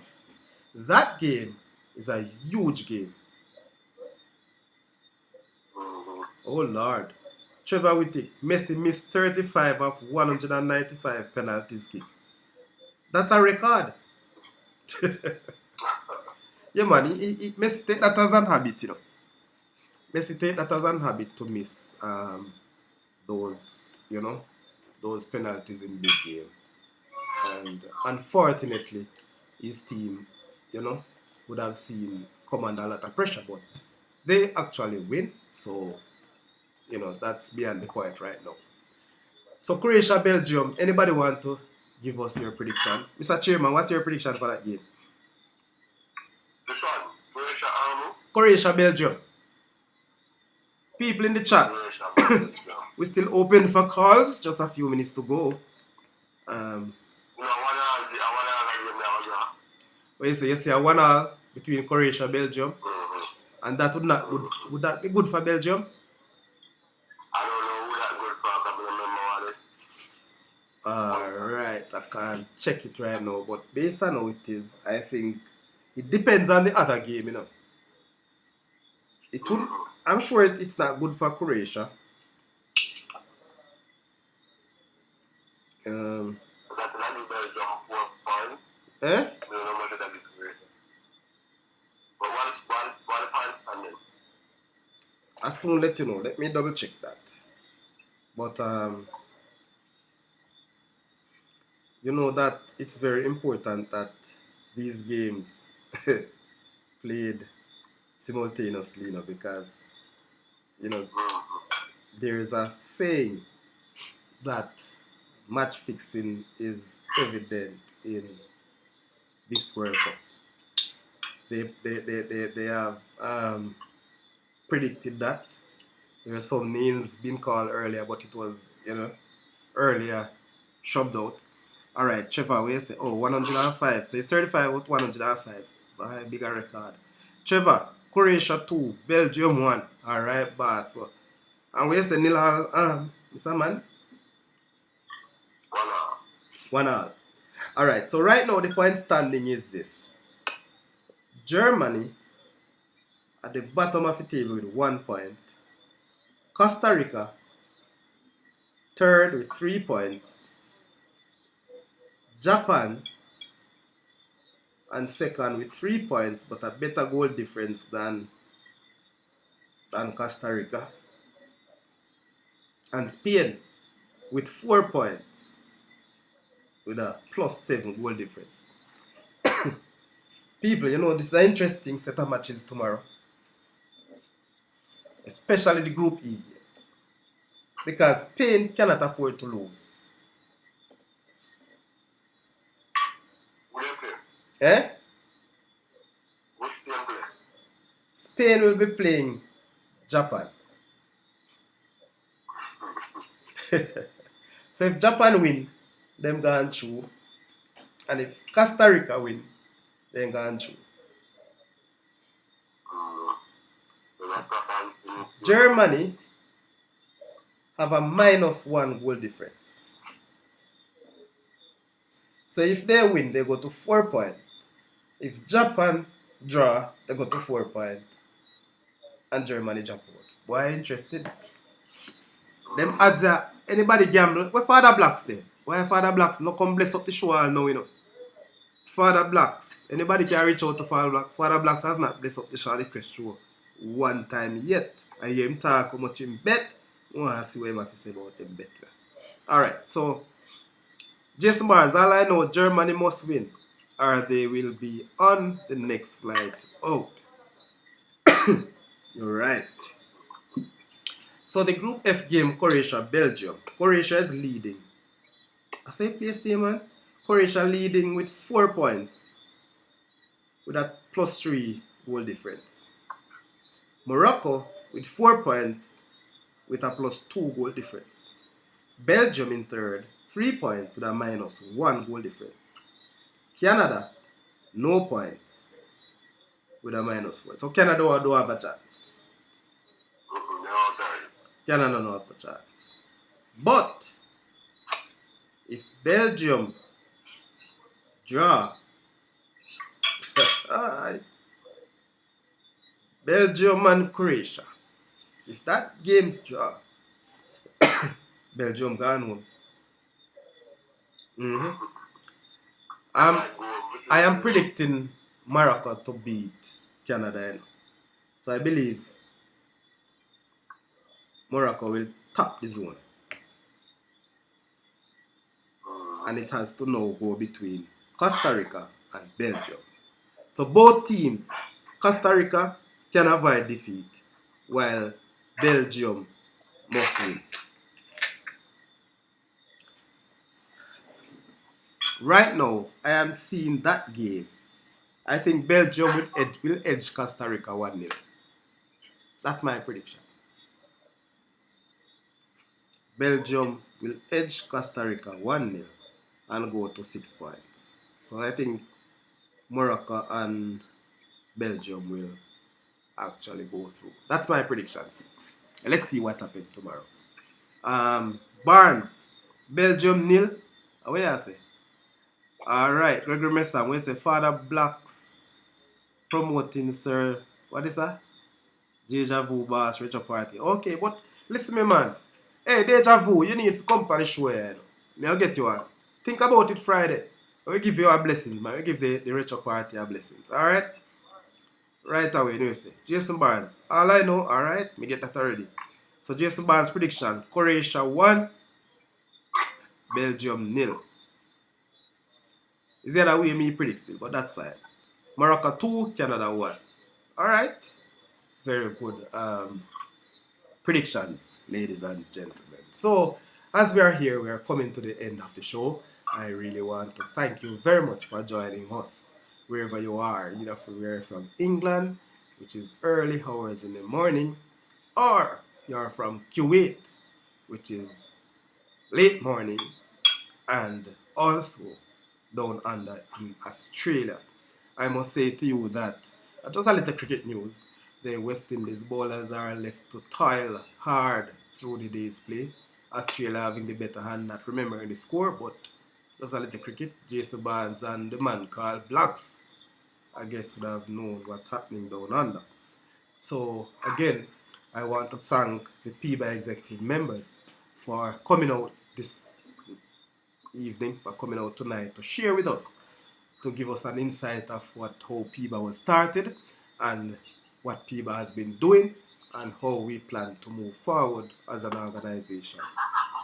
That game is a huge game. Oh Lord. Trevor Whittick, Messi missed 35 of 195 penalties kick. That's a record. Yeah man, Messi take that as an habit, you know. Messi take that as an habit to miss those, you know, those penalties in big game. And unfortunately, his team, you know, would have seen come under a lot of pressure, but they actually win. So, you know, that's beyond the point right now. So Croatia, Belgium, anybody want to give us your prediction? Mr. Chairman, what's your prediction for that game? This one, Croatia Army. Croatia, Belgium. People in the chat. We're still open for calls. Just a few minutes to go. Well, you say a 1-1 between Croatia and Belgium, and that would that be good for Belgium? I don't know who that good for. I remember what it. Alright, I can't check it right now, but based on how it is, I think it depends on the other game, you know. I'm sure it's not good for Croatia. That be Belgium 4 points. Eh? I don't know much of that be Croatia. But one point standing. I'll soon let you know. Let me double check that. But you know that it's very important that these games played simultaneously, you know, because, you know, there's a saying that match fixing is evident in this World Cup. They have predicted that. There are some names being called earlier, but it was, you know, earlier shoved out. Alright, Trevor, where you say? Oh, 105. So it's 35 with 105. By a bigger record. Trevor, Croatia 2, Belgium 1. Alright, boss. So, and where you say Nilal, Mr. Man? 1-1. Alright, so right now the point standing is this. Germany at the bottom of the table with 1 point. Costa Rica third with 3 points. Japan and second with 3 points, but a better goal difference than Costa Rica. And Spain with 4 points with a +7 goal difference. People, you know, this is an interesting set of matches tomorrow. Especially the Group E game. Because Spain cannot afford to lose. Eh? Spain will be playing Japan. So if Japan win, them gone through. And if Costa Rica win, then gone through. Germany have a -1 goal difference. So if they win, they go to 4 points. If Japan draw, they go to 4 points. And Germany drop out. Why interested? Them odds are, anybody gamble? Where Father Blacks there? Why Father Blacks no come bless up the show all now, you know? Father Blacks, anybody can reach out to Father Blacks. Father Blacks has not blessed up the Saudichress show one time yet. I hear him talk how much him bet I want to see what I have to say about them better. Alright, so Jason Barnes, all I know, Germany must win or they will be on the next flight out. You're right. So the Group F game, Croatia, Belgium. Croatia is leading. I say place there, man. Croatia leading with 4 points with a +3 goal difference. Morocco with 4 points with a +2 goal difference. Belgium in third, 3 points with a -1 goal difference. Canada, no points with a -4. So Canada don't have a chance. Canada don't have a chance. But if Belgium draw, Belgium and Croatia, if that game's draw, Belgium gone home. I am predicting Morocco to beat Canada. You know? So I believe Morocco will top the zone. And it has to now go between Costa Rica and Belgium. So both teams, Costa Rica can avoid defeat, while Belgium must win. Right now, I am seeing that game. I think Belgium will edge Costa Rica 1-0. That's my prediction. Belgium will edge Costa Rica 1-0 and go to 6 points. So I think Morocco and Belgium will actually go through. That's my prediction. Let's see what happens tomorrow. Barnes, Belgium 0. What you say? Alright, Gregory Messa, when say Father Blacks promoting Sir, what is that? Deja Vu Boss Richard Party. Okay, but listen me man. Hey, Deja Vu, you need to come on the show here. I'll get you on. Think about it Friday. We give you a blessing, man. We give the Richard Party a blessings. Alright? Right away, you say. Jason Barnes. All I know, alright? Me get that already. So Jason Barnes prediction. Croatia 1, Belgium 0. Is the other way me predict still, but that's fine. Morocco 2, Canada 1. Alright. Very good predictions, ladies and gentlemen. So, as we are here, we are coming to the end of the show. I really want to thank you very much for joining us, wherever you are, either you're from England, which is early hours in the morning, or you're from Kuwait, which is late morning, and also down under in Australia. I must say to you that, just a little cricket news, the West Indies bowlers are left to toil hard through the day's play. Australia having the better hand, not remembering the score, but just a little cricket. Jason Barnes and the man called Blacks, I guess, would have known what's happening down under. So, again, I want to thank the PBA executive members for coming out this evening, for coming out tonight to share with us, to give us an insight of how PIBA was started and what PIBA has been doing and how we plan to move forward as an organization.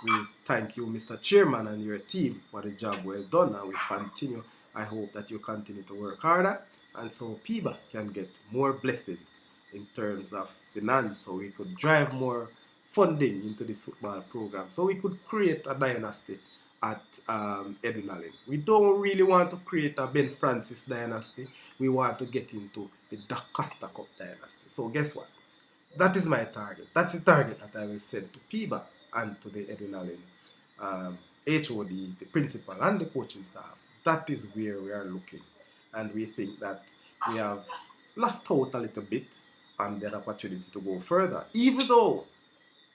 We thank you, Mr. Chairman, and your team for the job well done, and we continue. I hope that you continue to work harder, and so PIBA can get more blessings in terms of finance, so we could drive more funding into this football program, so we could create a dynasty at Edwin. We don't really want to create a Ben Francis dynasty. We want to get into the Costa Cup dynasty. So guess what? That is my target. That's the target that I will send to PIBA and to the Edwin HOD, the principal and the coaching staff. That is where we are looking. And we think that we have lost out a little bit on the opportunity to go further, even though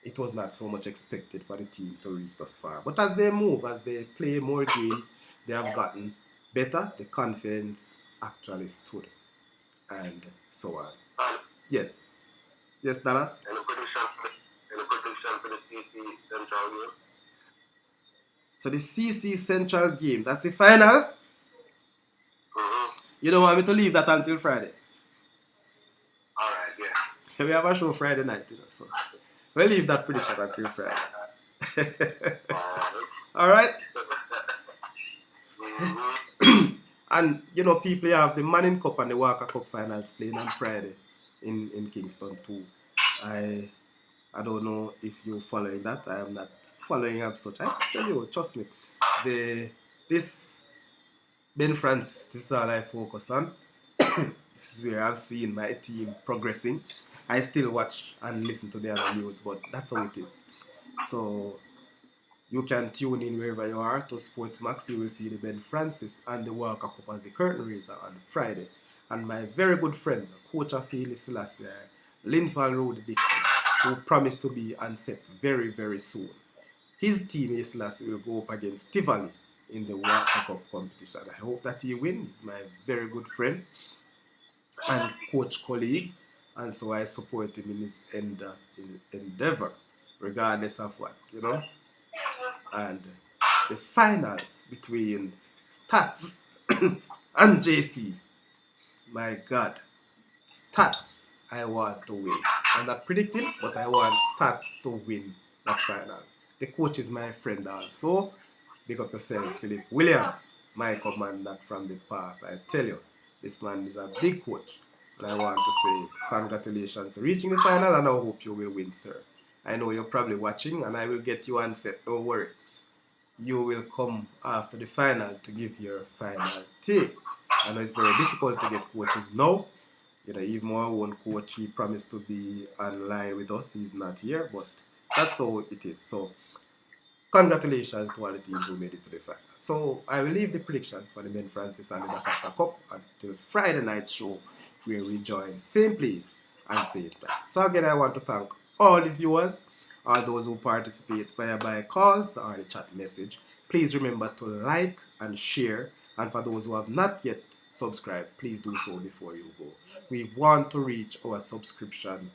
it was not so much expected for the team to reach thus far. But as they move, as they play more games, they have gotten better. The confidence actually stood. And so on. Yes. Yes, Dallas? Any prediction for the CC Central game? So the CC Central game, that's the final? You don't want me to leave that until Friday? Alright, yeah. We have a show Friday night, so We'll leave that prediction until Friday. All right. And you know, people have the Manning Cup and the Walker Cup finals playing on Friday in Kingston too. I don't know if you're following that. I am not following up such. I just tell you, trust me. This Ben Francis, this is all I focus on. This is where I've seen my team progressing. I still watch and listen to the other news, but that's how it is. So you can tune in wherever you are to Sportsmax. You will see the Ben Francis and the Walker Cup as the curtain raiser on Friday. And my very good friend, coach of Haile Selassie, Linval Road Dixon, who promised to be on set very, very soon. His team, Haile Selassie, will go up against Tivoli in the Walker Cup competition. I hope that he wins. He's my very good friend and coach colleague. And so I support him in his endeavor, regardless of what, you know. And the finals between Stats and JC. My God. Stats, I want to win. I'm not predicting, but I want Stats to win that final. The coach is my friend also. Big up yourself, Philip Williams, my commander from the past. I tell you, this man is a big coach. And I want to say congratulations for reaching the final, and I hope you will win, sir. I know you're probably watching, and I will get you on set. Don't worry. You will come after the final to give your final take. I know it's very difficult to get coaches now. You know, even our own coach, he promised to be online with us. He's not here, but that's how it is. So, congratulations to all the teams who made it to the final. So, I will leave the predictions for the Ben Francis and the Dacosta Cup until Friday night show, where we join same place and same time. So, again, I want to thank all the viewers, all those who participate via calls or the chat message. Please remember to like and share. And for those who have not yet subscribed, please do so before you go. We want to reach our subscription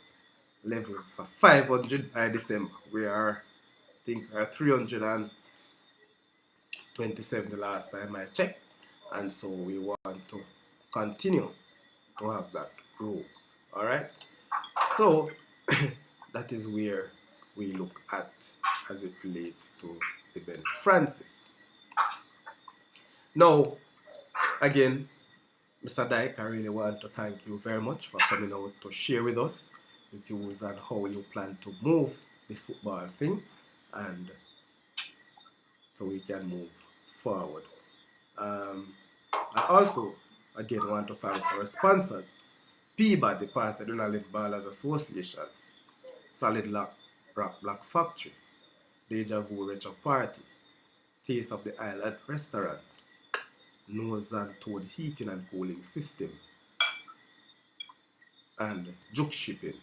levels for 500 by December. We are, I think, 327 the last time I checked. And so we want to continue to have that grow. All right. So that is where we look at as it relates to the Ben Francis. Now, again, Mr. Dyke, I really want to thank you very much for coming out to share with us the views on how you plan to move this football thing, and so we can move forward. I also, again, want to thank our sponsors, PBA, the Pasadena Ballers Association, Solid Rock Black Factory, Deja Vu Retro Party, Taste of the Island Restaurant, Nose and Toad Heating and Cooling System, and Juke Shipping.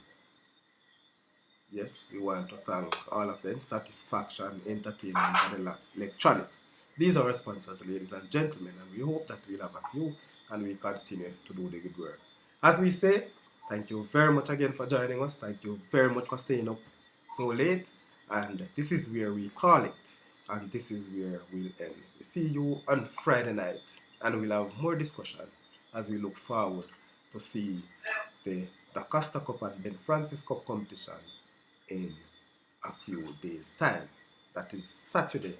Yes, we want to thank all of them, Satisfaction, Entertainment, and Electronics. These are our sponsors, ladies and gentlemen, and we hope that we'll have a few and we continue to do the good work. As we say, thank you very much again for joining us. Thank you very much for staying up so late. And this is where we call it, and this is where we'll end. We see you on Friday night, and we'll have more discussion as we look forward to see the Costa Cup and Ben Francis Cup competition in a few days' time. That is Saturday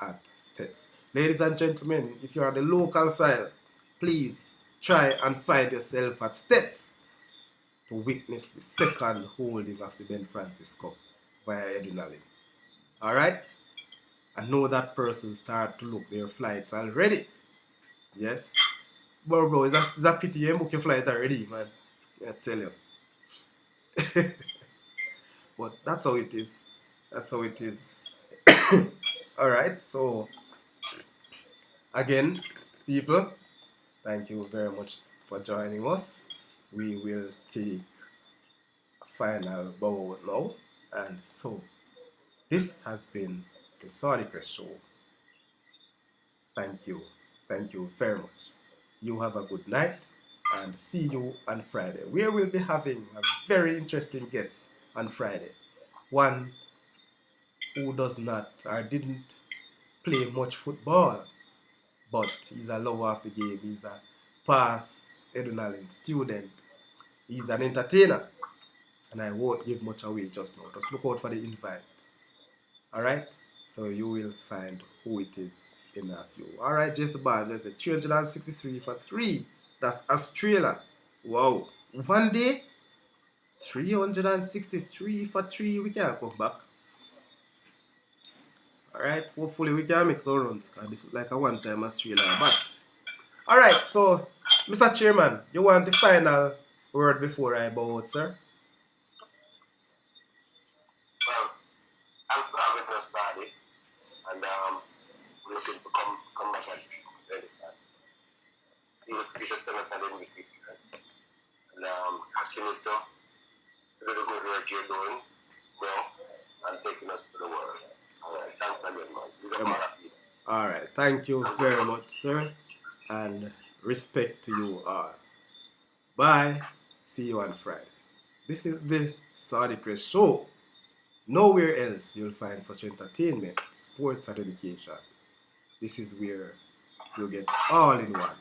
at States. Ladies and gentlemen, if you are the local side, please try and find yourself at States to witness the second holding of the Ben Francis Cup via adrenaline. Alright? I know that person start to look their flights already. Yes? Bro, is that pity you book your flight already, man? I tell you. But that's how it is. That's how it is. Alright, so again, people, thank you very much for joining us. We will take a final bow now. And so, this has been the Saudichress Show. Thank you. Thank you very much. You have a good night and see you on Friday. We will be having a very interesting guest on Friday. One who does not or didn't play much football, but he's a lover of the game. He's a past adrenaline student. He's an entertainer. and I won't give much away just now. Just look out for the invite. Alright? So you will find who it is in a few. Alright, Jason Barnes, there's a 363 for 3. That's Australia. Wow. One day, 363 for 3. We can come back. Alright, hopefully we can make some runs, because this is like a one-time Australia bat. Alright, so, Mr. Chairman, you want the final word before I bow out, sir? Well, I'm for having us started, and we're looking to come back at anytime. You just send us an invitation, and continue to do the good work you're doing, and taking us to the world. Alright, thanks again, man. Alright, thank you very much, sir, and respect to you all. Bye. See you on Friday. This is the Saudichress Show. Nowhere else you'll find such entertainment, sports, and education. This is where you'll get all in one.